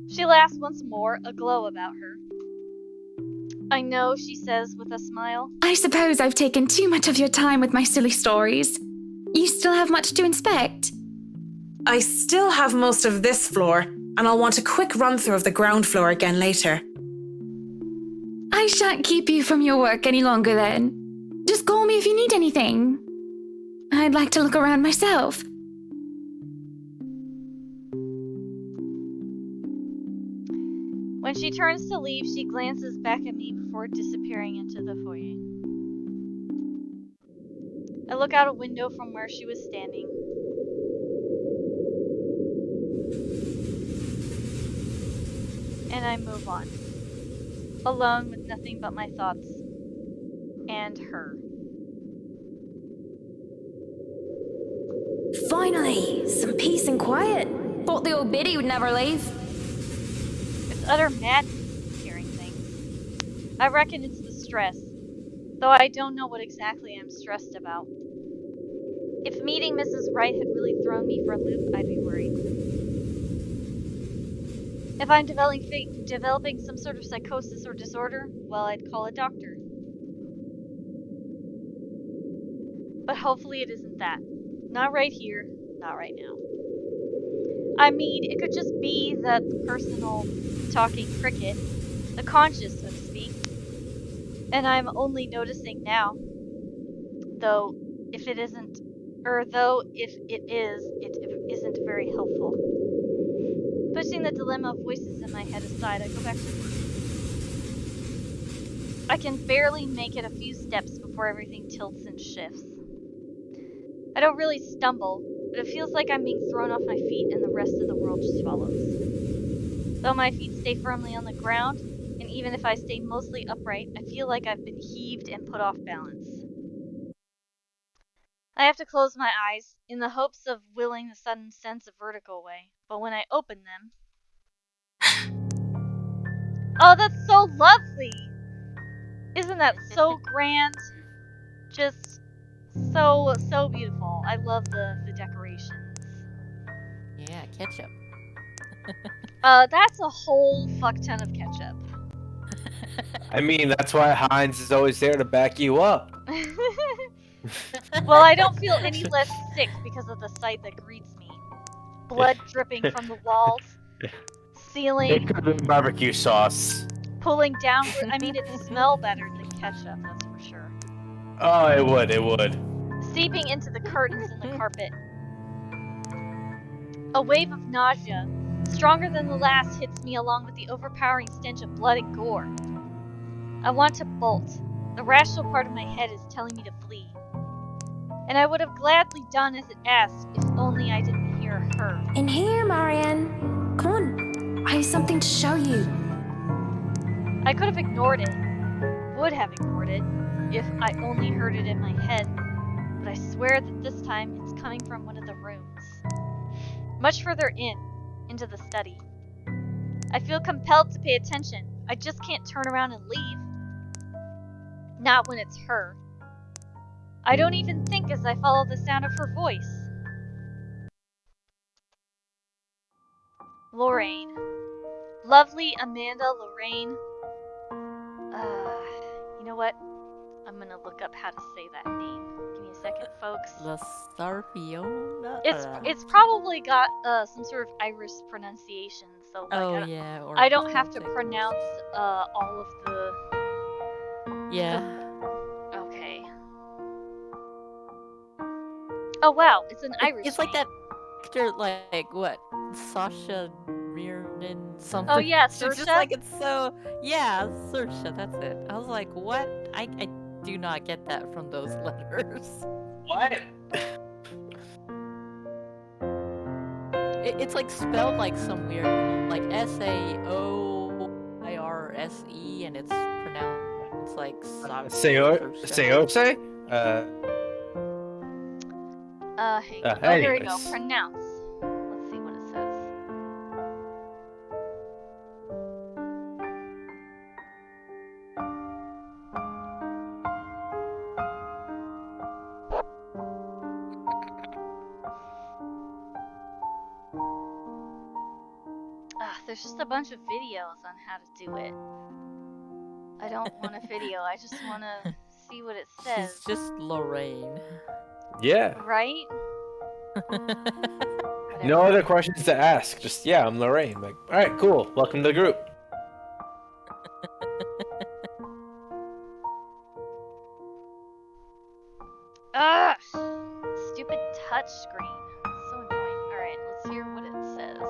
Speaker 1: She laughs once more, a glow about her. I know, she says with a smile.
Speaker 10: I suppose I've taken too much of your time with my silly stories. You still have much to inspect?
Speaker 5: I still have most of this floor, and I'll want a quick run-through of the ground floor again later.
Speaker 10: I shan't keep you from your work any longer then. Just call me if you need anything. I'd like to look around myself.
Speaker 1: When she turns to leave, she glances back at me before disappearing into the foyer. I look out a window from where she was standing. And I move on. Alone with nothing but my thoughts. And her.
Speaker 14: Finally, some peace and quiet. Thought the old biddy would never leave.
Speaker 1: It's utter madness hearing things. I reckon it's the stress. Though I don't know what exactly I'm stressed about. If meeting Mrs. Wright had really thrown me for a loop, I'd be worried. If I'm developing some sort of psychosis or disorder, well, I'd call a doctor. But hopefully it isn't that. Not right here, not right now. I mean, it could just be that the personal talking cricket, the conscious, so to speak, and I'm only noticing now. Though, if it isn't, if it is, it isn't very helpful. Pushing the dilemma of voices in my head aside, I go back to work. I can barely make it a few steps before everything tilts and shifts. I don't really stumble, but it feels like I'm being thrown off my feet and the rest of the world just follows. Though my feet stay firmly on the ground, and even if I stay mostly upright, I feel like I've been heaved and put off balance. I have to close my eyes, in the hopes of willing the sudden sense of vertigo away, but when I open them... Oh, that's so lovely! Isn't that so grand? Just so beautiful. I love the decorations.
Speaker 8: Yeah, ketchup.
Speaker 1: That's a whole fuck ton of ketchup.
Speaker 3: I mean, that's why Heinz is always there to back you up.
Speaker 1: Well, I don't feel any less sick because of the sight that greets me. Blood dripping from the walls, ceiling,
Speaker 3: It could have been barbecue sauce.
Speaker 1: pulling downward. I mean, it'd smell better than ketchup, that's for sure.
Speaker 3: Oh, it would.
Speaker 1: Seeping into the curtains and the carpet. A wave of nausea, stronger than the last, hits me along with the overpowering stench of blood and gore. I want to bolt. The rational part of my head is telling me to flee. And I would have gladly done as it asked if only I didn't hear her.
Speaker 14: In here, Marianne. Come on. I have something to show you.
Speaker 1: I could have ignored it. Would have ignored it if I only heard it in my head. But I swear that this time it's coming from one of the rooms. Much further into the study. I feel compelled to pay attention. I just can't turn around and leave. Not when it's her. I don't even think as I follow the sound of her voice. Lorraine. Lovely Amanda Lorraine. You know what? I'm gonna look up how to say that name. Give me a second, folks.
Speaker 8: La Sarfiona?
Speaker 1: It's probably got some sort of Irish pronunciation, so like I don't have to pronounce all of the...
Speaker 8: Yeah.
Speaker 1: Okay. Oh wow, it's an Irish
Speaker 8: It's like
Speaker 1: name.
Speaker 8: that actor, like what? Sasha Mirren something.
Speaker 1: Oh yeah,
Speaker 8: It's just
Speaker 1: Saoirse?
Speaker 8: like it's so... Yeah, Saoirse, that's it. I was like, what? I do not get that from those letters.
Speaker 3: What?
Speaker 8: It's like spelled like some weird, like Saoirse, and it's pronounced like
Speaker 3: Seorse?
Speaker 1: Hang on. Oh, here we go.
Speaker 3: anyways.
Speaker 1: Pronounce. Let's see what it says. There's just a bunch of videos on how to do it. I don't want a video. I just want to see what it says.
Speaker 8: She's just Lorraine.
Speaker 3: Yeah.
Speaker 1: Right?
Speaker 3: No other questions to ask. Just, yeah, I'm Lorraine. Like, alright, cool. Welcome to the group.
Speaker 1: Ugh! Stupid touch screen. So annoying. Alright, let's hear what it says.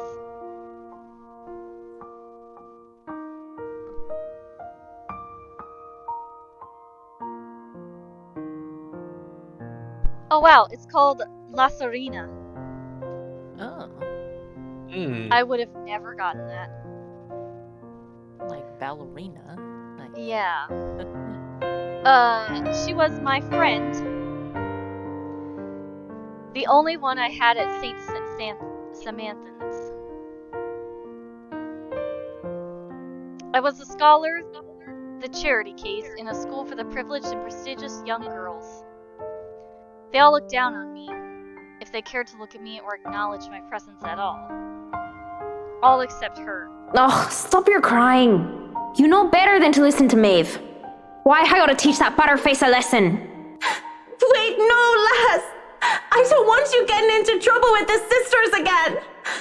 Speaker 1: Oh wow, it's called La Serena.
Speaker 8: Oh.
Speaker 1: I would have never gotten that.
Speaker 8: Like ballerina. Like...
Speaker 1: Yeah. She was my friend. The only one I had at St. Samanthan's. I was a scholar, the charity case, in a school for the privileged and prestigious young girls. They all looked down on me, if they cared to look at me or acknowledge my presence at all. All except her.
Speaker 14: Oh, stop your crying. You know better than to listen to Maeve. Why I gotta teach that butterface a lesson?
Speaker 5: Wait, no, lass! I don't want you getting into trouble with the sisters again!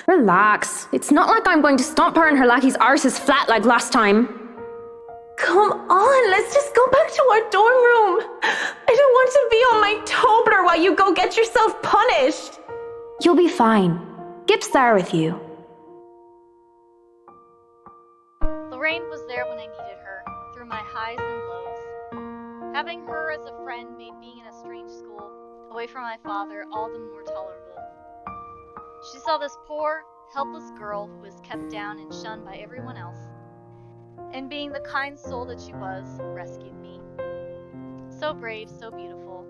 Speaker 14: Relax. It's not like I'm going to stomp her and her lackey's arses flat like last time.
Speaker 5: Come on, let's just go back to our dorm room. I don't want to be on my Tobler while you go get yourself punished.
Speaker 14: You'll be fine. Gip's there with you.
Speaker 1: Lorraine was there when I needed her, through my highs and lows. Having her as a friend made being in a strange school, away from my father, all the more tolerable. She saw this poor, helpless girl who was kept down and shunned by everyone else, and being the kind soul that she was, rescued me. So brave, so beautiful.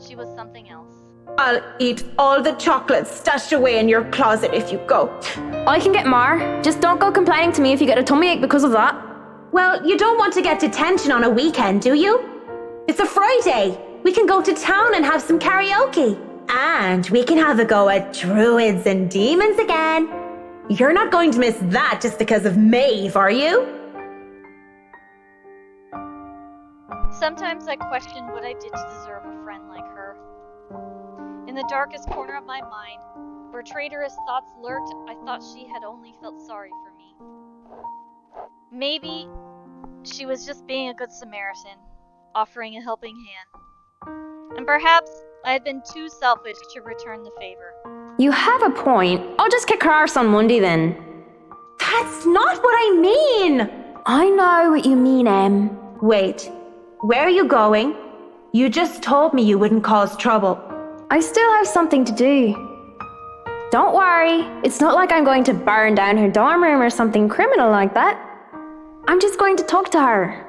Speaker 1: She was something else.
Speaker 5: I'll eat all the chocolates stashed away in your closet if you go.
Speaker 14: I can get more. Just don't go complaining to me if you get a tummy ache because of that.
Speaker 5: Well, you don't want to get detention on a weekend, do you? It's a Friday. We can go to town and have some karaoke. And we can have a go at druids and demons again. You're not going to miss that just because of Maeve, are you?
Speaker 1: Sometimes I question what I did to deserve a friend like her. In the darkest corner of my mind, where traitorous thoughts lurked, I thought she had only felt sorry for me. Maybe she was just being a good Samaritan, offering a helping hand. And perhaps I had been too selfish to return the favor.
Speaker 14: You have a point. I'll just kick her arse on Monday then.
Speaker 5: That's not what I mean!
Speaker 14: I know what you mean, Em.
Speaker 5: Wait, where are you going? You just told me you wouldn't cause trouble.
Speaker 14: I still have something to do. Don't worry, it's not like I'm going to burn down her dorm room or something criminal like that. I'm just going to talk to her.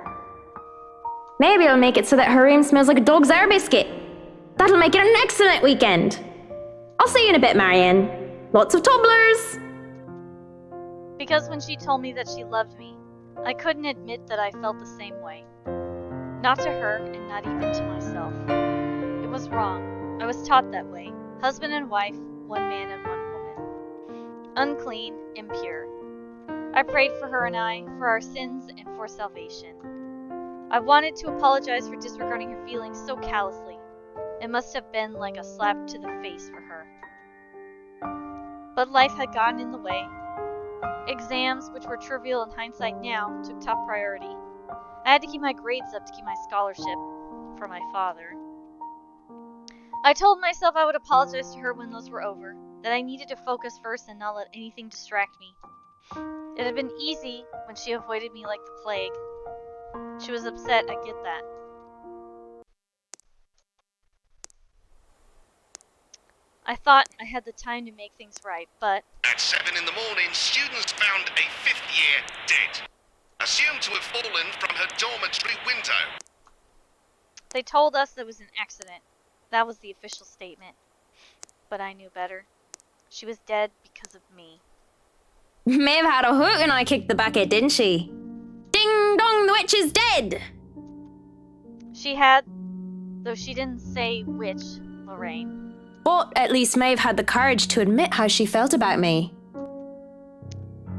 Speaker 14: Maybe I'll make it so that her room smells like a dog's air biscuit. That'll make it an excellent weekend. I'll see you in a bit, Marianne. Lots of tumblers.
Speaker 1: Because when she told me that she loved me, I couldn't admit that I felt the same way. Not to her, and not even to myself. It was wrong. I was taught that way. Husband and wife, one man and one woman. Unclean, impure. I prayed for her and I, for our sins and for salvation. I wanted to apologize for disregarding her feelings so callously. It must have been like a slap to the face for her. But life had gotten in the way. Exams, which were trivial in hindsight now, took top priority. I had to keep my grades up to keep my scholarship, for my father. I told myself I would apologize to her when those were over, that I needed to focus first and not let anything distract me. It had been easy when she avoided me like the plague. She was upset, I get that. I thought I had the time to make things right, but...
Speaker 12: At 7 in the morning, students found a 5th year dead. Assumed to have fallen from her dormitory window.
Speaker 1: They told us it was an accident. That was the official statement. But I knew better. She was dead because of me.
Speaker 14: Maeve had a hook and I kicked the bucket, didn't she? Ding dong, the witch is dead!
Speaker 1: She had, though she didn't say which, Lorraine.
Speaker 14: But at least Maeve had the courage to admit how she felt about me.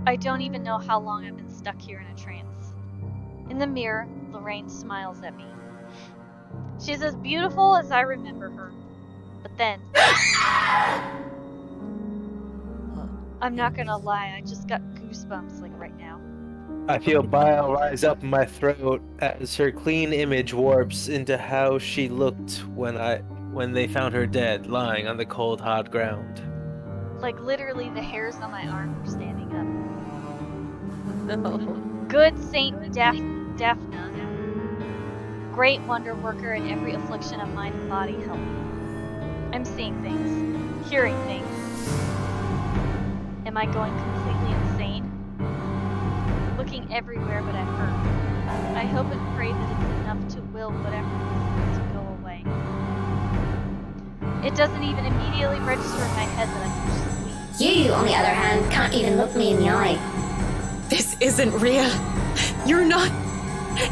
Speaker 1: I don't even know how long I've been stuck here in a trance. In the mirror, Lorraine smiles at me. She's as beautiful as I remember her. But then... I'm not gonna lie, I just got goosebumps like right now.
Speaker 3: I feel bile rise up in my throat as her clean image warps into how she looked when they found her dead, lying on the cold, hot ground.
Speaker 1: Like literally the hairs on my arm were standing up.
Speaker 8: No.
Speaker 1: Good Saint Daphne, great wonder worker in every affliction of mind and body, help me. I'm seeing things, hearing things. Am I going completely insane? Looking everywhere but at her. I hope and pray that it's enough to will whatever it is to go away. It doesn't even immediately register in my head that I'm just sweet.
Speaker 10: You, on the other hand, can't even look me in the eye.
Speaker 5: This isn't real. You're not.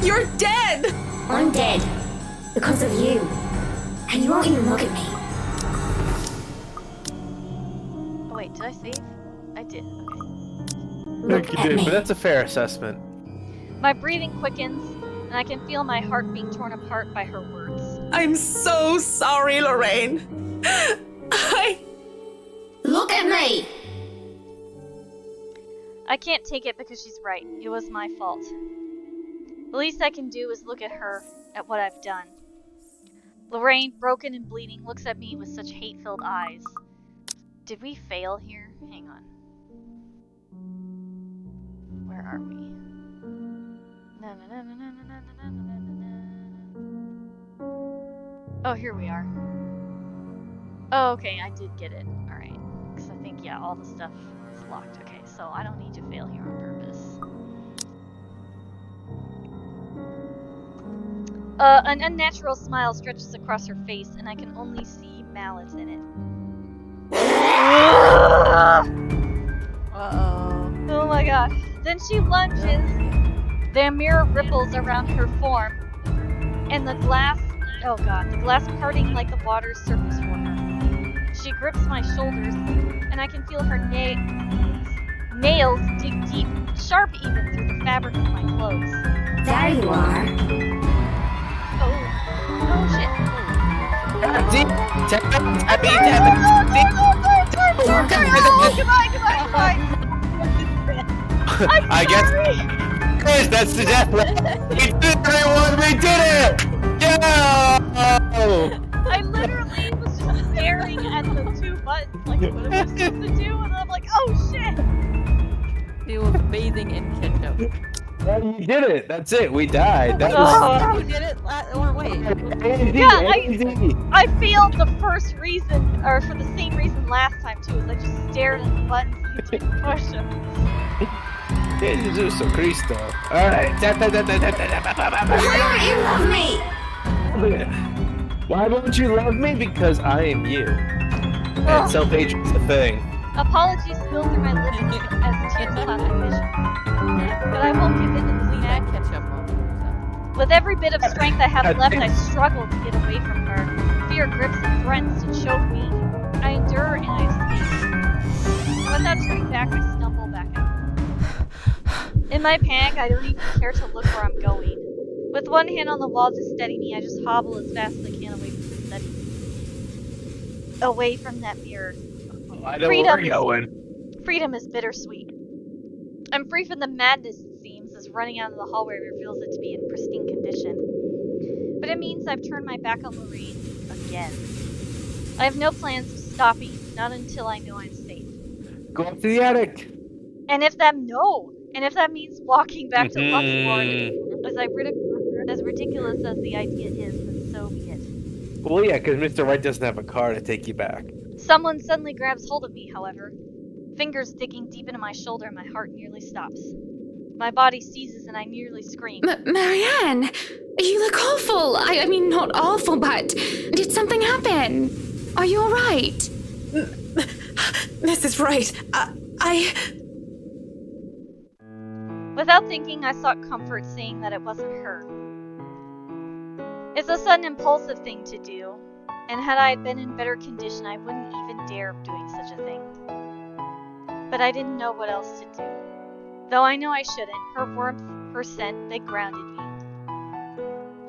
Speaker 5: You're dead!
Speaker 10: I'm dead. Because of you. And you won't even look at me.
Speaker 1: I save? I did. Okay.
Speaker 3: I think you did, but that's a fair assessment.
Speaker 1: My breathing quickens, and I can feel my heart being torn apart by her words.
Speaker 5: I'm so sorry, Lorraine.
Speaker 10: Look at me!
Speaker 1: I can't take it because she's right. It was my fault. The least I can do is look at her, at what I've done. Lorraine, broken and bleeding, looks at me with such hate-filled eyes. Did we fail here? Hang on. Where are we? Oh, here we are. Oh, okay, I did get it. Alright. Because I think, yeah, all the stuff is locked. Okay, so I don't need to fail here on purpose. An unnatural smile stretches across her face, and I can only see malice in it.
Speaker 8: Uh-oh.
Speaker 1: Oh my god. Then she lunges. The mirror ripples around her form, and the glass parting like the water's surface for her. She grips my shoulders, and I can feel her nails dig deep, sharp even through the fabric of my clothes.
Speaker 10: There you are.
Speaker 1: Oh shit. Goodbye.
Speaker 3: I guess that's the death. We did it, everyone! We did it! Yeah!
Speaker 1: I literally was just staring at the two buttons, like, what am I supposed to do? And I'm like, oh shit!
Speaker 8: He was bathing in ketchup.
Speaker 3: You did it. That's it. We died. That
Speaker 8: You did it? Or wait.
Speaker 1: Yeah, I failed the first reason, or for the same reason last time too, is I just stared at the buttons and didn't push them.
Speaker 3: Jesus Cristo. Alright.
Speaker 10: Why don't you love me?
Speaker 3: Why won't you love me? Because I am you. And self-hatred's the thing.
Speaker 1: Apologies spill through my lips as tears cloud my vision. But I won't give in to this mad
Speaker 8: ketchup.
Speaker 1: With every bit of strength I have left, I struggle to get away from her. Fear grips and threatens to choke me. I endure and I escape. And without turning back, I stumble back out. In my panic, I don't even care to look where I'm going. With one hand on the wall to steady me, I just hobble as fast as I can away from that mirror.
Speaker 3: I know where we're going.
Speaker 1: Freedom is bittersweet. I'm free from the madness, it seems, as running out of the hallway reveals it to be in pristine condition. But it means I've turned my back on Lorraine again. I have no plans of stopping, not until I know I'm safe.
Speaker 3: Go up to the attic.
Speaker 1: And if that means walking back to Luxembourg, as ridiculous as the idea is, then so be it.
Speaker 3: Well, yeah, because Mr. Wright doesn't have a car to take you back.
Speaker 1: Someone suddenly grabs hold of me, however. Fingers digging deep into my shoulder, and my heart nearly stops. My body seizes, and I nearly scream.
Speaker 10: Marianne, you look awful. I mean, not awful, but did something happen? Are you alright?
Speaker 5: Mrs. Wright,
Speaker 1: Without thinking, I sought comfort, saying that it wasn't her. It's a sudden impulsive thing to do, and had I been in better condition, I wouldn't even dare doing such a thing. But I didn't know what else to do. Though I know I shouldn't, her warmth, her scent, they grounded me.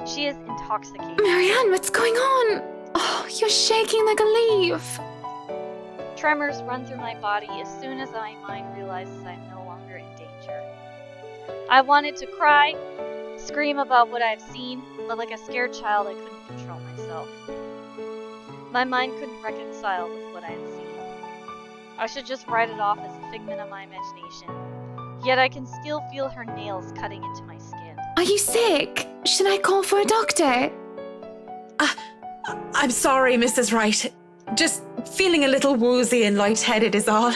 Speaker 1: She is intoxicating.
Speaker 10: Marianne, what's going on? Oh, you're shaking like a leaf.
Speaker 1: Tremors run through my body as soon as my mind realizes I'm no longer in danger. I wanted to cry, scream about what I've seen, but like a scared child, I couldn't control myself. My mind couldn't reconcile with what I had seen. I should just write it off as a figment of my imagination. Yet I can still feel her nails cutting into my skin.
Speaker 10: Are you sick? Should I call for a doctor?
Speaker 5: I'm sorry, Mrs. Wright. Just feeling a little woozy and lightheaded is all.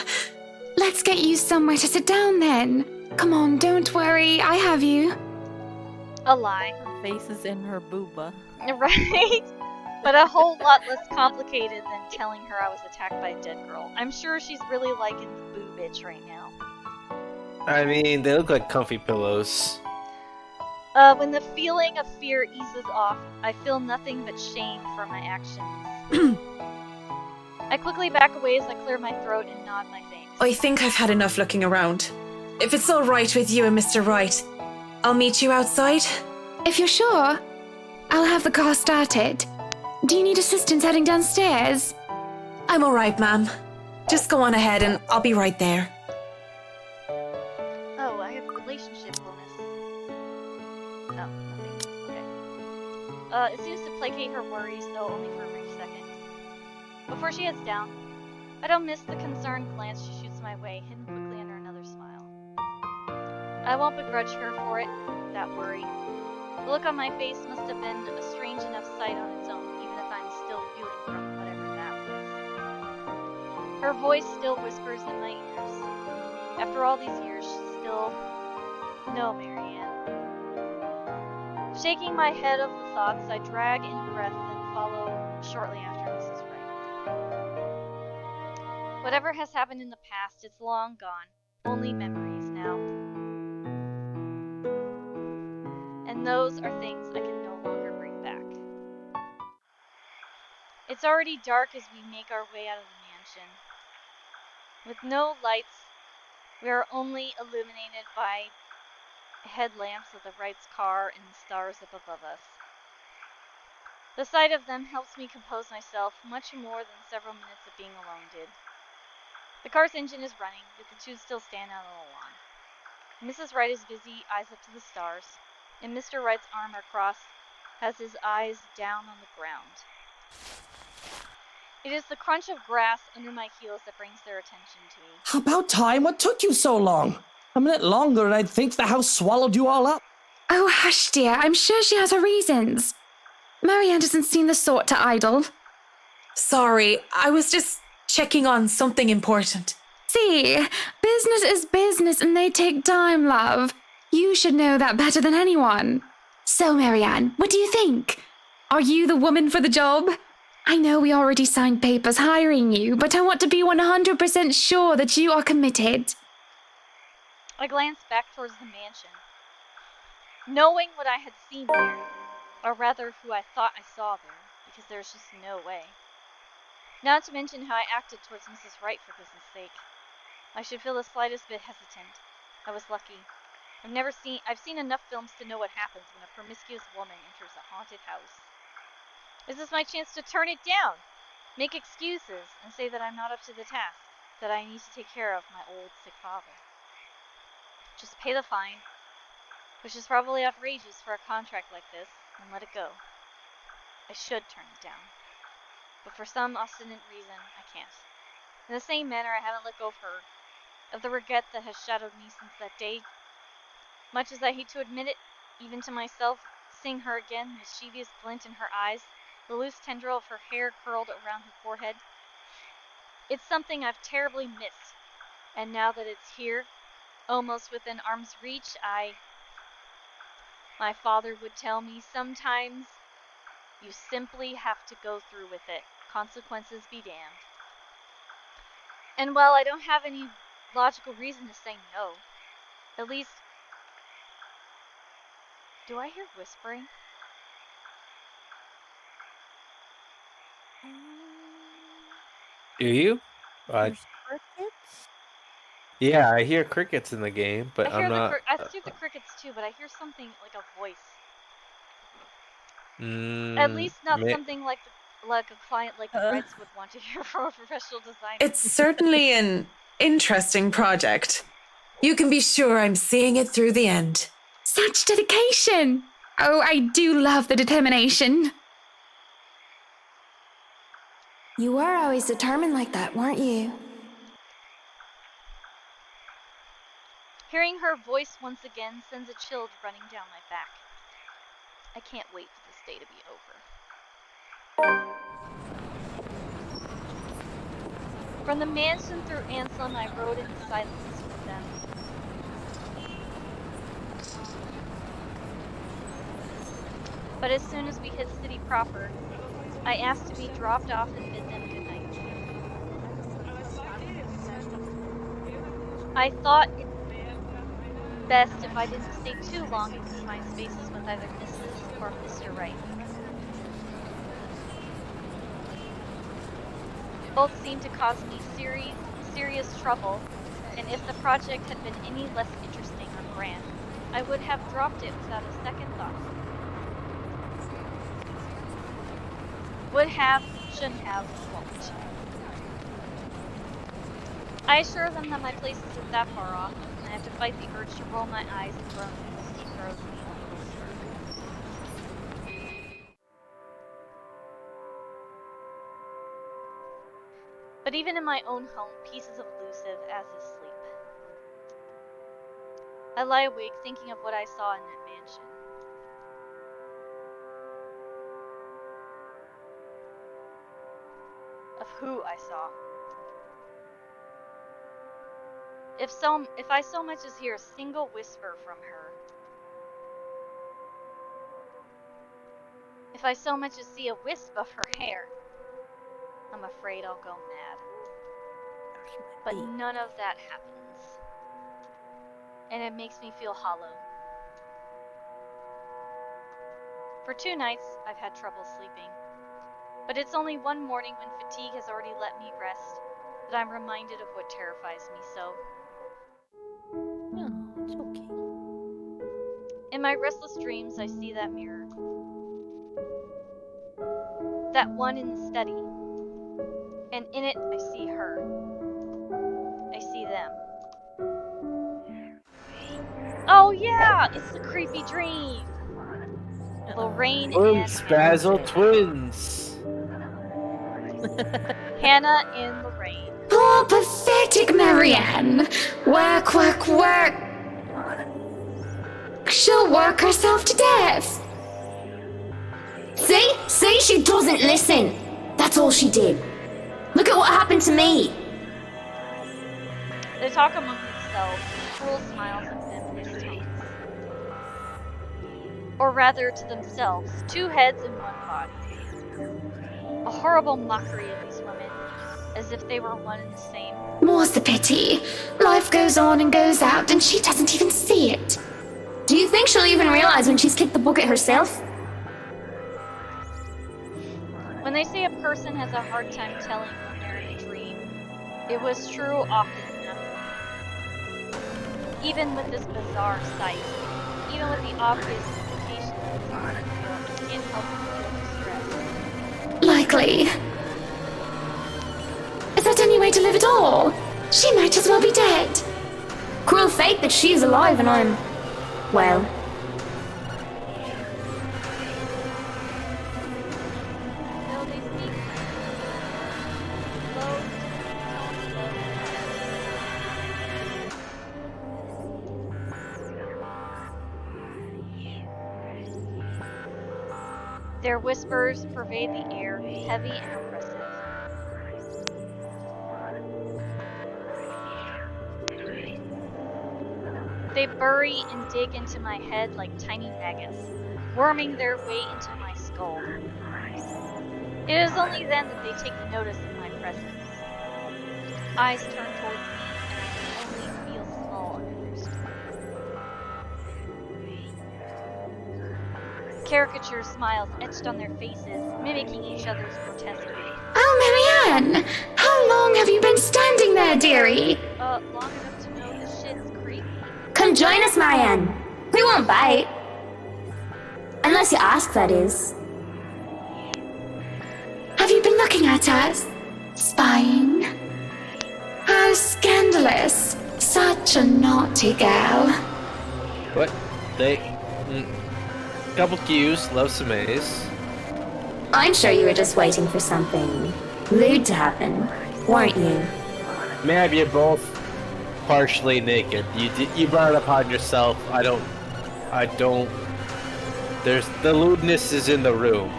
Speaker 10: Let's get you somewhere to sit down then. Come on, don't worry, I have you.
Speaker 1: A lie.
Speaker 8: Her face is in her booba.
Speaker 1: Right? But a whole lot less complicated than telling her I was attacked by a dead girl. I'm sure she's really liking the boo bitch right now.
Speaker 3: I mean, they look like comfy pillows.
Speaker 1: When the feeling of fear eases off, I feel nothing but shame for my actions. I quickly back away as I clear my throat and nod my thanks.
Speaker 5: I think I've had enough looking around. If it's all right with you and Mr. Wright, I'll meet you outside.
Speaker 10: If you're sure, I'll have the car started. Do you need assistance heading downstairs?
Speaker 5: I'm all right, ma'am. Just go on ahead and I'll be right there.
Speaker 1: Oh, I have relationship bonus. Oh, nothing. Okay. It seems to placate her worries, though only for a brief second. Before she heads down, I don't miss the concerned glance she shoots my way, hidden quickly under another smile. I won't begrudge her for it, that worry. The look on my face must have been a strange enough sight on its own, even if I'm still reeling from whatever that was. Her voice still whispers in my ears. After all these years, she's still... No, Marianne. Shaking my head of the thoughts, I drag in a breath and follow shortly after Mrs. Wright. Whatever has happened in the past, it's long gone. Only memories now. And those are things I can no longer bring back. It's already dark as we make our way out of the mansion. With no lights, we are only illuminated by headlamps of the Wright's car and the stars up above us. The sight of them helps me compose myself much more than several minutes of being alone did. The car's engine is running, yet the two still stand out on the lawn. Mrs. Wright is busy, eyes up to the stars, and Mr. Wright's arm across has his eyes down on the ground. It is the crunch of grass under my heels that brings their attention to me.
Speaker 7: About time. What took you so long? A minute longer and I'd think the house swallowed you all up.
Speaker 10: Oh, hush, dear. I'm sure she has her reasons. Marianne doesn't seem the sort to idle.
Speaker 5: Sorry, I was just checking on something important.
Speaker 10: See, business is business and they take time, love. You should know that better than anyone. So, Marianne, what do you think? Are you the woman for the job? I know we already signed papers hiring you, but I want to be 100% sure that you are committed.
Speaker 1: I glanced back towards the mansion. Knowing what I had seen there, or rather who I thought I saw there, because there's just no way. Not to mention how I acted towards Mrs. Wright for goodness sake. I should feel the slightest bit hesitant. I was lucky. I've seen enough films to know what happens when a promiscuous woman enters a haunted house. This is my chance to turn it down, make excuses, and say that I'm not up to the task, that I need to take care of my old sick father. Just pay the fine, which is probably outrageous for a contract like this, and let it go. I should turn it down, but for some obstinate reason, I can't. In the same manner, I haven't let go of the regret that has shadowed me since that day. Much as I hate to admit it, even to myself, seeing her again, the mischievous glint in her eyes, the loose tendril of her hair curled around her forehead, it's something I've terribly missed, and now that it's here, almost within arm's reach, my father would tell me sometimes you simply have to go through with it, consequences be damned. And while I don't have any logical reason to say no, at least, do I hear whispering?
Speaker 3: Do you?
Speaker 8: There's crickets?
Speaker 3: Yeah, I hear crickets in the game, but I'm not.
Speaker 1: I hear the crickets too, but I hear something like a voice. At least not something like a client like the Wrights would want to hear from a professional designer.
Speaker 5: It's certainly an interesting project. You can be sure I'm seeing it through the end.
Speaker 10: Such dedication! Oh, I do love the determination.
Speaker 14: You were always determined like that, weren't you?
Speaker 1: Hearing her voice once again sends a chill running down my back. I can't wait for this day to be over. From the mansion through Anselm, I rode in silence with them. But as soon as we hit city proper, I asked to be dropped off and bid them good night. I thought it best if I didn't stay too long in confined spaces with either Mrs. or Mr. Wright. Both seemed to cause me serious trouble, and if the project had been any less interesting or grand, I would have dropped it without a second thought. Would have, shouldn't have, won't. I assure them that my place isn't that far off, and I have to fight the urge to roll my eyes and groan when Steve throws me a little smirk. But even in my own home, peace is elusive, as is sleep. I lie awake thinking of what I saw in that mansion. Of who I saw. If I so much as hear a single whisper from her, if I so much as see a wisp of her hair, I'm afraid I'll go mad. But none of that happens. And it makes me feel hollow. For 2 nights, I've had trouble sleeping. But it's only one morning when fatigue has already let me rest that I'm reminded of what terrifies me so.
Speaker 8: No, it's okay.
Speaker 1: In my restless dreams, I see that mirror. That one in the study. And in it, I see her. I see them. Oh yeah, it's the creepy dream. Lorraine
Speaker 3: Twins,
Speaker 1: and
Speaker 3: Basil
Speaker 1: Hannah.
Speaker 3: twins.
Speaker 1: Hannah and Lorraine.
Speaker 10: Poor pathetic Marianne. Work, work, work. She'll work herself to death. See, she doesn't listen. That's all she did. Look at what happened to me.
Speaker 1: They talk among themselves, cruel smiles and venomous tongues. Or rather, to themselves, 2 heads in one body. A horrible mockery of these women, as if they were one and the same.
Speaker 10: More's the pity. Life goes on and goes out, and she doesn't even see it. Do you think she'll even realize when she's kicked the bucket herself?
Speaker 1: When they say a person has a hard time telling when they're in a dream, it was true often enough. Even with this bizarre sight, even with the obvious implication that it's can't help but feel distressed.
Speaker 10: Likely. Is that any way to live at all? She might as well be dead. Cruel fate that she's alive and I'm... well...
Speaker 1: Though they speak low, their whispers pervade the air, heavy and oppressive. They bury and dig into my head like tiny maggots, worming their way into my skull. It is only then that they take notice of my presence. Eyes turn towards me, and I can only feel small under their screen. Caricature smiles etched on their faces, mimicking each other's grotesquerie.
Speaker 10: Oh, Marianne! How long have you been standing there, dearie?
Speaker 1: Long enough to know this shit's creepy.
Speaker 10: Come join us, Marianne. We won't bite. Unless you ask, that is. Have you been looking at us? Spying? How scandalous. Such a naughty girl.
Speaker 3: What? Couple cues, love some A's.
Speaker 10: I'm sure you were just waiting for something lewd to happen, weren't you?
Speaker 3: Ma'am, you're both partially naked. You brought it upon yourself. I don't. There's the lewdness is in the room.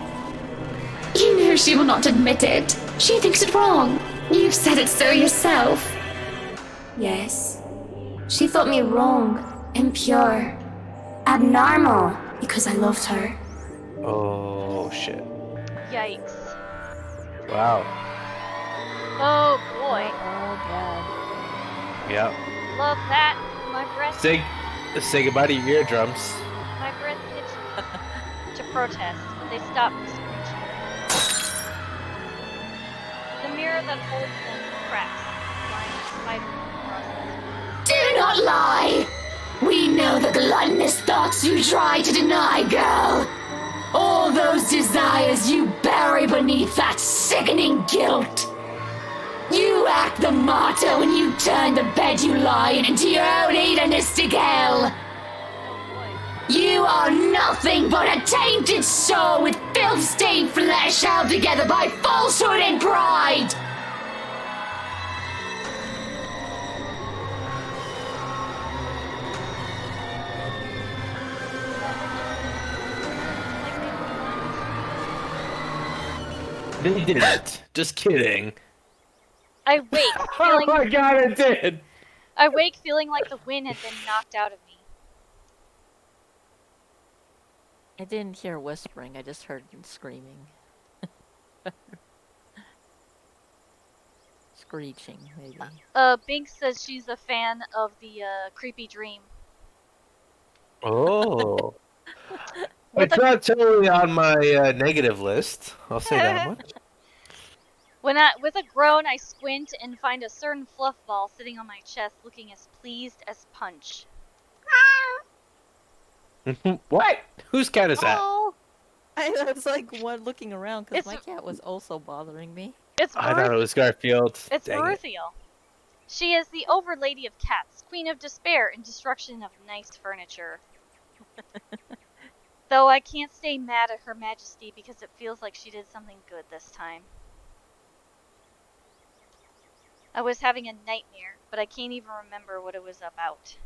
Speaker 10: You know she will not admit it. She thinks it wrong. You've said it so yourself. Yes. She thought me wrong, impure, abnormal, because I loved her.
Speaker 3: Oh shit!
Speaker 1: Yikes.
Speaker 3: Wow.
Speaker 1: Oh boy.
Speaker 8: Oh god.
Speaker 3: Yeah.
Speaker 1: Love that. My breath.
Speaker 3: Say goodbye to your eardrums.
Speaker 1: My breath itched to protest, but they stopped me screeching. The mirror mirror that holds them cracks, lying spiderweb across the
Speaker 10: Do not lie! We know the gluttonous thoughts you try to deny, girl. All those desires you bury beneath that sickening guilt. You act the martyr when you turn the bed you lie in into your own hedonistic hell. You are nothing but a tainted soul with filth-stained flesh held together by falsehood and pride.
Speaker 3: They didn't. Just kidding.
Speaker 1: I wake
Speaker 3: Oh
Speaker 1: feeling
Speaker 3: my god, it did!
Speaker 1: I wake feeling like the wind had been knocked out of me.
Speaker 8: I didn't hear whispering, I just heard screaming. Screeching, maybe.
Speaker 1: Bink says she's a fan of the creepy dream.
Speaker 3: Oh. It's not totally on my negative list. I'll say that much.
Speaker 1: With a groan, I squint and find a certain fluff ball sitting on my chest, looking as pleased as Punch.
Speaker 3: What? Whose cat is that?
Speaker 8: Oh! I was like one looking around because my cat was also bothering me.
Speaker 1: It's
Speaker 3: I thought it was Garfield.
Speaker 1: It's
Speaker 3: Dang it.
Speaker 1: Beruthiel. She is the overlady of cats, queen of despair and destruction of nice furniture. Though I can't stay mad at Her Majesty because it feels like she did something good this time. I was having a nightmare, but I can't even remember what it was about.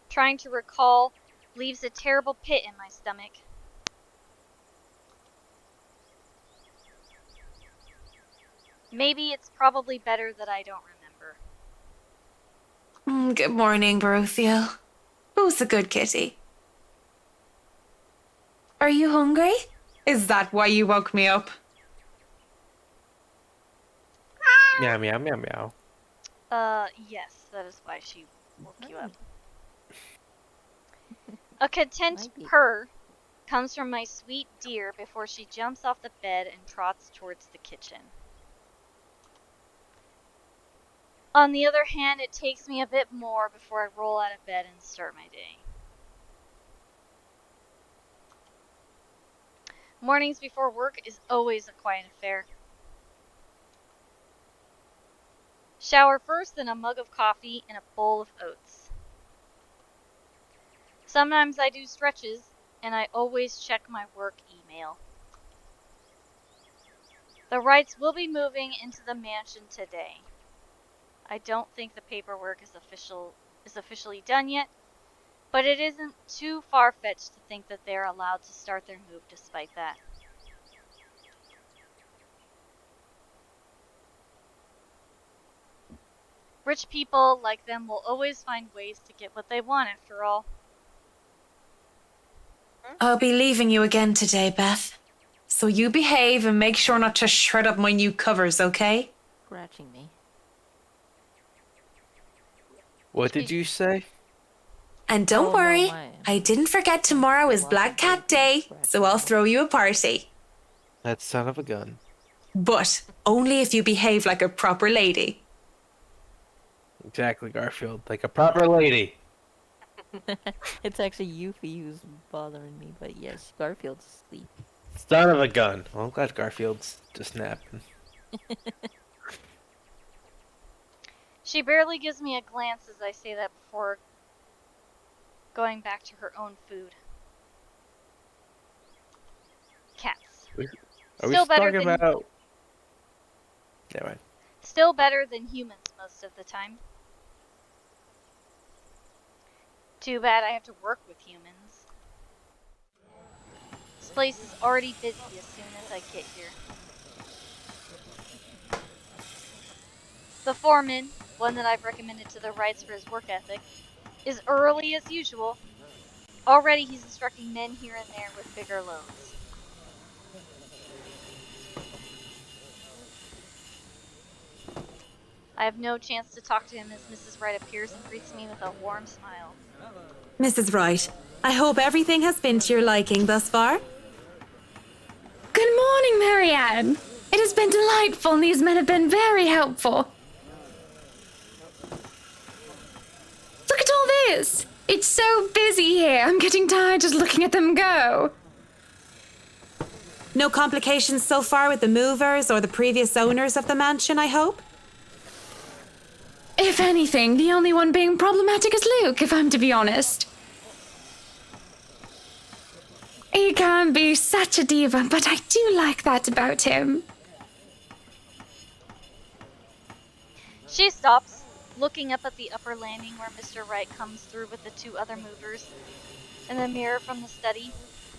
Speaker 1: Trying to recall leaves a terrible pit in my stomach. Maybe it's probably better that I don't remember.
Speaker 5: Good morning, Beruthiel. Who's the good kitty? Are you hungry? Is that why you woke me up?
Speaker 3: Meow, meow, meow, meow.
Speaker 1: Yes, that is why she woke you up. A content purr comes from my sweet dear before she jumps off the bed and trots towards the kitchen. On the other hand, it takes me a bit more before I roll out of bed and start my day. Mornings before work is always a quiet affair. Shower first, then a mug of coffee and a bowl of oats. Sometimes I do stretches, and I always check my work email. The Wrights will be moving into the mansion today. I don't think the paperwork is officially done yet, but it isn't too far-fetched to think that they're allowed to start their move despite that. Rich people like them will always find ways to get what they want after all.
Speaker 5: I'll be leaving you again today, Beth. So you behave and make sure not to shred up my new covers, okay?
Speaker 8: Scratching me.
Speaker 3: What did you say?
Speaker 5: And don't worry, I didn't forget tomorrow is Black Cat Day, so I'll throw you a party.
Speaker 3: That son of a gun.
Speaker 5: But only if you behave like a proper lady.
Speaker 3: Exactly, Garfield. Like a proper lady.
Speaker 8: It's actually Yuffie who's bothering me, but yes, Garfield's asleep.
Speaker 3: Son of a gun. Well, I'm glad Garfield's just napping.
Speaker 1: She barely gives me a glance as I say that before going back to her own food. Cats.
Speaker 3: Are we talking about... Never mind.
Speaker 1: Still better than humans most of the time. Too bad I have to work with humans. This place is already busy as soon as I get here. The foreman, one that I've recommended to the Wrights for his work ethic, is early as usual. Already he's instructing men here and there with bigger loads. I have no chance to talk to him as Mrs. Wright appears and greets me with a warm smile.
Speaker 5: Mrs. Wright, I hope everything has been to your liking thus far.
Speaker 10: Marianne. It has been delightful, and these men have been very helpful. Look at all this. It's so busy here. I'm getting tired just looking at them go.
Speaker 2: No complications so far with the movers or the previous owners of the mansion, I hope?
Speaker 10: If anything, the only one being problematic is Luke, if I'm to be honest. He can be such a diva, but I do like that about him.
Speaker 1: She stops, looking up at the upper landing where Mr. Wright comes through with the two other movers, and the mirror from the study.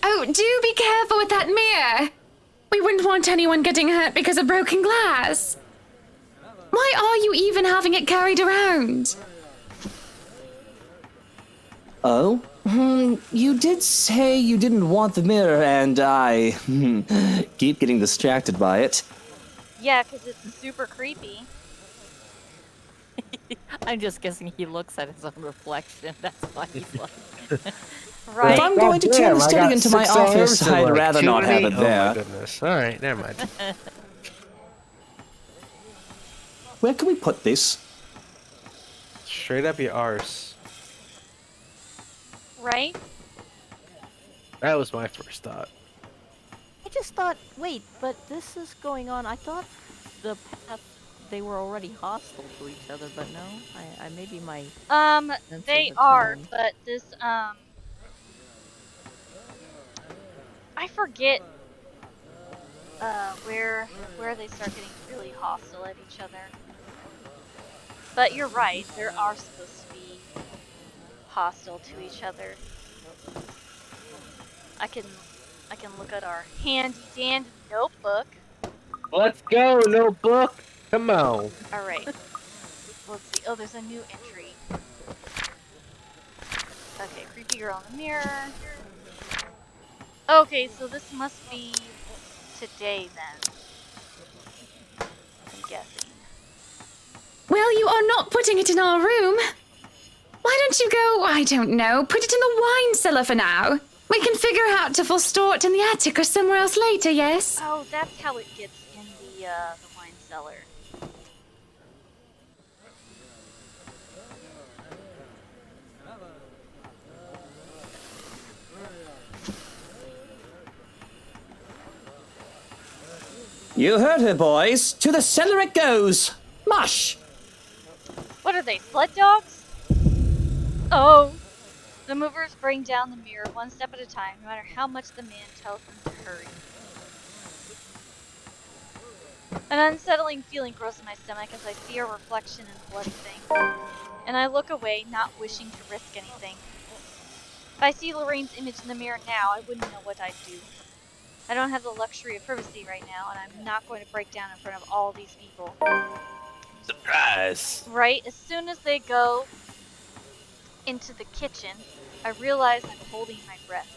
Speaker 10: Oh, do be careful with that mirror. We wouldn't want anyone getting hurt because of broken glass. Why are you even having it carried around?
Speaker 7: Oh? You did say you didn't want the mirror, and I keep getting distracted by it.
Speaker 1: Yeah, because it's super creepy.
Speaker 8: I'm just guessing he looks at his own reflection. That's why he's like...
Speaker 1: Right.
Speaker 7: If I'm going to turn the study into my office, I'd rather not have it there.
Speaker 3: Oh my goodness. Alright, never mind.
Speaker 7: Where can we put this?
Speaker 3: Straight up your arse.
Speaker 1: Right?
Speaker 3: That was my first thought.
Speaker 8: I just thought, wait, but this is going on. I thought the path, they were already hostile to each other, but no? I maybe my...
Speaker 1: They are, but this, I forget, where they start getting really hostile at each other. But you're right, there are supposed to be hostile to each other. I can look at our handy dandy notebook.
Speaker 3: Let's go, notebook! Come on.
Speaker 1: Alright. Let's see. Oh, there's a new entry. Okay, creepy girl in the mirror. Okay, so this must be today then. I'm guessing.
Speaker 10: Well, you are not putting it in our room. Why don't you go, I don't know, put it in the wine cellar for now? We can figure out to full store it in the attic or somewhere else later, yes?
Speaker 1: Oh, that's how it gets in the wine cellar.
Speaker 7: You heard her, boys. To the cellar it goes. Mush!
Speaker 1: What are they, sled dogs? Oh! The movers bring down the mirror one step at a time, no matter how much the man tells them to hurry. An unsettling feeling grows in my stomach as I see a reflection in the bloody thing. And I look away, not wishing to risk anything. If I see Lorraine's image in the mirror now, I wouldn't know what I'd do. I don't have the luxury of privacy right now, and I'm not going to break down in front of all these people.
Speaker 3: Surprise!
Speaker 1: Right? As soon as they go into the kitchen, I realize I'm holding my breath.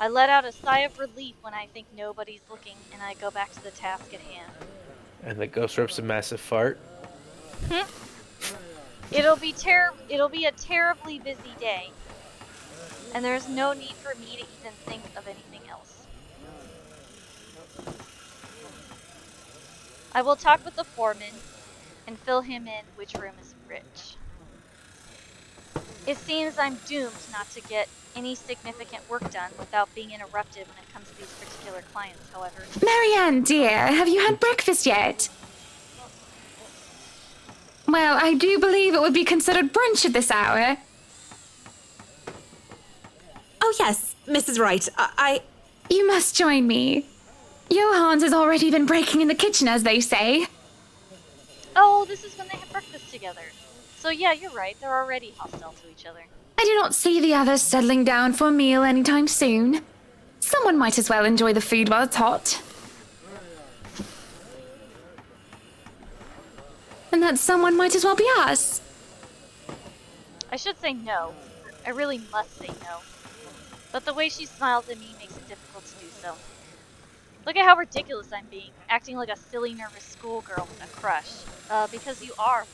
Speaker 1: I let out a sigh of relief when I think nobody's looking, and I go back to the task at hand.
Speaker 3: And the ghost rips a massive fart.
Speaker 1: It'll be a terribly busy day, and there's no need for me to even think of anything else. I will talk with the foreman and fill him in which room is which. It seems I'm doomed not to get any significant work done without being interrupted when it comes to these particular clients, however.
Speaker 10: Marianne, dear, have you had breakfast yet? Well, I do believe it would be considered brunch at this hour.
Speaker 2: Oh, yes, Mrs. Wright.
Speaker 10: You must join me. Johans has already been breaking in the kitchen, as they say.
Speaker 1: Oh, this is when they have breakfast together. So yeah, you're right, they're already hostile to each other.
Speaker 10: I do not see the others settling down for a meal anytime soon. Someone might as well enjoy the food while it's hot. And that someone might as well be us.
Speaker 1: I should say no. I really must say no. But the way she smiles at me makes it difficult to do so. Look at how ridiculous I'm being, acting like a silly, nervous schoolgirl with a crush. Because you are.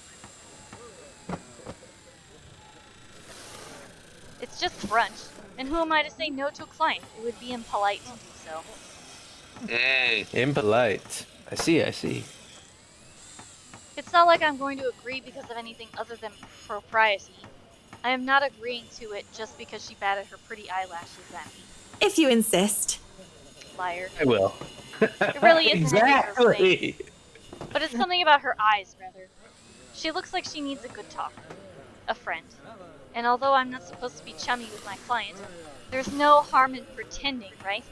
Speaker 1: It's just brunch, and who am I to say no to a client? It would be impolite to do so.
Speaker 3: Impolite. I see.
Speaker 1: It's not like I'm going to agree because of anything other than propriety. I am not agreeing to it just because she batted her pretty eyelashes at me.
Speaker 5: If you insist.
Speaker 1: Liar.
Speaker 3: I will.
Speaker 1: It really isn't any of her face.
Speaker 3: Exactly.
Speaker 1: But it's something about her eyes, rather. She looks like she needs a good talk. A friend. And although I'm not supposed to be chummy with my client, there's no harm in pretending, right?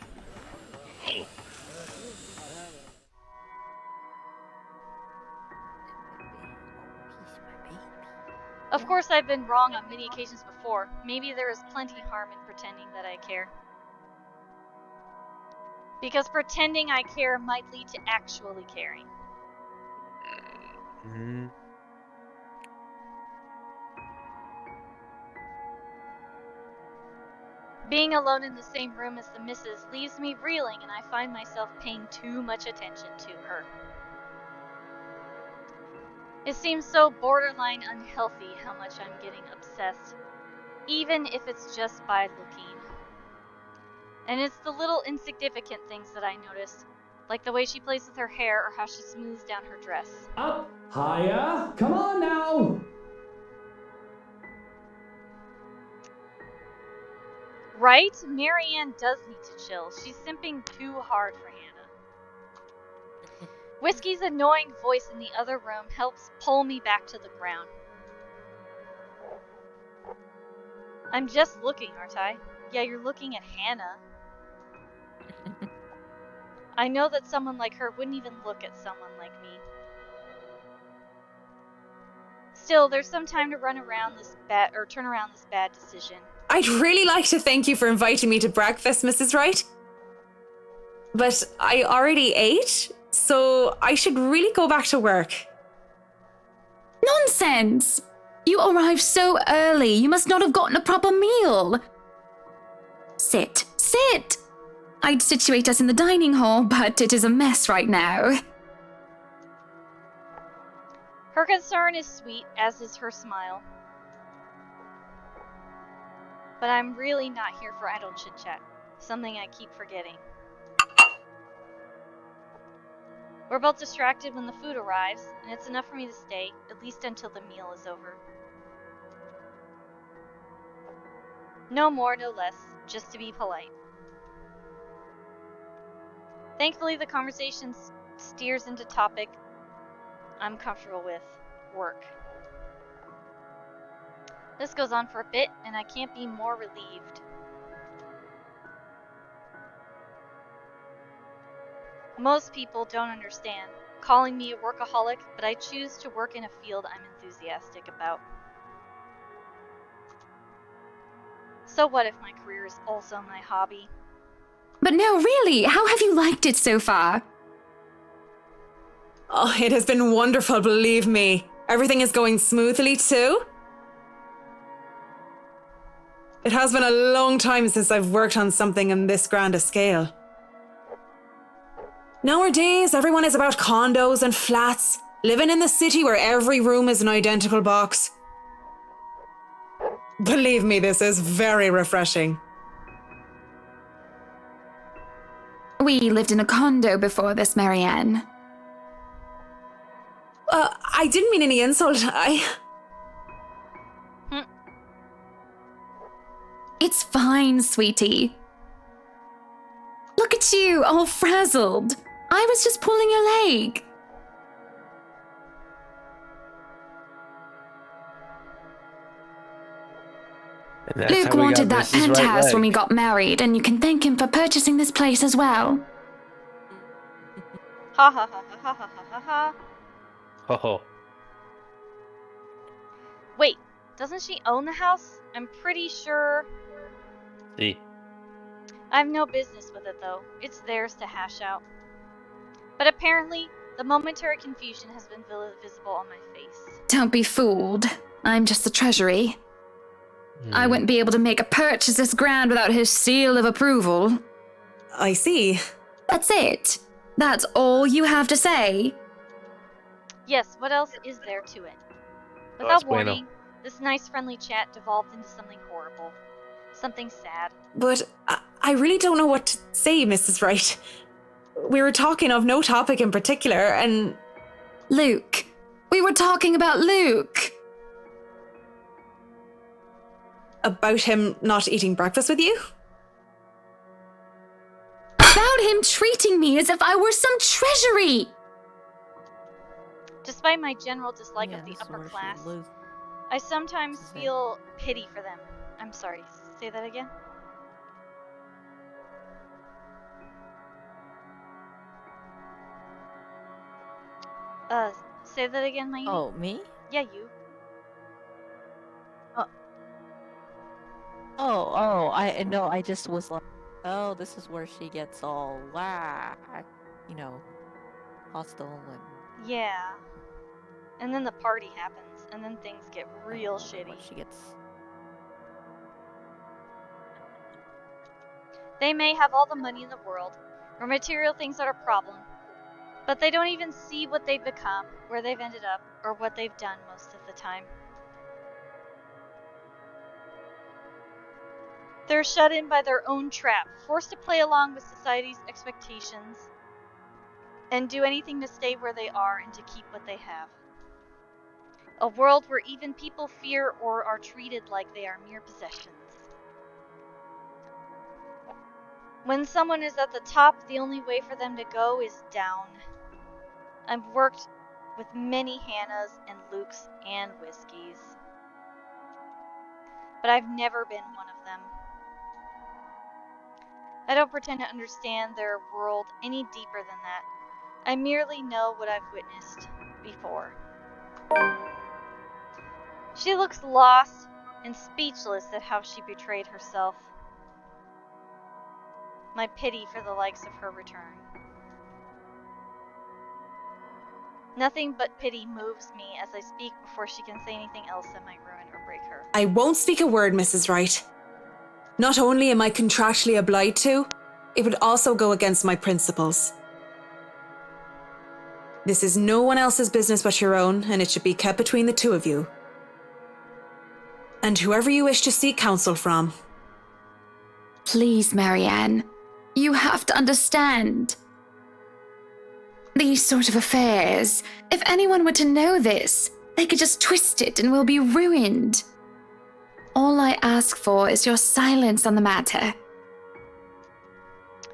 Speaker 1: Of course, I've been wrong on many occasions before. Maybe there is plenty harm in pretending that I care. Because pretending I care might lead to actually caring. Being alone in the same room as the missus leaves me reeling, and I find myself paying too much attention to her. It seems so borderline unhealthy how much I'm getting obsessed, even if it's just by looking. And it's the little insignificant things that I notice, like the way she plays with her hair or how she smooths down her dress.
Speaker 15: Up, higher, come on now!
Speaker 1: Right? Marianne does need to chill. She's simping too hard for Hannah. Whiskey's annoying voice in the other room helps pull me back to the ground. I'm just looking, aren't I? Yeah, you're looking at Hannah. I know that someone like her wouldn't even look at someone like me. Still, there's some time to turn around this bad decision.
Speaker 5: I'd really like to thank you for inviting me to breakfast, Mrs. Wright. But I already ate, so I should really go back to work.
Speaker 10: Nonsense! You arrived so early. You must not have gotten a proper meal. Sit. I'd situate us in the dining hall, but it is a mess right now.
Speaker 1: Her concern is sweet, as is her smile. But I'm really not here for idle chit-chat, something I keep forgetting. We're both distracted when the food arrives, and it's enough for me to stay, at least until the meal is over. No more, no less, just to be polite. Thankfully, the conversation steers into topic I'm comfortable with, work. This goes on for a bit, and I can't be more relieved. Most people don't understand, calling me a workaholic, but I choose to work in a field I'm enthusiastic about. So what if my career is also my hobby?
Speaker 10: But no, really, how have you liked it so far?
Speaker 5: Oh, it has been wonderful, believe me. Everything is going smoothly too. It has been a long time since I've worked on something on this grand a scale. Nowadays, everyone is about condos and flats, living in the city where every room is an identical box. Believe me, this is very refreshing.
Speaker 10: We lived in a condo before this, Marianne.
Speaker 5: I didn't mean any insult.
Speaker 10: It's fine, sweetie. Look at you, all frazzled. I was just pulling your leg. Luke wanted that penthouse when we got married, and you can thank him for purchasing this place as well.
Speaker 1: Ha ha ha ha ha ha ha ha.
Speaker 3: Oh.
Speaker 1: Wait, doesn't she own the house? I'm pretty sure.
Speaker 3: See.
Speaker 1: I have no business with it though. It's theirs to hash out. But apparently, the momentary confusion has been visible on my face.
Speaker 10: Don't be fooled. I'm just the treasury. I wouldn't be able to make a purchase this grand without his seal of approval.
Speaker 5: I see.
Speaker 10: That's it. That's all you have to say.
Speaker 1: Yes, what else is there to it? Without warning, this nice friendly chat devolved into something horrible. Something sad.
Speaker 5: But I really don't know what to say, Mrs. Wright. we were talking of no topic in particular, and...
Speaker 10: Luke. We were talking about Luke.
Speaker 5: About him not eating breakfast with you?
Speaker 10: About him treating me as if I were some treasury.
Speaker 1: Despite my general dislike
Speaker 8: Yeah,
Speaker 1: of the
Speaker 8: this is
Speaker 1: upper
Speaker 8: where she
Speaker 1: class,
Speaker 8: loses.
Speaker 1: I sometimes
Speaker 8: This is it.
Speaker 1: feel pity for them. I'm sorry, say that again? Say that again, Mayumi?
Speaker 8: Oh, me?
Speaker 1: Yeah, you.
Speaker 8: I no, I just was like, oh, this is where she gets all hostile and
Speaker 1: Yeah. And then the party happens, and then things get real shitty.
Speaker 8: when she gets.
Speaker 1: They may have all the money in the world, or material things are a problem, but they don't even see what they've become, where they've ended up, or what they've done most of the time. They're shut in by their own trap, forced to play along with society's expectations, and do anything to stay where they are and to keep what they have. A world where even people fear or are treated like they are mere possessions. When someone is at the top, the only way for them to go is down. I've worked with many Hannahs and Lukes and Whiskeys, but I've never been one of them. I don't pretend to understand their world any deeper than that. I merely know what I've witnessed before. She looks lost and speechless at how she betrayed herself. My pity for the likes of her return. Nothing but pity moves me as I speak before she can say anything else that might ruin or break her.
Speaker 5: I won't speak a word, Mrs. Wright. Not only am I contractually obliged to, it would also go against my principles. This is no one else's business but your own, and it should be kept between the two of you. And whoever you wish to seek counsel from.
Speaker 10: Please, Marianne. You have to understand. These sort of affairs, if anyone were to know this, they could just twist it and we'll be ruined. All I ask for is your silence on the matter.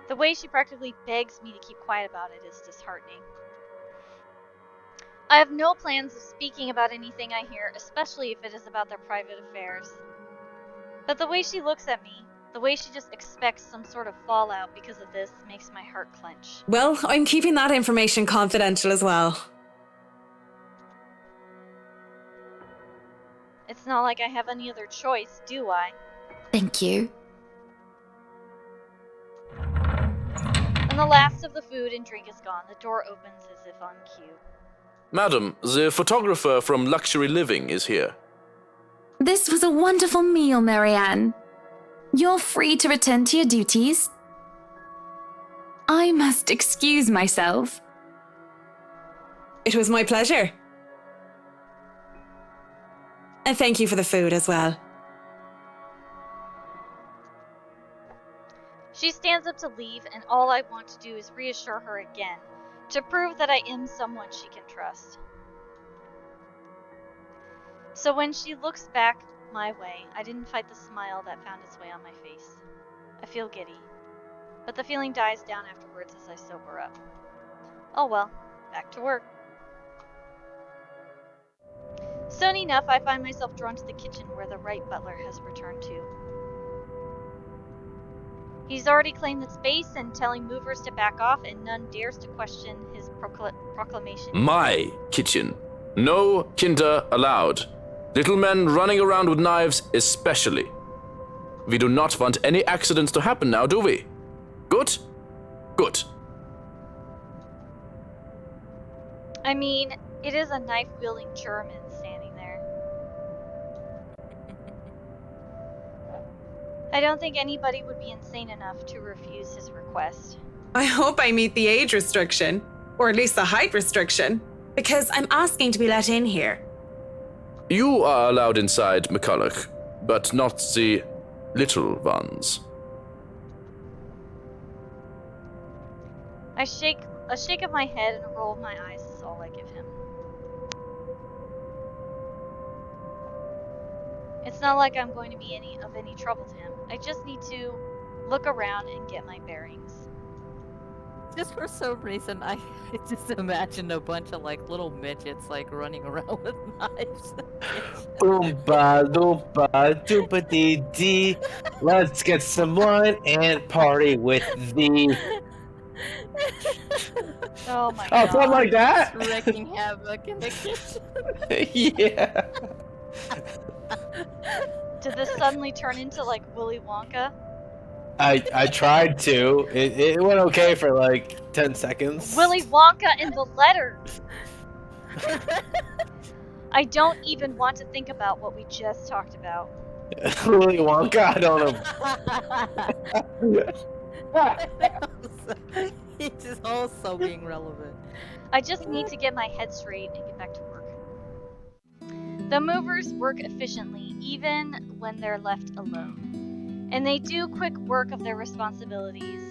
Speaker 1: The way she practically begs me to keep quiet about it is disheartening. I have no plans of speaking about anything I hear, especially if it is about their private affairs. But the way she looks at me, the way she just expects some sort of fallout because of this, makes my heart clench.
Speaker 5: Well, I'm keeping that information confidential as well.
Speaker 1: It's not like I have any other choice, do I?
Speaker 10: Thank you.
Speaker 1: When the last of the food and drink is gone, the door opens as if on cue.
Speaker 11: Madam, the photographer from Luxury Living is here.
Speaker 10: This was a wonderful meal, Marianne. You're free to return to your duties. I must excuse myself.
Speaker 5: It was my pleasure. And thank you for the food as well.
Speaker 1: She stands up to leave, and all I want to do is reassure her again, to prove that I am someone she can trust. So when she looks back my way, I didn't fight the smile that found its way on my face. I feel giddy, but the feeling dies down afterwards as I sober up. Oh well, back to work. Soon enough, I find myself drawn to the kitchen where the Wright butler has returned to. He's already claimed the space and telling movers to back off, and none dares to question his proclamation.
Speaker 11: My kitchen. No kinder allowed. Little men running around with knives especially. We do not want any accidents to happen now, do we? Good? Good.
Speaker 1: I mean, it is a knife-wielding German standing there. I don't think anybody would be insane enough to refuse his request.
Speaker 5: I hope I meet the age restriction, or at least the height restriction, because I'm asking to be let in here.
Speaker 11: You are allowed inside, McCulloch, but not the little ones.
Speaker 1: A shake of my head and a roll of my eyes is all I give him. It's not like I'm going to be of any trouble to him. I just need to look around and get my bearings.
Speaker 8: Just for some reason, I just imagine a bunch of like little midgets like running around with knives.
Speaker 3: Oompa loompa doopa dee dee. Let's get some wine and party with thee.
Speaker 1: Oh my
Speaker 3: Oh,
Speaker 1: god.
Speaker 3: something like that?
Speaker 8: Just wreaking havoc in the kitchen.
Speaker 3: Yeah.
Speaker 1: Did this suddenly turn into like Willy Wonka?
Speaker 3: I tried to. It went okay for like 10 seconds.
Speaker 1: Willy Wonka and the letters! I don't even want to think about what we just talked about.
Speaker 3: Willy Wonka? I don't know.
Speaker 8: It's just also being relevant.
Speaker 1: I just need to get my head straight and get back to work. The movers work efficiently, even when they're left alone. And they do quick work of their responsibilities.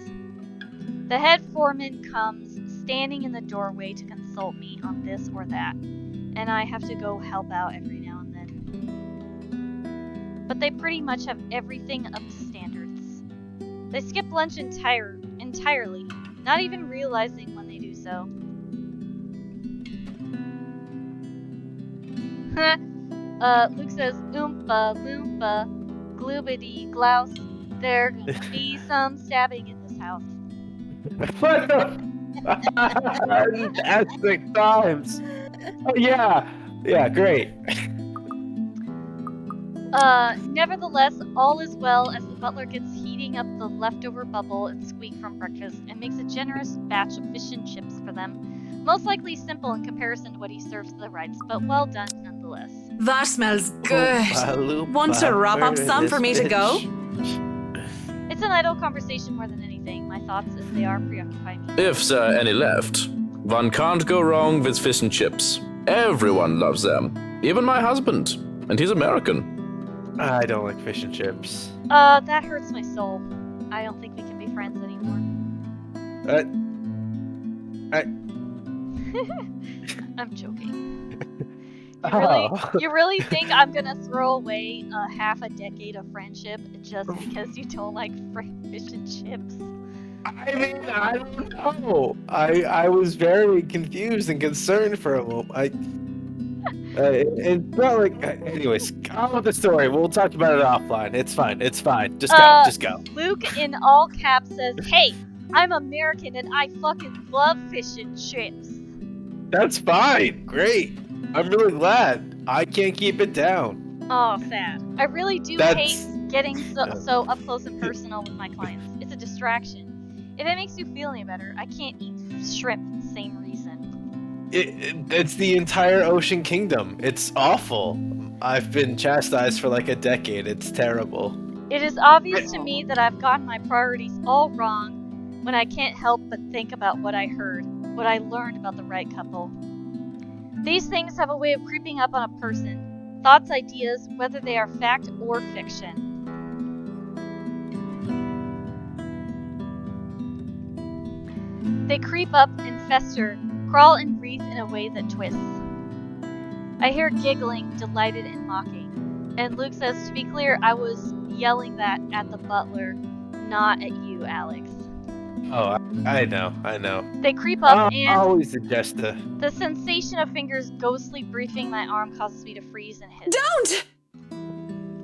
Speaker 1: The head foreman comes, standing in the doorway to consult me on this or that, and I have to go help out every now and then. But they pretty much have everything up to standards. They skip lunch entirely, not even realizing when they do so. Luke says, Oompa Loompa, gloobity glouse. There gonna be some stabbing in this house.
Speaker 3: What the? Fantastic times. Oh, yeah. Yeah, great.
Speaker 1: Nevertheless, all is well as the butler gets heating up the leftover bubble and squeak from breakfast and makes a generous batch of fish and chips for them. Most likely simple in comparison to what he serves to the Wrights, but well done nonetheless.
Speaker 5: That smells good. Want to wrap up some for me to go?
Speaker 1: It's an idle conversation more than anything. My thoughts, as they are, preoccupy me.
Speaker 11: If there are any left, one can't go wrong with fish and chips. Everyone loves them. Even my husband. And he's American.
Speaker 3: I don't like fish and chips.
Speaker 1: That hurts my soul. I don't think we can be friends anymore. I'm joking. You really think I'm gonna throw away half a decade of friendship just because you don't like fish and chips?
Speaker 3: I mean, I don't know. I was very confused and concerned for a moment. It's not like. Anyways, on with the story. We'll talk about it offline. It's fine. It's fine. Just go. Just go.
Speaker 1: Luke in all caps says, "Hey, I'm American and I fucking love fish and chips."
Speaker 3: That's fine. Great. I'm really glad. I can't keep it down.
Speaker 1: Oh, sad. I really do hate getting so up close and personal with my clients. It's a distraction. If it makes you feel any better, I can't eat shrimp for the same reason.
Speaker 3: It's the entire Ocean Kingdom. It's awful. I've been chastised for like a decade. It's terrible.
Speaker 1: It is obvious to me that I've gotten my priorities all wrong when I can't help but think about what I heard, what I learned about the right couple. These things have a way of creeping up on a person. Thoughts, ideas, whether they are fact or fiction. They creep up and fester, crawl and wreath in a way that twists. I hear giggling, delighted and mocking. And Luke says, to be clear, I was yelling that at the butler, not at you, Alex.
Speaker 3: Oh, I know.
Speaker 1: They creep up and
Speaker 3: always suggest the
Speaker 1: sensation of fingers ghostly briefing my arm causes me to freeze and hiss.
Speaker 5: Don't!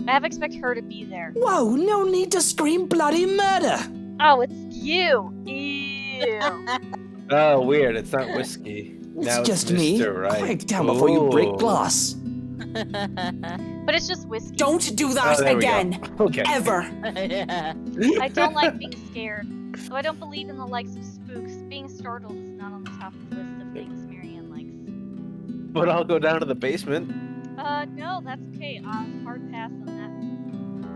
Speaker 1: I half expect her to be there.
Speaker 7: Whoa, no need to scream bloody murder!
Speaker 1: Oh, it's you! Ew.
Speaker 3: Oh, weird. It's not whiskey.
Speaker 7: It's just me.
Speaker 3: Mr. Right.
Speaker 7: Quick, down before you break glass.
Speaker 1: But it's just whiskey.
Speaker 5: Don't do that again.
Speaker 3: Okay.
Speaker 5: Ever.
Speaker 1: I don't like being scared. Though I don't believe in the likes of spooks, being startled is not on the top of the list of things Marianne likes.
Speaker 3: But I'll go down to the basement.
Speaker 1: No, that's okay. Hard pass on that.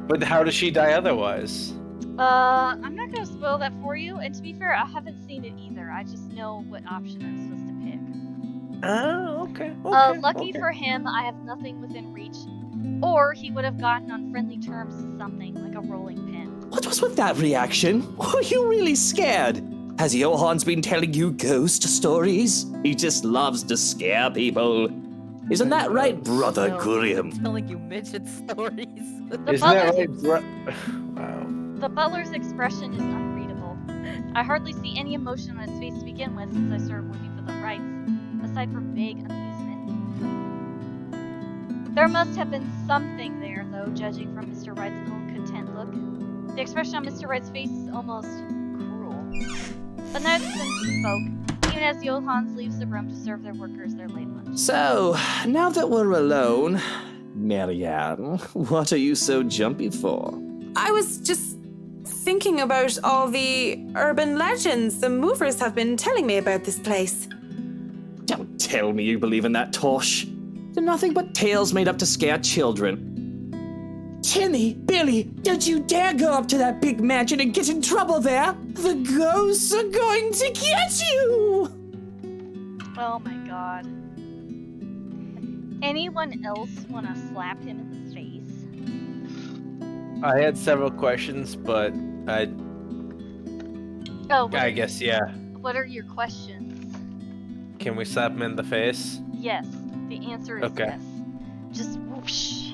Speaker 3: But how does she die otherwise?
Speaker 1: I'm not gonna spoil that for you, and to be fair, I haven't seen it either. I just know what option I'm supposed to pick.
Speaker 3: Oh, okay.
Speaker 1: Lucky for him, I have nothing within reach. Or he would have gotten on friendly terms to something, like a rolling pin.
Speaker 7: What was with that reaction? Were you really scared? Has Johann's been telling you ghost stories? He just loves to scare people. Isn't that right, Brother
Speaker 8: No,
Speaker 7: Gurium?
Speaker 8: I'm telling you midget stories.
Speaker 3: Isn't that right, Wow.
Speaker 1: The butler's expression is unreadable. I hardly see any emotion on his face to begin with since I started working for the Wrights, aside from vague amusement. There must have been something there, though, judging from Mr. Wright's own content look. The expression on Mr. Wright's face is almost cruel. But neither of them spoke, even as Johannes leaves the room to serve their workers their late lunch.
Speaker 7: So, now that we're alone, Marianne, what are you so jumpy for?
Speaker 5: I was just thinking about all the urban legends the movers have been telling me about this place.
Speaker 7: Don't tell me you believe in that tosh. They're nothing but tales made up to scare children. Timmy, Billy, don't you dare go up to that big mansion and get in trouble there. The ghosts are going to get you.
Speaker 1: Oh my god. Anyone else want to slap him in the face?
Speaker 3: I had several questions, but I guess, yeah.
Speaker 1: What are your questions?
Speaker 3: Can we slap him in the face?
Speaker 1: Yes. The answer is
Speaker 3: Okay.
Speaker 1: yes. Just whoosh.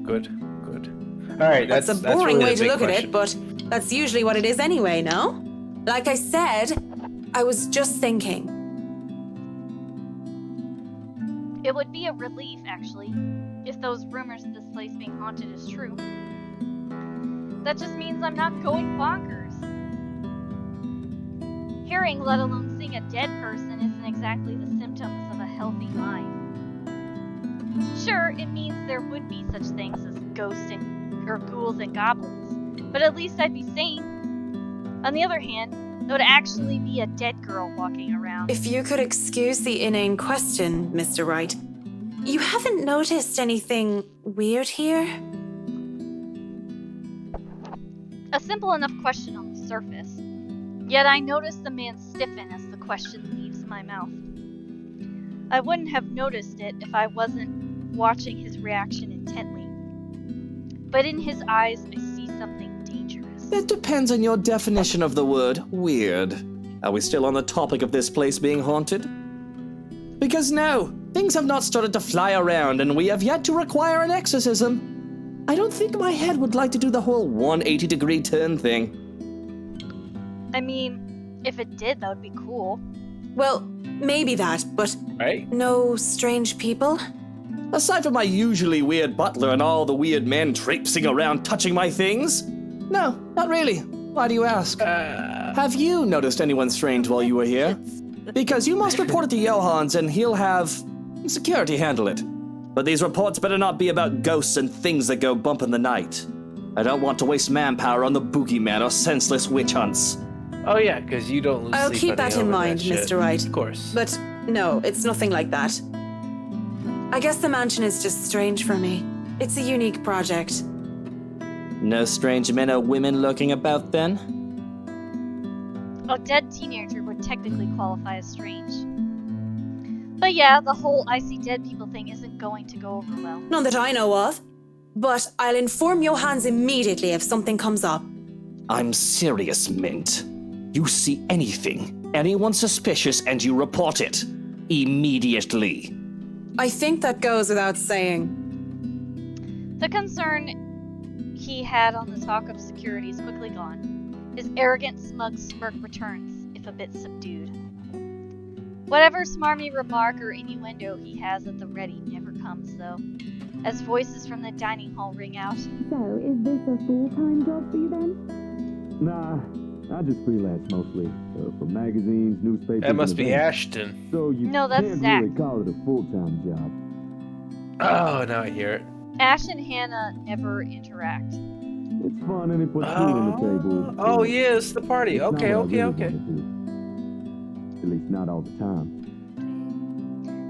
Speaker 3: Good. Alright,
Speaker 5: That's a
Speaker 3: really
Speaker 5: boring
Speaker 3: the
Speaker 5: way to
Speaker 3: big
Speaker 5: look at
Speaker 3: question.
Speaker 5: it, but that's usually what it is anyway, no? Like I said, I was just thinking.
Speaker 1: It would be a relief, actually, if those rumors of this place being haunted is true. That just means I'm not going bonkers. Hearing, let alone seeing a dead person isn't exactly the symptoms of a healthy mind. Sure, it means there would be such things as ghosts or ghouls and goblins, but at least I'd be sane. On the other hand, there would actually be a dead girl walking around.
Speaker 5: If you could excuse the inane question, Mr. Wright, you haven't noticed anything weird here?
Speaker 1: A simple enough question on the surface. Yet I notice the man stiffen as the question leaves my mouth. I wouldn't have noticed it if I wasn't watching his reaction intently. But in his eyes, I see something dangerous.
Speaker 7: It depends on your definition of the word weird. Are we still on the topic of this place being haunted? Because no, things have not started to fly around and we have yet to require an exorcism. I don't think my head would like to do the whole 180-degree turn thing.
Speaker 1: I mean, if it did, that would be cool.
Speaker 5: Well, maybe that, but
Speaker 3: right?
Speaker 5: No strange people?
Speaker 7: Aside from my usually weird butler and all the weird men traipsing around touching my things? No, not really. Why do you ask? Have you noticed anyone strange while you were here? Because you must report it to Johans and he'll have security handle it. But these reports better not be about ghosts and things that go bump in the night. I don't want to waste manpower on the boogeyman or senseless witch hunts.
Speaker 3: Oh yeah, because you don't lose
Speaker 5: I'll
Speaker 3: sleep
Speaker 5: keep that
Speaker 3: any
Speaker 5: in
Speaker 3: over
Speaker 5: mind,
Speaker 3: shit.
Speaker 5: Mr. Wright.
Speaker 3: Of course.
Speaker 5: But no, it's nothing like that. I guess the mansion is just strange for me. It's a unique project.
Speaker 7: No strange men or women lurking about then?
Speaker 1: A dead teenager would technically qualify as strange. But yeah, the whole I see dead people thing isn't going to go over well.
Speaker 5: None that I know of. But I'll inform Johans immediately if something comes up.
Speaker 7: I'm serious, Mint. You see anything, anyone suspicious, and you report it. Immediately.
Speaker 5: I think that goes without saying.
Speaker 1: The concern he had on the talk of security is quickly gone. His arrogant, smug smirk returns, if a bit subdued. Whatever smarmy remark or innuendo he has at the ready never comes, though, as voices from the dining hall ring out.
Speaker 16: So, is this a full-time job for you then?
Speaker 17: Nah, I just freelance mostly. For magazines, newspapers.
Speaker 3: That must
Speaker 17: and
Speaker 3: be
Speaker 17: events.
Speaker 3: Ashton.
Speaker 17: So you
Speaker 1: No, that's
Speaker 17: can't
Speaker 1: Zach.
Speaker 17: really call it a full-time job.
Speaker 3: Oh, now I hear it.
Speaker 1: Ash and Hannah never interact.
Speaker 17: It's fun and it puts food on the table.
Speaker 3: Oh, yeah, it's the party.
Speaker 17: It's not
Speaker 3: Okay,
Speaker 17: what I
Speaker 3: okay,
Speaker 17: really
Speaker 3: okay.
Speaker 17: wanna do. At least not all the time.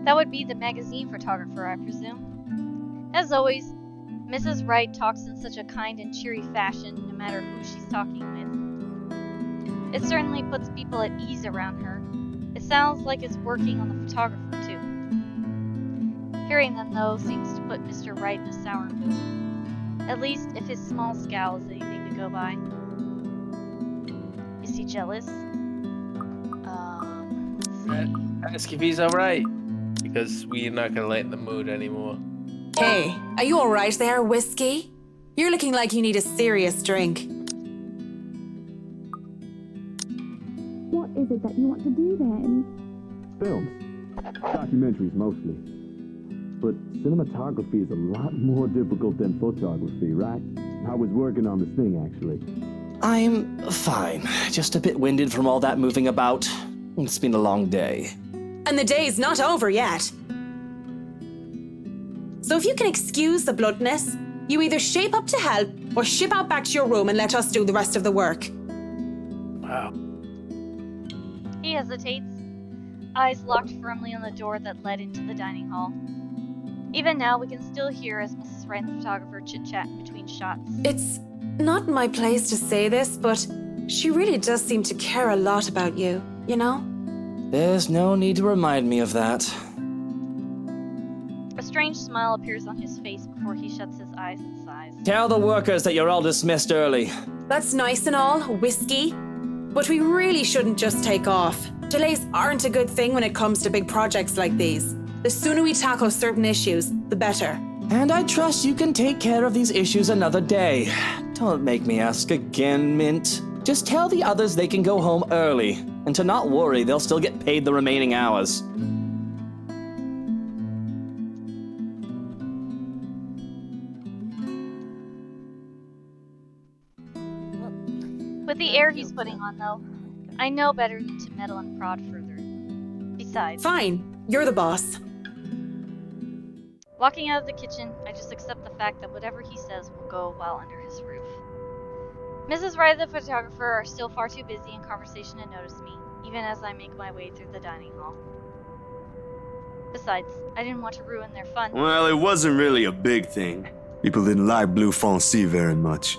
Speaker 1: That would be the magazine photographer, I presume. As always, Mrs. Wright talks in such a kind and cheery fashion, no matter who she's talking with. It certainly puts people at ease around her. It sounds like it's working on the photographer, too. Hearing them, though, seems to put Mr. Wright in a sour mood. At least if his small scowl is anything to go by. he jealous? Let's see.
Speaker 3: Ask if he's alright. Because we're not gonna lighten the mood anymore.
Speaker 5: Hey, are you alright there, Whiskey? You're looking like you need a serious drink.
Speaker 16: What is it that you want to do then?
Speaker 17: Films. Documentaries mostly. But cinematography is a lot more difficult than photography, right? I was working on this thing, actually.
Speaker 7: I'm fine. Just a bit winded from all that moving about. It's been a long day.
Speaker 5: And the day's not over yet. So if you can excuse the bluntness, you either shape up to help or ship out back to your room and let us do the rest of the work.
Speaker 3: Wow.
Speaker 1: He hesitates, eyes locked firmly on the door that led into the dining hall. Even now, we can still hear as Mrs. Wright and the photographer chit-chat in between shots.
Speaker 5: It's not my place to say this, but she really does seem to care a lot about you, you know?
Speaker 7: There's no need to remind me of that.
Speaker 1: A strange smile appears on his face before he shuts his eyes and sighs.
Speaker 7: Tell the workers that you're all dismissed early.
Speaker 5: That's nice and all, Whiskey. But we really shouldn't just take off. Delays aren't a good thing when it comes to big projects like these. The sooner we tackle certain issues, the better.
Speaker 7: And I trust you can take care of these issues another day. Don't make me ask again, Mint. Just tell the others they can go home early. And to not worry, they'll still get paid the remaining hours.
Speaker 1: With the air he's putting on, though, I know better than to meddle and prod further. Besides...
Speaker 5: Fine, you're the boss.
Speaker 1: Walking out of the kitchen, I just accept the fact that whatever he says will go well under his roof. Mrs. Wright and the photographer are still far too busy in conversation to notice me, even as I make my way through the dining hall. Besides, I didn't want to ruin their fun.
Speaker 18: Well, it wasn't really a big thing. People didn't like Blue Fonzie very much.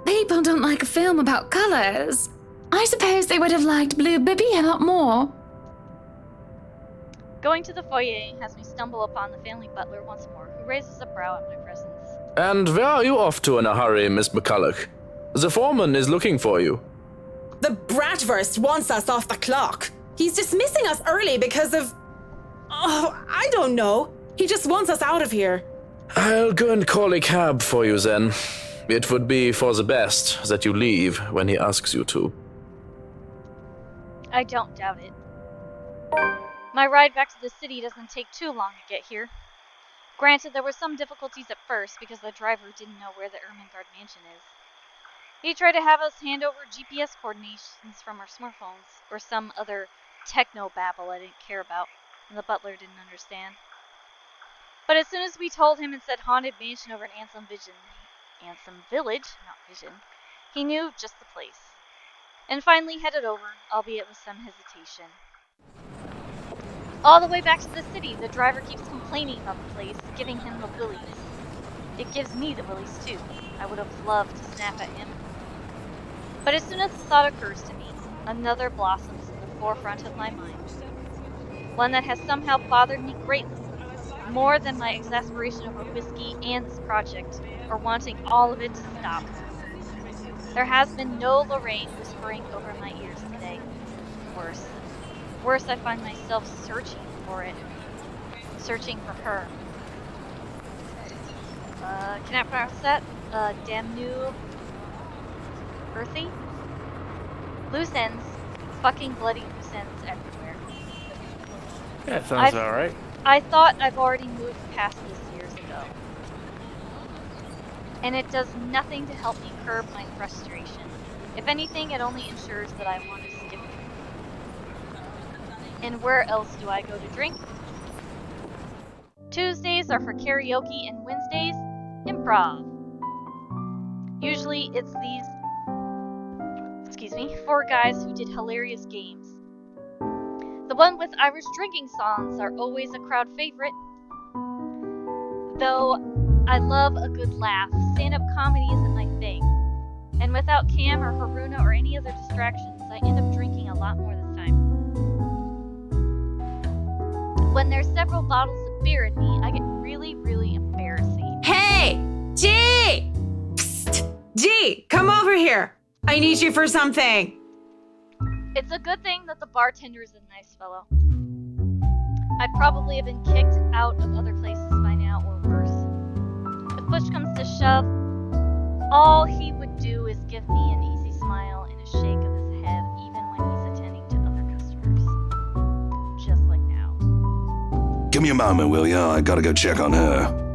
Speaker 10: People don't like a film about colors. I suppose they would have liked Blue Bibby a lot more.
Speaker 1: Going to the foyer has me stumble upon the family butler once more, who raises a brow at my presence.
Speaker 11: And where are you off to in a hurry, Miss McCulloch? The foreman is looking for you.
Speaker 5: The Bratwurst wants us off the clock. He's dismissing us early because of... Oh, I don't know. He just wants us out of here.
Speaker 11: I'll go and call a cab for you then. It would be for the best that you leave when he asks you to.
Speaker 1: I don't doubt it. My ride back to the city doesn't take too long to get here. Granted, there were some difficulties at first because the driver didn't know where the Ermengarde mansion is. He tried to have us hand over GPS coordinations from our smartphones, or some other techno-babble I didn't care about, and the butler didn't understand. But as soon as we told him it said haunted mansion over in Ansem Village, not Vision, he knew just the place. And finally headed over, albeit with some hesitation. All the way back to the city, the driver keeps complaining about the place, giving him the willies. It gives me the willies too. I would have loved to snap at him. But as soon as the thought occurs to me, another blossoms in the forefront of my mind. One that has somehow bothered me greatly, more than my exasperation over whiskey and this project, or wanting all of it to stop. There has been no Lorraine whispering over my ears today. Worse, I find myself searching for it. Searching for her. Can I pronounce that? Damnu... Earthy? Loose ends. Fucking bloody loose ends everywhere.
Speaker 3: Yeah, sounds alright.
Speaker 1: I thought I've already moved past this years ago. And it does nothing to help me curb my frustration. If anything, it only ensures that I want to skip it. And where else do I go to drink? Tuesdays are for karaoke and Wednesdays, improv. Usually it's these, 4 guys who did hilarious games. The one with Irish drinking songs are always a crowd favorite. Though I love a good laugh, stand-up comedy isn't my thing. And without Cam or Haruna or any other distractions, I end up drinking a lot more this time. When there's several bottles of beer in me, I get really, really embarrassing.
Speaker 5: Hey! G! Psst! G, come over here. I need you for something.
Speaker 1: It's a good thing that the bartender is a nice fellow. I'd probably have been kicked out of other places by now or worse. If push comes to shove, all he would do is give me an easy smile and a shake of his head even when he's attending to other customers. Just like now.
Speaker 18: Give me a moment, will ya? I gotta go check on her.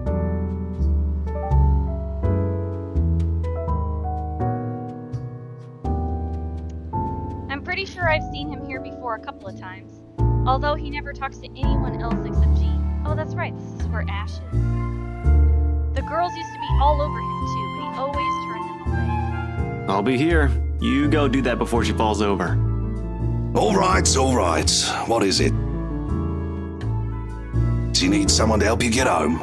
Speaker 1: I'm pretty sure I've seen him here before a couple of times. Although he never talks to anyone else except Jean. Oh, that's right, this is where Ash is. The girls used to be all over him too, but he always turned them away.
Speaker 19: I'll be here. You go do that before she falls over.
Speaker 18: All right. What is it? Do you need someone to help you get home?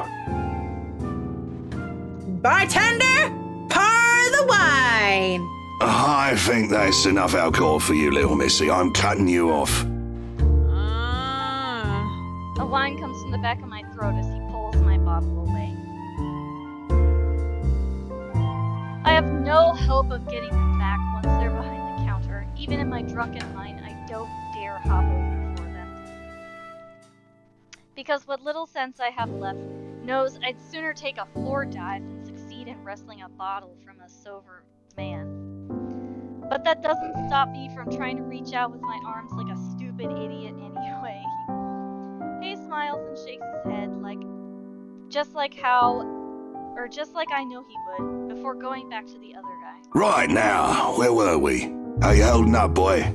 Speaker 5: Bartender, pour the wine.
Speaker 18: I think that's enough alcohol for you, little missy. I'm cutting you off.
Speaker 1: A whine comes from the back of my throat as he pulls my bottle away. I have no hope of getting them back once they're behind the counter. Even in my drunken mind, I don't dare hop over for them. Because what little sense I have left knows I'd sooner take a floor dive than succeed in wresting a bottle from a sober man. But that doesn't stop me from trying to reach out with my arms like a stupid idiot anyway. He smiles and shakes his head just like I know he would, before going back to the other guy.
Speaker 18: Right now, where were we? How you holding up, boy?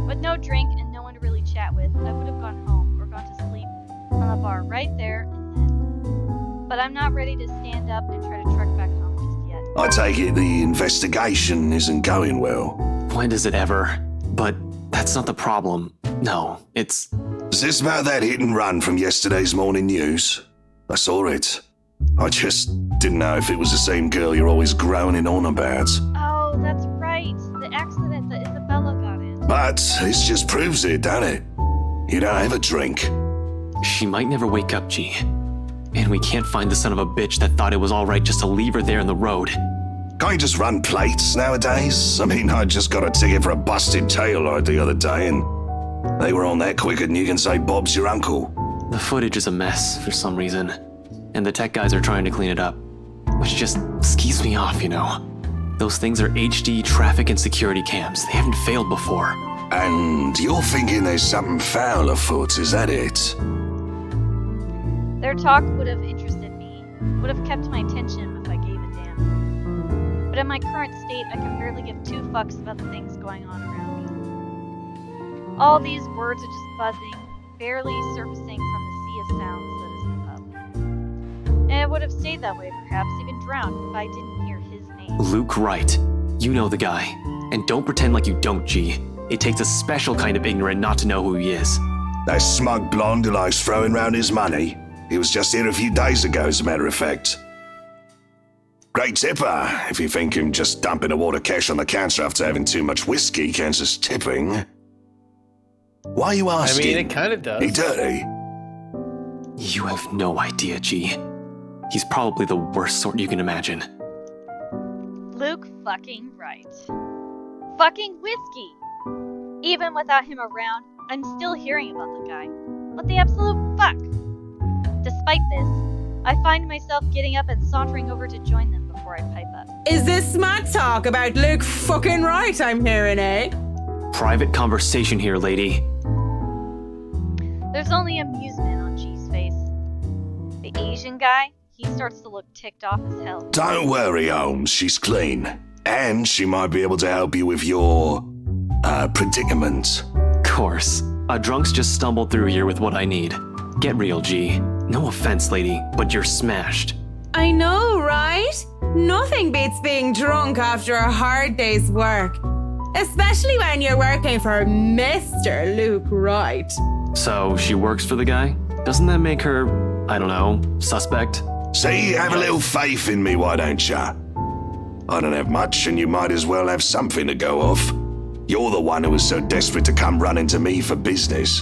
Speaker 1: With no drink and no one to really chat with, I would have gone home or gone to sleep on the bar right there and then. But I'm not ready to stand up and try to trek back home just yet.
Speaker 18: I take it the investigation isn't going well.
Speaker 19: When does it ever? But that's not the problem. No, it's...
Speaker 18: Is this about that hit and run from yesterday's morning news? I saw it. I just didn't know if it was the same girl you're always groaning on about.
Speaker 1: Oh, that's right. The accident that Isabella got in.
Speaker 18: But this just proves it, doesn't it? You don't have a drink.
Speaker 19: She might never wake up, G. And we can't find the son of a bitch that thought it was alright just to leave her there in the road.
Speaker 18: Can't you just run plates nowadays? I mean, I just got a ticket for a busted tail light the other day, and they were on that quicker than you can say Bob's your uncle.
Speaker 19: The footage is a mess for some reason, and the tech guys are trying to clean it up, which just skews me off, you know. Those things are HD traffic and security cams. They haven't failed before.
Speaker 18: And you're thinking there's something foul afoot, is that it?
Speaker 1: Their talk would have interested me, would have kept my attention if I gave a damn. But in my current state, I can barely give two fucks about the things going on around me. All these words are just buzzing, barely surfacing from the sea of sounds that is the pub. And it would have stayed that way, perhaps even drowned, if I didn't hear his name.
Speaker 19: Luke Wright. You know the guy. And don't pretend like you don't, G. It takes a special kind of ignorant not to know who he is.
Speaker 18: That smug blonde who likes throwing round his money. He was just here a few days ago, as a matter of fact. Great tipper, if you think him just dumping a wad of cash on the counter after having too much whiskey counts as tipping. Why are you asking?
Speaker 3: I mean, it kind of does.
Speaker 18: He dirty?
Speaker 19: You have no idea, G. He's probably the worst sort you can imagine.
Speaker 1: Luke fucking Wright. Fucking whiskey! Even without him around, I'm still hearing about the guy. What the absolute fuck? Despite this, I find myself getting up and sauntering over to join them before I pipe up.
Speaker 5: Is this smart talk about Luke fucking Wright I'm hearing, eh?
Speaker 19: Private conversation here, lady.
Speaker 1: There's only amusement on G's face. The Asian guy, he starts to look ticked off as hell.
Speaker 18: Don't worry, Holmes, she's clean. And she might be able to help you with your, predicament.
Speaker 19: Course. A drunk's just stumbled through here with what I need. Get real, G. No offense, lady, but you're smashed.
Speaker 5: I know, right? Nothing beats being drunk after a hard day's work. Especially when you're working for Mr. Luke Wright.
Speaker 19: So, she works for the guy? Doesn't that make her, I don't know, suspect?
Speaker 18: See, have a little faith in me, why don't ya? I don't have much, and you might as well have something to go off. You're the one who was so desperate to come running to me for business.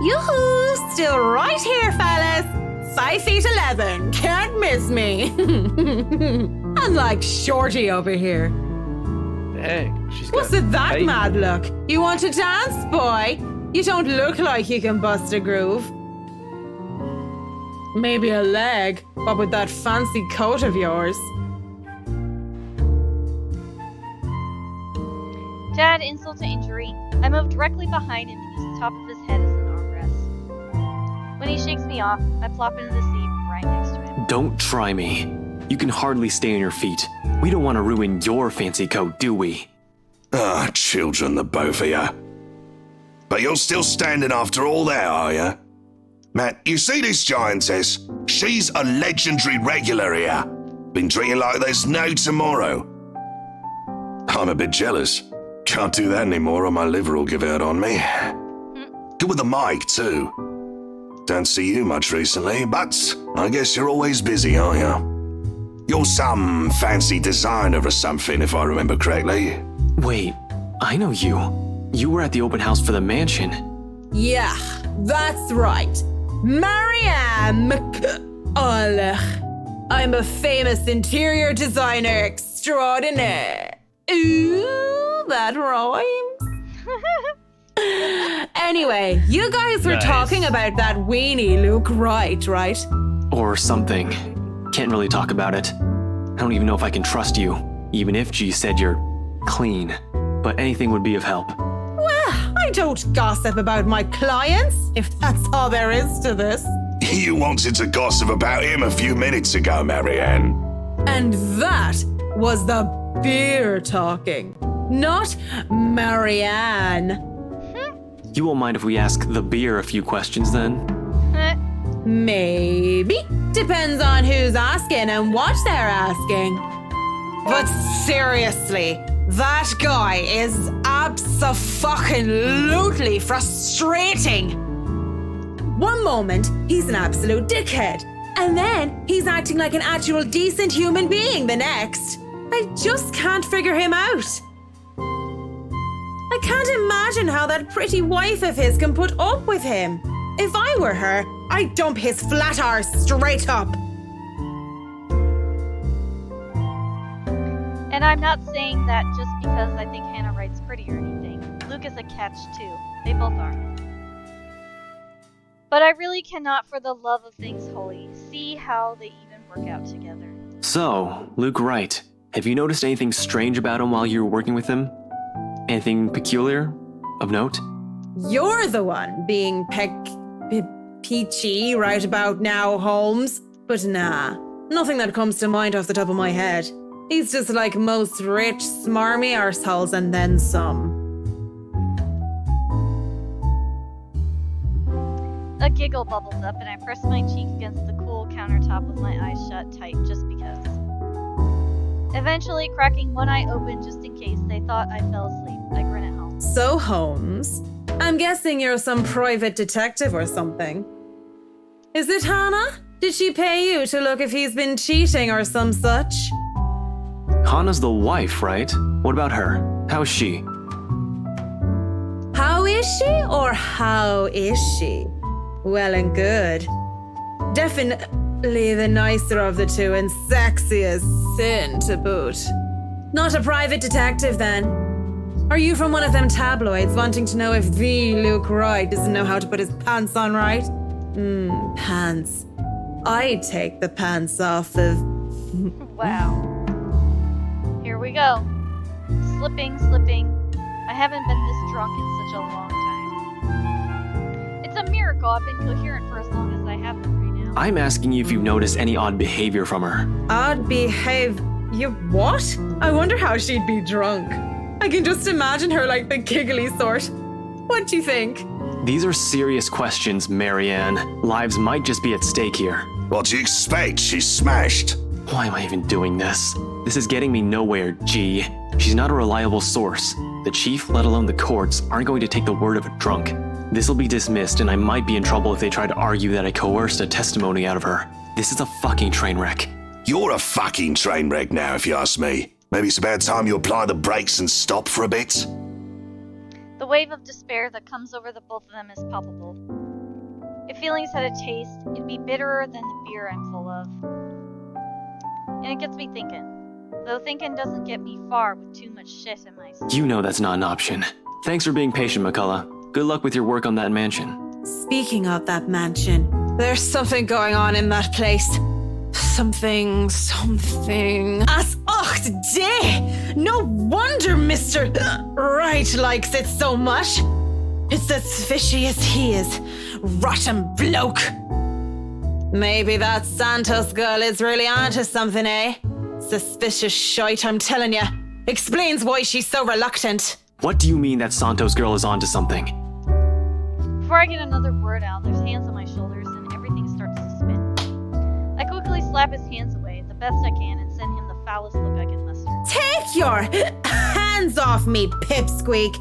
Speaker 5: Yoo-hoo! Still right here, fellas. 5'11", can't miss me. Unlike Shorty over here.
Speaker 3: Hey, she's got.
Speaker 5: What's with that
Speaker 3: Hey.
Speaker 5: mad look? You want to dance, boy? You don't look like you can bust a groove. Maybe a leg, what with that fancy coat of yours?
Speaker 1: To add insult to injury, I move directly behind him and use the top of his head as an armrest. When he shakes me off, I plop into the seat right next to him.
Speaker 19: Don't try me. You can hardly stay on your feet. We don't want to ruin your fancy coat, do we?
Speaker 18: Ah, children, the both of you. But you're still standing after all that, are you? Matt, you see this giantess? She's a legendary regular here. Been drinking like there's no tomorrow. I'm a bit jealous. Can't do that anymore or my liver will give out on me. Good with the mic, too. Don't see you much recently, but I guess you're always busy, aren't you? You're some fancy designer or something, if I remember correctly.
Speaker 19: Wait, I know you. You were at the open house for the mansion.
Speaker 5: Yeah, that's right. Marianne I'm a famous interior designer extraordinaire. Ooh, that rhymes. Anyway, you guys were
Speaker 19: Nice.
Speaker 5: talking about that weenie Luke Wright, right?
Speaker 19: Or something. Can't really talk about it. I don't even know if I can trust you, even if G said you're clean. But anything would be of help.
Speaker 5: Well, I don't gossip about my clients, if that's all there is to this.
Speaker 18: You wanted to gossip about him a few minutes ago, Marianne.
Speaker 5: And that was the beer talking, not Marianne.
Speaker 19: You won't mind if we ask the beer a few questions then?
Speaker 5: Maybe. Depends on who's asking and what they're asking. But seriously, that guy is abso-fucking-lutely frustrating. One moment, he's an absolute dickhead. And then he's acting like an actual decent human being the next. I just can't figure him out. I can't imagine how that pretty wife of his can put up with him. If I were her, I'd dump his flat arse straight up.
Speaker 1: And I'm not saying that just because I think Hannah Wright's pretty or anything. Luke is a catch too. They both are. But I really cannot, for the love of things holy, see how they even work out together.
Speaker 19: So, Luke Wright, have you noticed anything strange about him while you were working with him? Anything peculiar? Of note?
Speaker 5: You're the one being peachy right about now, Holmes. But nah, nothing that comes to mind off the top of my head. He's just like most rich, smarmy arseholes and then some.
Speaker 1: A giggle bubbles up and I press my cheek against the cool countertop with my eyes shut tight just because. Eventually cracking one eye open just in case they thought I fell asleep, I grin at home.
Speaker 5: So, Holmes, I'm guessing you're some private detective or something. Is it Hannah? Did she pay you to look if he's been cheating or some such?
Speaker 19: Hannah's the wife, right? What about her? How's she?
Speaker 5: How is she or how is she? Well and good. Definitely the nicer of the two and sexy as sin to boot. Not a private detective then. Are you from one of them tabloids wanting to know if the Luke Wright doesn't know how to put his pants on right? Pants. I'd take the pants off of...
Speaker 1: Wow. Here we go. Slipping. I haven't been this drunk in such a long time. It's a miracle I've been coherent for as long as I have been right now.
Speaker 19: I'm asking you if you've noticed any odd behavior from her.
Speaker 5: Odd behavior? What? I wonder how she'd be drunk. I can just imagine her like the giggly sort. What do you think?
Speaker 19: These are serious questions, Marianne. Lives might just be at stake here.
Speaker 18: What do you expect? She's smashed.
Speaker 19: Why am I even doing this? This is getting me nowhere, G. She's not a reliable source. The chief, let alone the courts, aren't going to take the word of a drunk. This'll be dismissed, and I might be in trouble if they try to argue that I coerced a testimony out of her. This is a fucking train wreck.
Speaker 18: You're a fucking train wreck now, if you ask me. Maybe it's about time you apply the brakes and stop for a bit.
Speaker 1: The wave of despair that comes over the both of them is palpable. If feelings had a taste, it'd be bitterer than the beer I'm full of. And it gets me thinking. Though thinking doesn't get me far with too much shit in my
Speaker 19: You know that's not an option. Thanks for being patient, McCullough. Good luck with your work on that mansion.
Speaker 5: Speaking of that mansion, there's something going on in that place. Something. As och day! No wonder Mr. Right likes it so much. It's as fishy as he is. Rotten bloke. Maybe that Santos girl is really onto something, eh? Suspicious shite, I'm telling you. Explains why she's so reluctant.
Speaker 19: What do you mean that Santos girl is onto something?
Speaker 1: Before I get another word out, there's hands on my shoulders and everything starts to spin. I quickly slap his hands away the best I can and send him the foulest look I can muster.
Speaker 5: Take your hands off me, pipsqueak.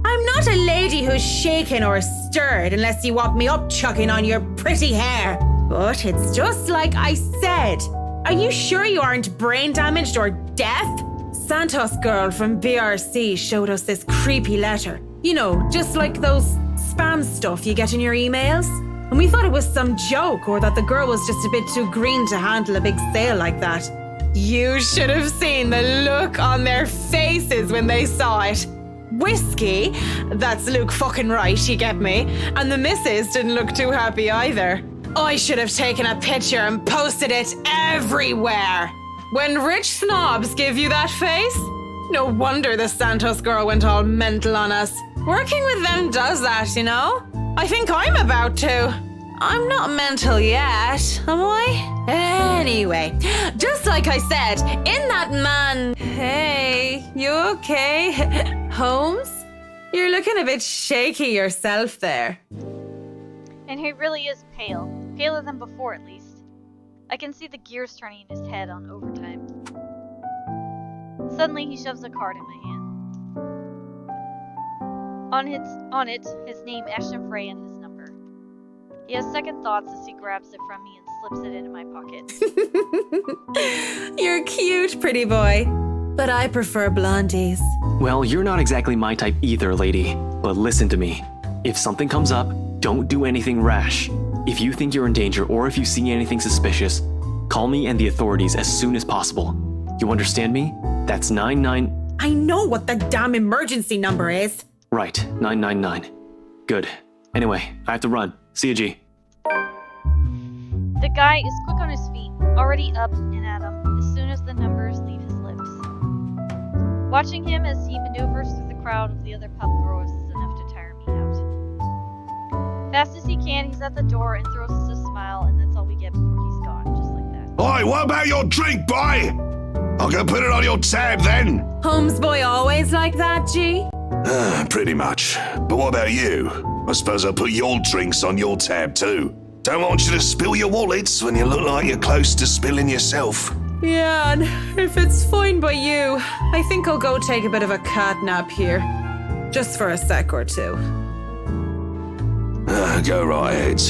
Speaker 5: I'm not a lady who's shaken or stirred unless you want me up-chucking on your pretty hair. But it's just like I said. Are you sure you aren't brain damaged or deaf? Santos girl from BRC showed us this creepy letter. You know, just like those spam stuff you get in your emails. And we thought it was some joke or that the girl was just a bit too green to handle a big sale like that. You should have seen the look on their faces when they saw it. Whiskey, that's Luke fucking right, you get me? And the missus didn't look too happy either. I should have taken a picture and posted it everywhere. When rich snobs give you that face, no wonder the Santos girl went all mental on us. Working with them does that, you know? I think I'm about to. I'm not mental yet, am I? Anyway, just like I said, in that man... Hey, you okay? Holmes? You're looking a bit shaky yourself there.
Speaker 1: And he really is pale. Paler than before, at least. I can see the gears turning in his head on overtime. Suddenly, he shoves a card in my hand. On it, his name, Ashton Frey, and his number. He has second thoughts as he grabs it from me and slips it into my pocket.
Speaker 5: You're cute, pretty boy. But I prefer blondies.
Speaker 19: Well, you're not exactly my type either, lady. But listen to me. If something comes up, don't do anything rash. If you think you're in danger or if you see anything suspicious, call me and the authorities as soon as possible. You understand me? That's 99...
Speaker 5: I know what the damn emergency number is.
Speaker 19: Right, 999. Good. Anyway, I have to run. See you, G.
Speaker 1: The guy is quick on his feet, already up and at him as soon as the numbers leave his lips. Watching him as he maneuvers through the crowd of the other pub growers is enough to tire me out. Fast as he can, he's at the door and throws us a smile, and that's all we get before he's gone, just like that.
Speaker 18: Oi, what about your drink, boy? I'll go put it on your tab then.
Speaker 5: Holmes boy always like that, G?
Speaker 18: Pretty much. But what about you? I suppose I'll put your drinks on your tab too. Don't want you to spill your wallets when you look like you're close to spilling yourself.
Speaker 5: Yeah, and if it's fine by you, I think I'll go take a bit of a cat nap here. Just for a sec or two.
Speaker 18: Go right ahead.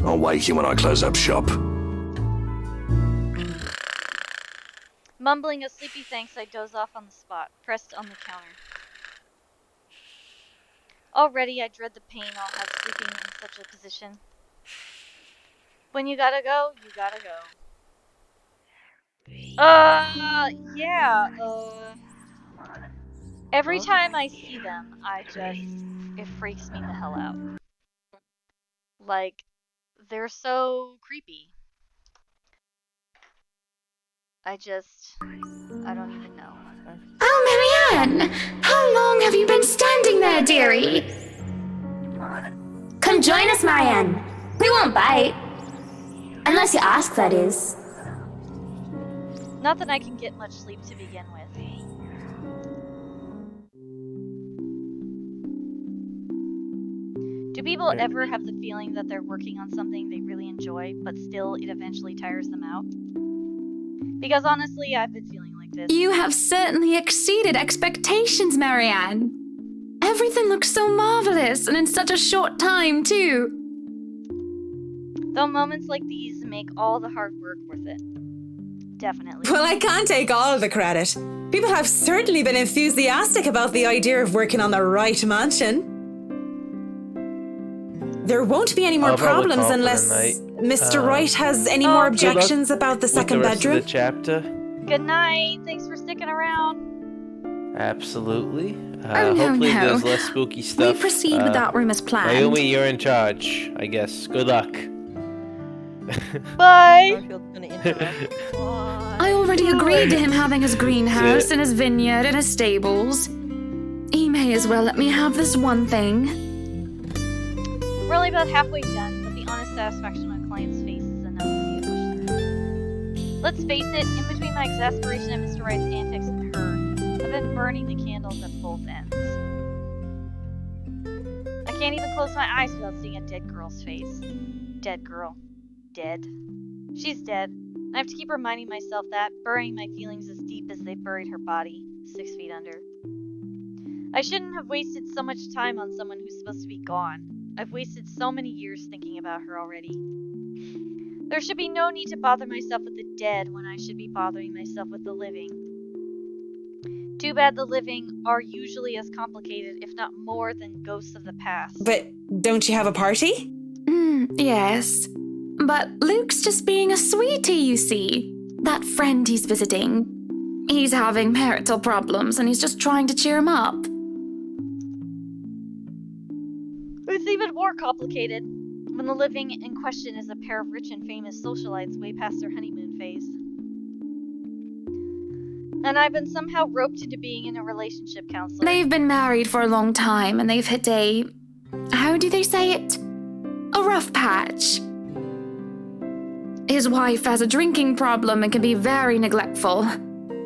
Speaker 18: I'll wake you when I close up shop.
Speaker 1: Mumbling a sleepy thanks, I doze off on the spot, pressed on the counter. Already I dread the pain I'll have sleeping in such a position. When you gotta go, you gotta go. Every time I see them, it freaks me the hell out. Like, they're so creepy. I don't even know.
Speaker 10: Oh, Marianne! How long have you been standing there, dearie?
Speaker 14: Come join us, Marianne. We won't bite. Unless you ask, that is.
Speaker 1: Not that I can get much sleep to begin with. Do people ever have the feeling that they're working on something they really enjoy, but still it eventually tires them out? Because honestly, I've been feeling like this.
Speaker 10: You have certainly exceeded expectations, Marianne. Everything looks so marvelous, and in such a short time, too.
Speaker 1: Though moments like these make all the hard work worth it. Definitely.
Speaker 5: Well, I can't take all the credit. People have certainly been enthusiastic about the idea of working on the right mansion. There won't be any more problems unless Mr. Wright has any more objections about the second bedroom.
Speaker 3: The chapter.
Speaker 1: Good night. Thanks for sticking around.
Speaker 3: Absolutely.
Speaker 10: Oh, no,
Speaker 3: Hopefully
Speaker 10: no.
Speaker 3: there's less spooky stuff.
Speaker 10: We proceed with that room as planned.
Speaker 3: Mayumi, you're in charge, I guess. Good luck.
Speaker 1: Bye.
Speaker 10: I already agreed to him having his greenhouse and his vineyard and his stables. He may as well let me have this one thing.
Speaker 1: We're only about halfway done, but the honest satisfaction on my client's face is enough for me to push through. Let's face it, in between my exasperation at Mr. Wright's antics and her, I've been burning the candles at both ends. I can't even close my eyes without seeing a dead girl's face. Dead girl. Dead. She's dead. I have to keep reminding myself that, burying my feelings as deep as they buried her body, 6 feet under. I shouldn't have wasted so much time on someone who's supposed to be gone. I've wasted so many years thinking about her already. There should be no need to bother myself with the dead when I should be bothering myself with the living. Too bad the living are usually as complicated, if not more, than ghosts of the past.
Speaker 5: But don't you have a party?
Speaker 10: Yes. But Luke's just being a sweetie, you see. That friend he's visiting. He's having marital problems and he's just trying to cheer him up.
Speaker 1: It's even more complicated when the living in question is a pair of rich and famous socialites way past their honeymoon phase. And I've been somehow roped into being in a relationship counselor.
Speaker 10: They've been married for a long time and they've hit a... how do they say it? A rough patch. His wife has a drinking problem and can be very neglectful.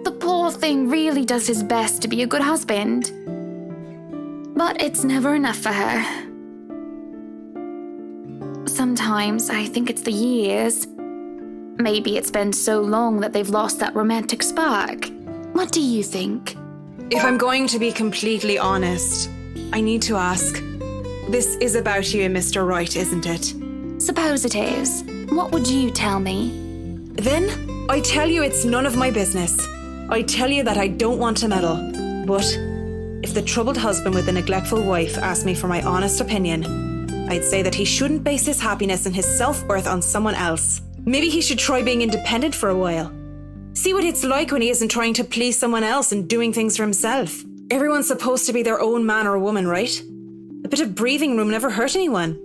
Speaker 10: The poor thing really does his best to be a good husband. But it's never enough for her. Sometimes I think it's the years. Maybe it's been so long that they've lost that romantic spark. What do you think?
Speaker 5: If I'm going to be completely honest, I need to ask. This is about you and Mr. Wright, isn't it?
Speaker 10: Suppose it is. What would you tell me?
Speaker 5: Then, I tell you it's none of my business. I tell you that I don't want to meddle. But if the troubled husband with the neglectful wife asked me for my honest opinion, I'd say that he shouldn't base his happiness and his self-worth on someone else. Maybe he should try being independent for a while. See what it's like when he isn't trying to please someone else and doing things for himself. Everyone's supposed to be their own man or woman, right? A bit of breathing room never hurt anyone.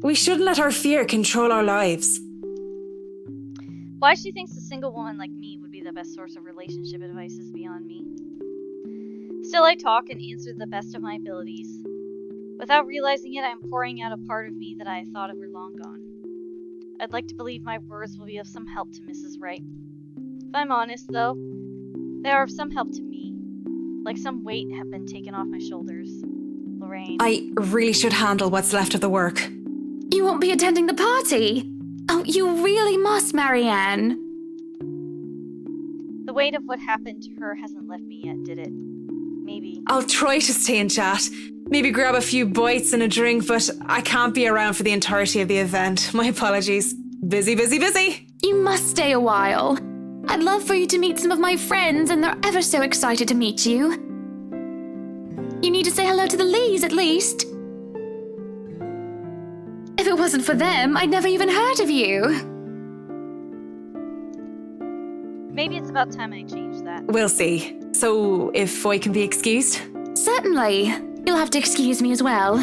Speaker 5: We shouldn't let our fear control our lives.
Speaker 1: Why she thinks a single woman like me would be the best source of relationship advice is beyond me. Still, I talk and answer to the best of my abilities. Without realizing it, I'm pouring out a part of me that I thought were long gone. I'd like to believe my words will be of some help to Mrs. Wright. If I'm honest, though, they are of some help to me. Like some weight have been taken off my shoulders. Lorraine.
Speaker 5: I really should handle what's left of the work.
Speaker 10: You won't be attending the party? Oh, you really must, Marianne.
Speaker 1: The weight of what happened to her hasn't left me yet, did it? Maybe.
Speaker 5: I'll try to stay and chat. Maybe grab a few bites and a drink, but I can't be around for the entirety of the event. My apologies. Busy, busy, busy.
Speaker 10: You must stay a while. I'd love for you to meet some of my friends, and they're ever so excited to meet you. You need to say hello to the Lees, at least. If it wasn't for them, I'd never even heard of you.
Speaker 1: Maybe it's about time I change that.
Speaker 5: We'll see. So, if I can be excused?
Speaker 10: Certainly. You'll have to excuse me as well.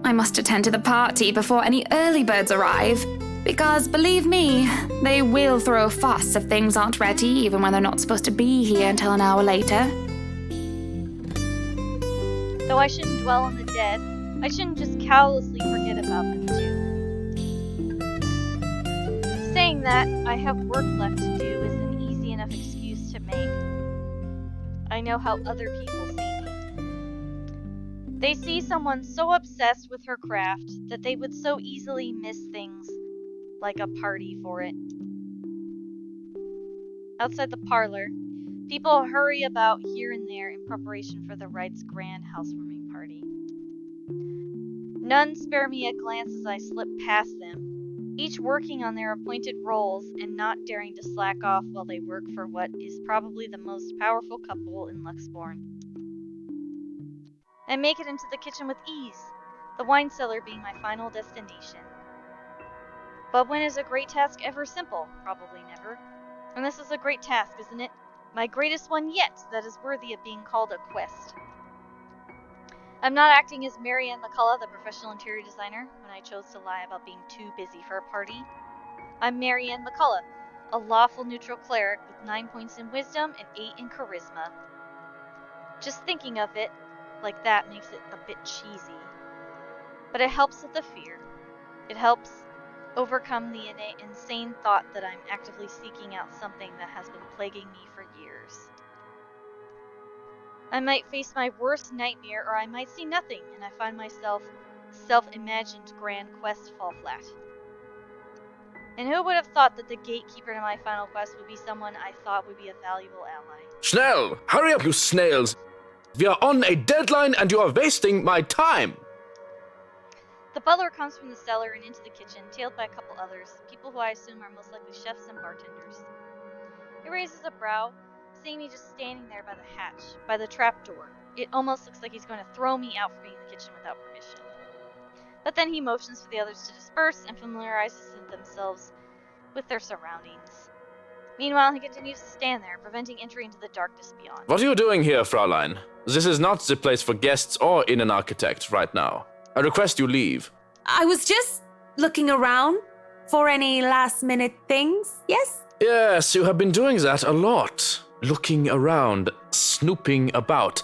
Speaker 10: I must attend to the party before any early birds arrive. Because, believe me, they will throw a fuss if things aren't ready, even when they're not supposed to be here until an hour later.
Speaker 1: Though I shouldn't dwell on the dead, I shouldn't just callously forget about them too. Saying that, I have work left to do is an easy enough excuse to make. I know how other people see me. They see someone so obsessed with her craft that they would so easily miss things like a party for it. Outside the parlor, people hurry about here and there in preparation for the Wrights' grand housewarming party. None spare me a glance as I slip past them, each working on their appointed roles and not daring to slack off while they work for what is probably the most powerful couple in Luxbourne. I make it into the kitchen with ease, the wine cellar being my final destination. But when is a great task ever simple? Probably never. And this is a great task, isn't it? My greatest one yet that is worthy of being called a quest. I'm not acting as Marianne McCullough, the professional interior designer, when I chose to lie about being too busy for a party. I'm Marianne McCullough, a lawful neutral cleric with 9 points in wisdom and 8 in charisma. Just thinking of it like that makes it a bit cheesy. But it helps with the fear. It helps overcome the insane thought that I'm actively seeking out something that has been plaguing me for years. I might face my worst nightmare, or I might see nothing, and I find myself self-imagined grand quest fall flat. And who would have thought that the gatekeeper to my final quest would be someone I thought would be a valuable ally?
Speaker 11: Schnell! Hurry up, you snails! We are on a deadline and you are wasting my time!
Speaker 1: The butler comes from the cellar and into the kitchen, tailed by a couple others, people who I assume are most likely chefs and bartenders. He raises a brow, seeing me just standing there by the hatch, by the trapdoor. It almost looks like he's going to throw me out for being in the kitchen without permission. But then he motions for the others to disperse and familiarizes themselves with their surroundings. Meanwhile, he continues to stand there, preventing entry into the darkness beyond.
Speaker 11: What are you doing here, Fraulein? This is not the place for guests or in an architect right now. I request you leave.
Speaker 2: I was just looking around for any last-minute things, yes?
Speaker 11: Yes, you have been doing that a lot. Looking around, snooping about.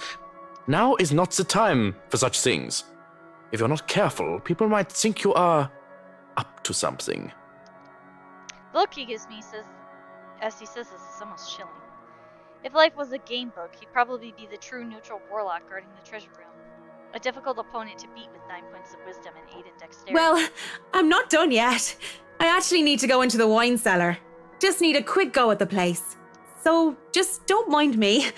Speaker 11: Now is not the time for such things. If you're not careful, people might think you are up to something.
Speaker 1: The look he gives me as he says this is almost chilling. If life was a game book, he'd probably be the true neutral warlock guarding the treasure room. A difficult opponent to beat with 9 points of wisdom and 8 in dexterity.
Speaker 2: Well, I'm not done yet. I actually need to go into the wine cellar. Just need a quick go at the place. So just don't mind me.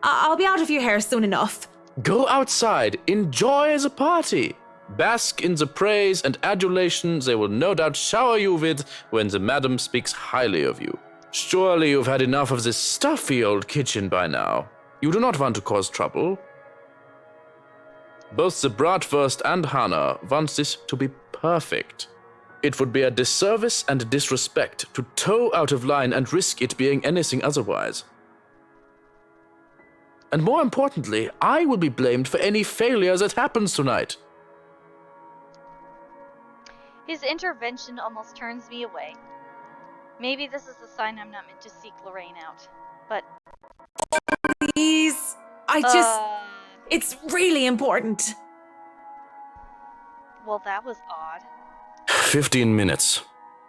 Speaker 2: I'll be out of your hair soon enough.
Speaker 11: Go outside, enjoy the party. Bask in the praise and adulation they will no doubt shower you with when the madam speaks highly of you. Surely you've had enough of this stuffy old kitchen by now. You do not want to cause trouble. Both the bratwurst and Hannah want this to be perfect. It would be a disservice and a disrespect to toe out of line and risk it being anything otherwise. And more importantly, I will be blamed for any failure that happens tonight.
Speaker 1: His intervention almost turns me away. Maybe this is a sign I'm not meant to seek Lorraine out, but...
Speaker 2: Please, it's really important.
Speaker 1: Well, that was odd.
Speaker 11: 15 minutes.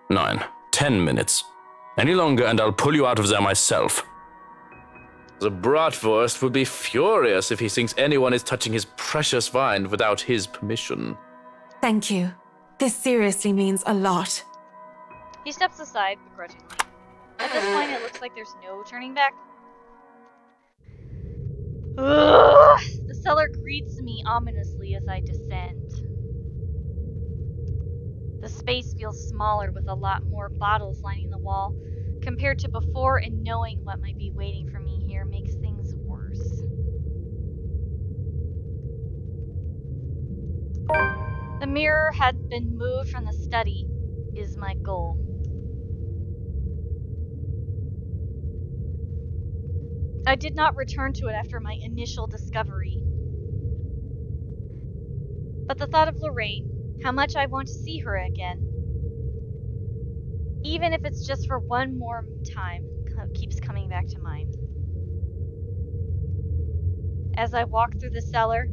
Speaker 11: 9, 10 minutes. Any longer and I'll pull you out of there myself. The bratwurst will be furious if he thinks anyone is touching his precious wine without his permission.
Speaker 2: Thank you. This seriously means a lot.
Speaker 1: He steps aside begrudgingly. At this point, it looks like there's no turning back. Ugh! The cellar greets me ominously as I descend. The space feels smaller with a lot more bottles lining the wall. Compared to before, and knowing what might be waiting for me here makes things worse. The mirror had been moved from the study, is my goal. I did not return to it after my initial discovery. But the thought of Lorraine, how much I want to see her again, even if it's just for one more time, keeps coming back to mind. As I walk through the cellar,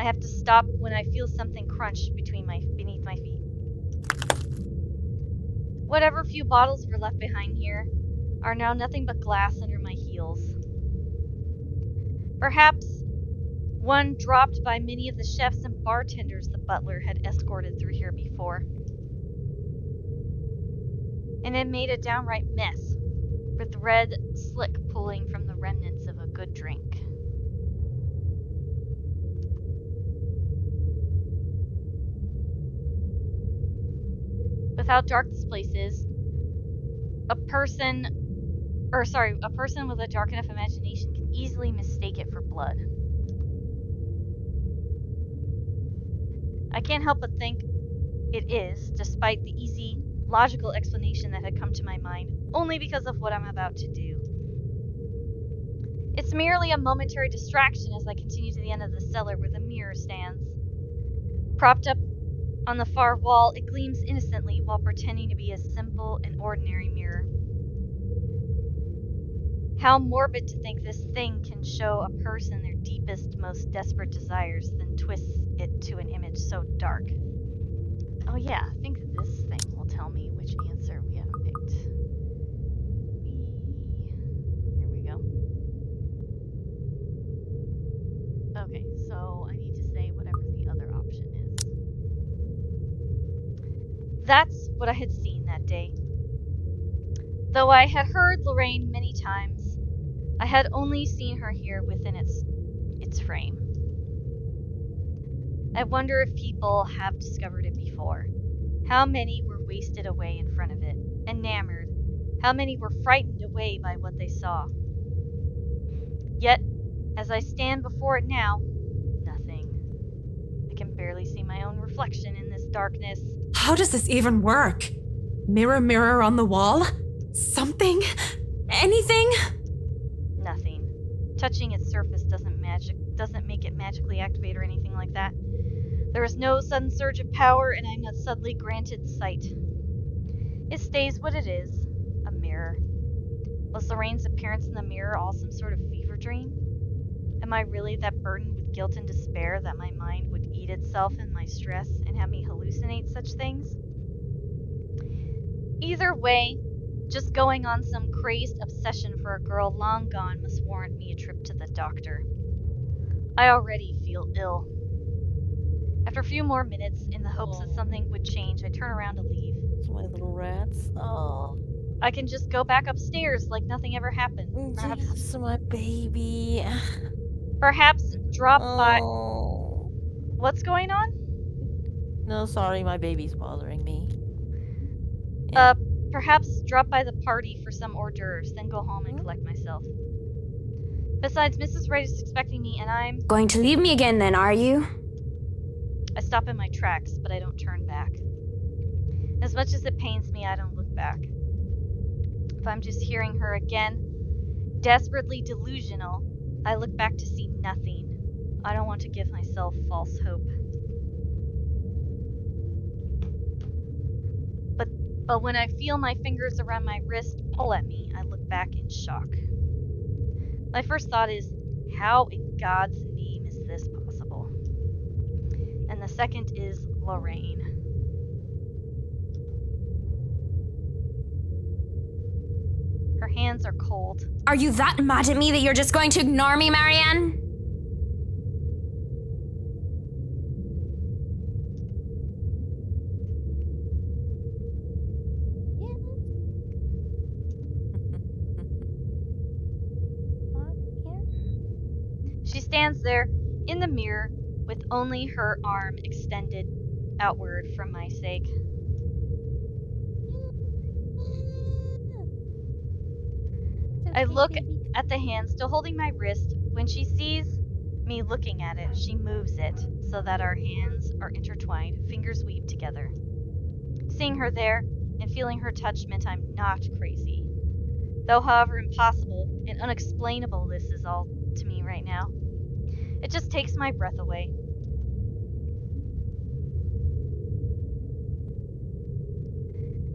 Speaker 1: I have to stop when I feel something crunch beneath my feet. Whatever few bottles were left behind here are now nothing but glass under my heels. Perhaps one dropped by many of the chefs and bartenders the butler had escorted through here before. And it made a downright mess, with red slick pooling from the remnants of a good drink. With how dark this place is, a person with a dark enough imagination can easily mistake it for blood. I can't help but think it is, despite the easy logical explanation that had come to my mind only because of what I'm about to do. It's merely a momentary distraction as I continue to the end of the cellar where the mirror stands. Propped up on the far wall, it gleams innocently while pretending to be a simple and ordinary mirror. How morbid to think this thing can show a person their deepest, most desperate desires, then twists it to an image so dark. Oh yeah, I think this thing will tell me which answer we haven't picked. Here we go. Okay, so I need to say whatever the other option is. That's what I had seen that day. Though I had heard Lorraine many times, I had only seen her here within its frame. I wonder if people have discovered it before. How many were wasted away in front of it, enamored? How many were frightened away by what they saw? Yet, as I stand before it now, nothing. I can barely see my own reflection in this darkness.
Speaker 5: How does this even work? Mirror, mirror on the wall? Something? Anything?
Speaker 1: Nothing. Touching its surface doesn't make it magically activate or anything like that. There is no sudden surge of power, and I'm not suddenly granted sight. It stays what it is, a mirror. Was Lorraine's appearance in the mirror all some sort of fever dream? Am I really that burdened with guilt and despair that my mind would eat itself in my stress and have me hallucinate such things? Either way, just going on some crazed obsession for a girl long gone must warrant me a trip to the doctor. I already feel ill. After a few more minutes, in the hopes that something would change, I turn around to leave.
Speaker 8: My little rats. Oh.
Speaker 1: I can just go back upstairs like nothing ever happened.
Speaker 8: Yes, my baby.
Speaker 1: Perhaps drop by.
Speaker 8: Oh.
Speaker 1: What's going on?
Speaker 8: No, sorry, my baby's bothering me.
Speaker 1: Perhaps drop by the party for some hors d'oeuvres, then go home and collect myself. Besides, Mrs. Wright is expecting me, and I'm
Speaker 14: Going to leave me again then, are you?
Speaker 1: I stop in my tracks, but I don't turn back. As much as it pains me, I don't look back. If I'm just hearing her again, desperately delusional, I look back to see nothing. I don't want to give myself false hope. But when I feel my fingers around my wrist pull at me, I look back in shock. My first thought is, how in God's name is this possible? And the second is Lorraine. Her hands are cold.
Speaker 14: Are you that mad at me that you're just going to ignore me, Marianne?
Speaker 1: She stands there in the mirror with only her arm extended outward for my sake. I look at the hand still holding my wrist. When she sees me looking at it, she moves it so that our hands are intertwined, fingers weave together. Seeing her there and feeling her touch meant I'm not crazy. Though, however impossible and unexplainable this is all to me right now, it just takes my breath away.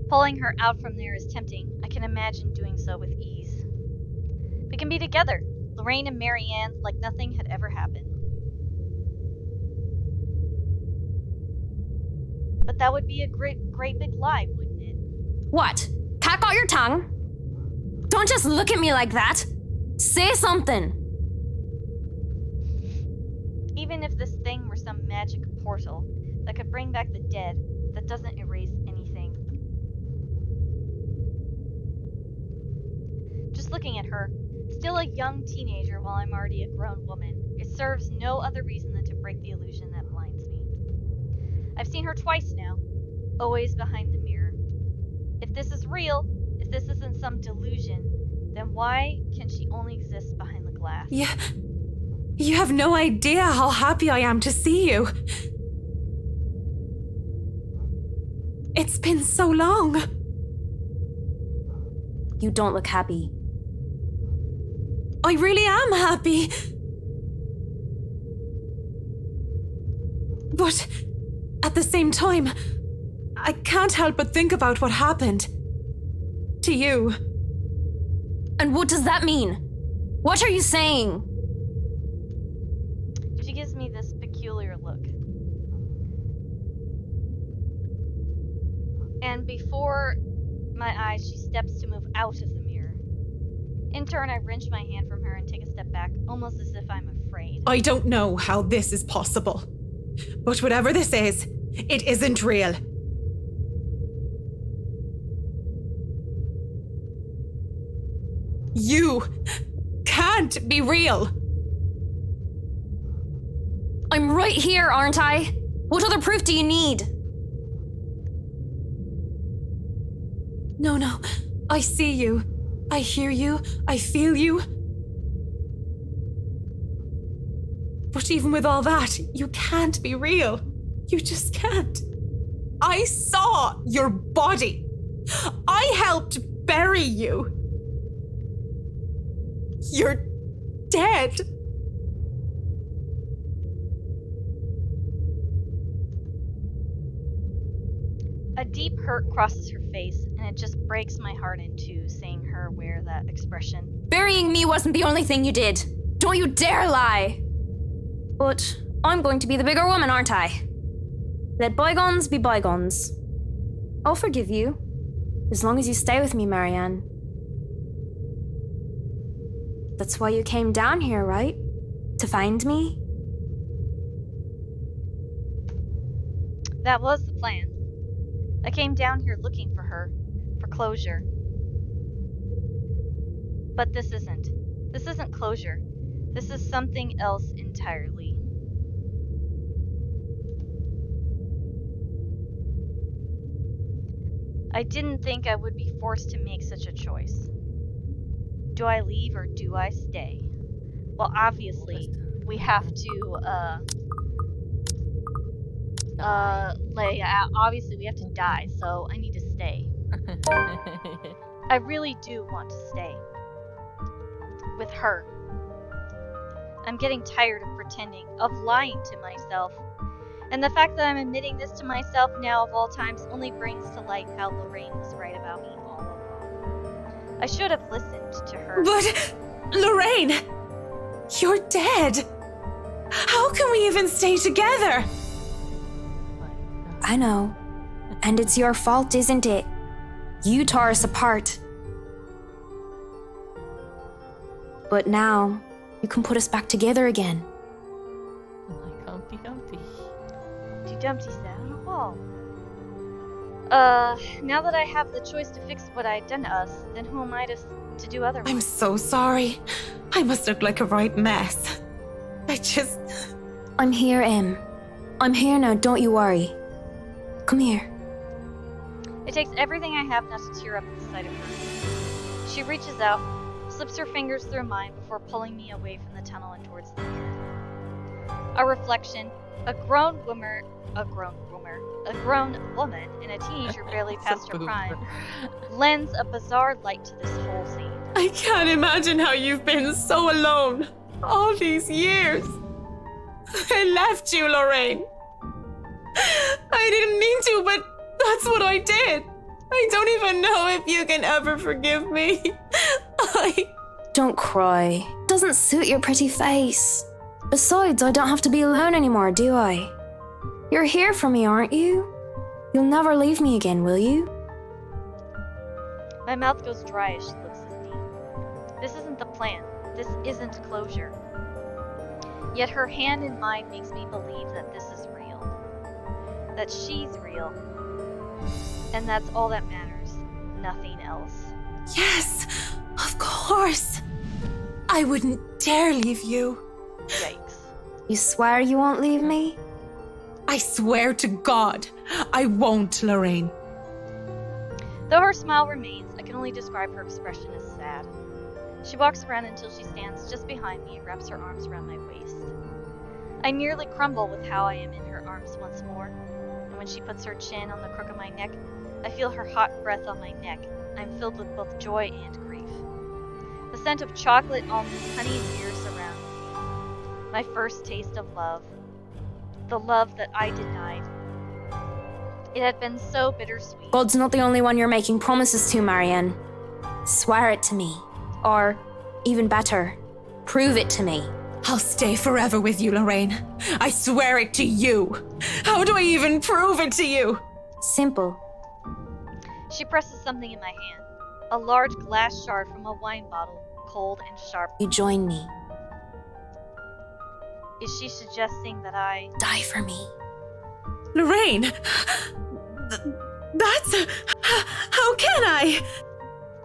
Speaker 1: Pulling her out from there is tempting. I can imagine doing so with ease. We can be together, Lorraine and Marianne, like nothing had ever happened. But that would be a great big lie, wouldn't it?
Speaker 14: What? Cock out your tongue? Don't just look at me like that. Say something.
Speaker 1: Even if this thing were some magic portal that could bring back the dead, that doesn't erase anything. Just looking at her, still a young teenager while I'm already a grown woman, it serves no other reason than to break the illusion that blinds me. I've seen her twice now, always behind the mirror. If this is real, if this isn't some delusion, then why can she only exist behind the glass?
Speaker 5: Yeah. You have no idea how happy I am to see you. It's been so long.
Speaker 14: You don't look happy.
Speaker 5: I really am happy. But at the same time, I can't help but think about what happened to you.
Speaker 14: And what does that mean? What are you saying?
Speaker 1: She gives me this peculiar look. And before my eyes, she steps to move out of the mirror. In turn, I wrench my hand from her and take a step back, almost as if I'm afraid.
Speaker 5: I don't know how this is possible. But whatever this is, it isn't real. You can't be real.
Speaker 14: I'm right here, aren't I? What other proof do you need?
Speaker 5: No, I see you. I hear you. I feel you. But even with all that, you can't be real. You just can't. I saw your body. I helped bury you. You're dead.
Speaker 1: A deep hurt crosses her face, and it just breaks my heart in two seeing her wear that expression.
Speaker 14: Burying me wasn't the only thing you did. Don't you dare lie. But I'm going to be the bigger woman, aren't I? Let bygones be bygones. I'll forgive you, as long as you stay with me, Marianne. That's why you came down here, right? To find me?
Speaker 1: That was the plan. I came down here looking for her, for closure. But this isn't. This isn't closure. This is something else entirely. I didn't think I would be forced to make such a choice. Do I leave or do I stay? Well, obviously, we have to, obviously we have to die, so I need to stay. I really do want to stay. With her. I'm getting tired of pretending, of lying to myself. And the fact that I'm admitting this to myself now of all times only brings to light how Lorraine was right about me all along. I should have listened to her.
Speaker 5: But, Lorraine, you're dead. How can we even stay together?
Speaker 14: I know. And it's your fault, isn't it? You tore us apart. But now, you can put us back together again.
Speaker 8: Like Humpty Dumpty.
Speaker 1: Humpty Dumpty sat on a wall. Now that I have the choice to fix what I'd done to us, then who am I to do otherwise?
Speaker 5: I'm so sorry. I must look like a right mess.
Speaker 14: I'm here, Em. I'm here now, don't you worry. Come here.
Speaker 1: It takes everything I have not to tear up at the sight of her. She reaches out, slips her fingers through mine before pulling me away from the tunnel and towards the mirror. A reflection, a grown woman and a teenager barely past her prime, lends a bizarre light to this whole scene.
Speaker 5: I can't imagine how you've been so alone all these years. I left you, Lorraine. I didn't mean to, but that's what I did. I don't even know if you can ever forgive me.
Speaker 14: Don't cry. Doesn't suit your pretty face. Besides, I don't have to be alone anymore, do I? You're here for me, aren't you? You'll never leave me again, will you?
Speaker 1: My mouth goes dry as she looks at me. This isn't the plan. This isn't closure. Yet her hand in mine makes me believe that this is real. That she's real. And that's all that matters. Nothing else.
Speaker 5: Yes, of course. I wouldn't dare leave you.
Speaker 1: Yikes.
Speaker 14: You swear you won't leave me?
Speaker 5: I swear to God, I won't, Lorraine.
Speaker 1: Though her smile remains, I can only describe her expression as sad. She walks around until she stands just behind me and wraps her arms around my waist. I nearly crumble with how I am in her arms once more. and when she puts her chin on the crook of my neck, I feel her hot breath on my neck. I'm filled with both joy and grief. The scent of chocolate, almonds, honey, and beer surrounds me. My first taste of love. The love that I denied. It had been so bittersweet.
Speaker 14: God's not the only one you're making promises to, Marianne. Swear it to me. Or, even better, prove it to me.
Speaker 5: I'll stay forever with you, Lorraine. I swear it to you. How do I even prove it to you?
Speaker 14: Simple.
Speaker 1: She presses something in my hand. A large glass shard from a wine bottle, cold and sharp.
Speaker 14: You join me.
Speaker 1: Is she suggesting that I
Speaker 14: die for me?
Speaker 5: Lorraine! That's... How can I?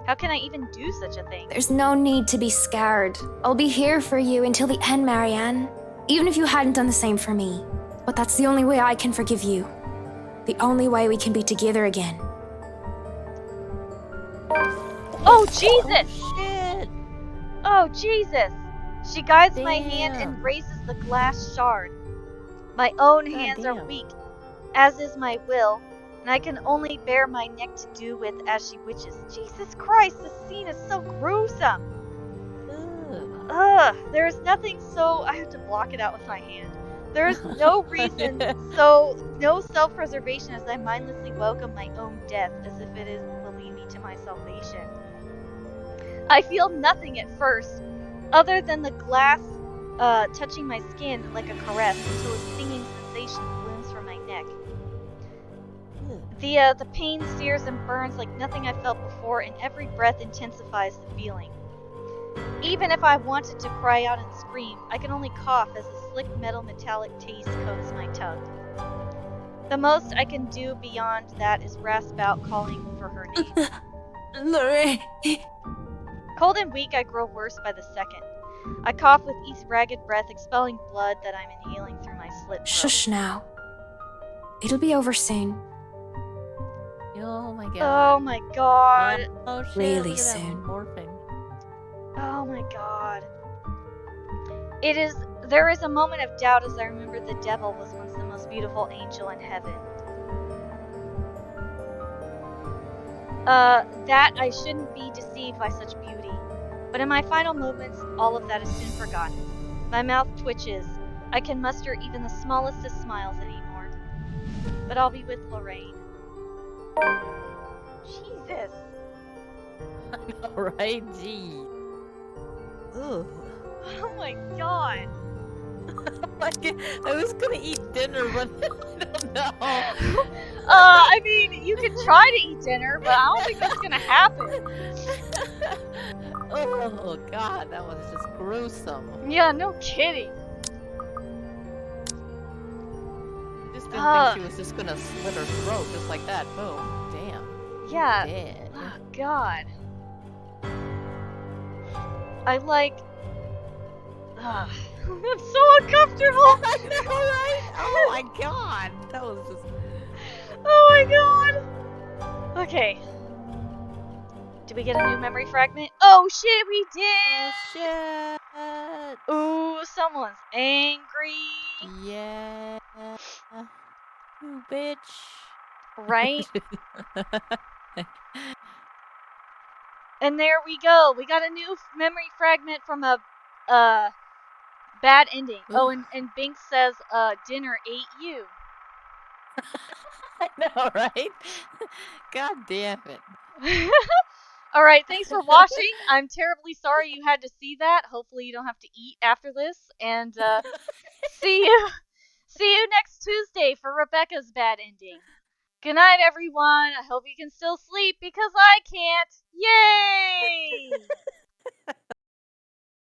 Speaker 1: How can I even do such a thing?
Speaker 14: There's no need to be scared. I'll be here for you until the end, Marianne. Even if you hadn't done the same for me. But that's the only way I can forgive you. The only way we can be together again.
Speaker 1: Oh, Jesus!
Speaker 8: Oh, shit!
Speaker 1: Oh, Jesus! She guides my
Speaker 8: Damn.
Speaker 1: hand and raises the glass shard. My own hands are
Speaker 8: damn.
Speaker 1: weak, as is my will, and I can only bare my neck to do with as she wishes. Jesus Christ, this scene is so gruesome! Ugh, there is nothing so... I have to block it out with my hand. There is no reason, no self-preservation as I mindlessly welcome my own death as if will lead me to my salvation. I feel nothing at first, other than the glass touching my skin like a caress until a stinging sensation blooms from my neck. The pain sears and burns like nothing I felt before, and every breath intensifies the feeling. Even if I wanted to cry out and scream, I can only cough as a slick metallic taste coats my tongue. The most I can do beyond that is rasp out calling for her name.
Speaker 5: Lorraine.
Speaker 1: Cold and weak, I grow worse by the second. I cough with each ragged breath, expelling blood that I'm inhaling through my slit throat.
Speaker 14: Shush now. It'll be over soon.
Speaker 8: Oh my god.
Speaker 1: Oh my god.
Speaker 8: Oh shit.
Speaker 14: Really
Speaker 8: look at that
Speaker 14: soon.
Speaker 8: morphing.
Speaker 1: Oh my god. There is a moment of doubt as I remember the devil was once the most beautiful angel in heaven. That I shouldn't be deceived by such beauty. But in my final moments, all of that is soon forgotten. My mouth twitches. I can muster even the smallest of smiles anymore. But I'll be with Lorraine. Jesus.
Speaker 8: I know, right? Gee. Ugh.
Speaker 1: Oh my god.
Speaker 8: Like, I was gonna eat dinner, but I don't know.
Speaker 1: I mean, you could try to eat dinner, but I don't think that's gonna happen.
Speaker 8: Oh god, that was just gruesome.
Speaker 1: Yeah, no kidding.
Speaker 8: Just didn't think she was just gonna slit her throat just like that. Boom. Damn.
Speaker 1: Yeah.
Speaker 8: Dead.
Speaker 1: Oh god. I like... Ugh. I'm so uncomfortable!
Speaker 8: I know, right? Oh my god! That was just...
Speaker 1: Oh my god! Okay. Did we get a new memory fragment? Oh shit, we did!
Speaker 8: Oh shit!
Speaker 1: Ooh, someone's angry.
Speaker 8: Yeah. You bitch.
Speaker 1: Right? And there we go. We got a new memory fragment from a bad ending. Oh, and Binks says, dinner ate you.
Speaker 8: I know, right? God damn it.
Speaker 1: Alright, thanks for watching. I'm terribly sorry you had to see that. Hopefully you don't have to eat after this. And see you next Tuesday for Rebecca's bad ending. Good night, everyone. I hope you can still sleep because I can't. Yay!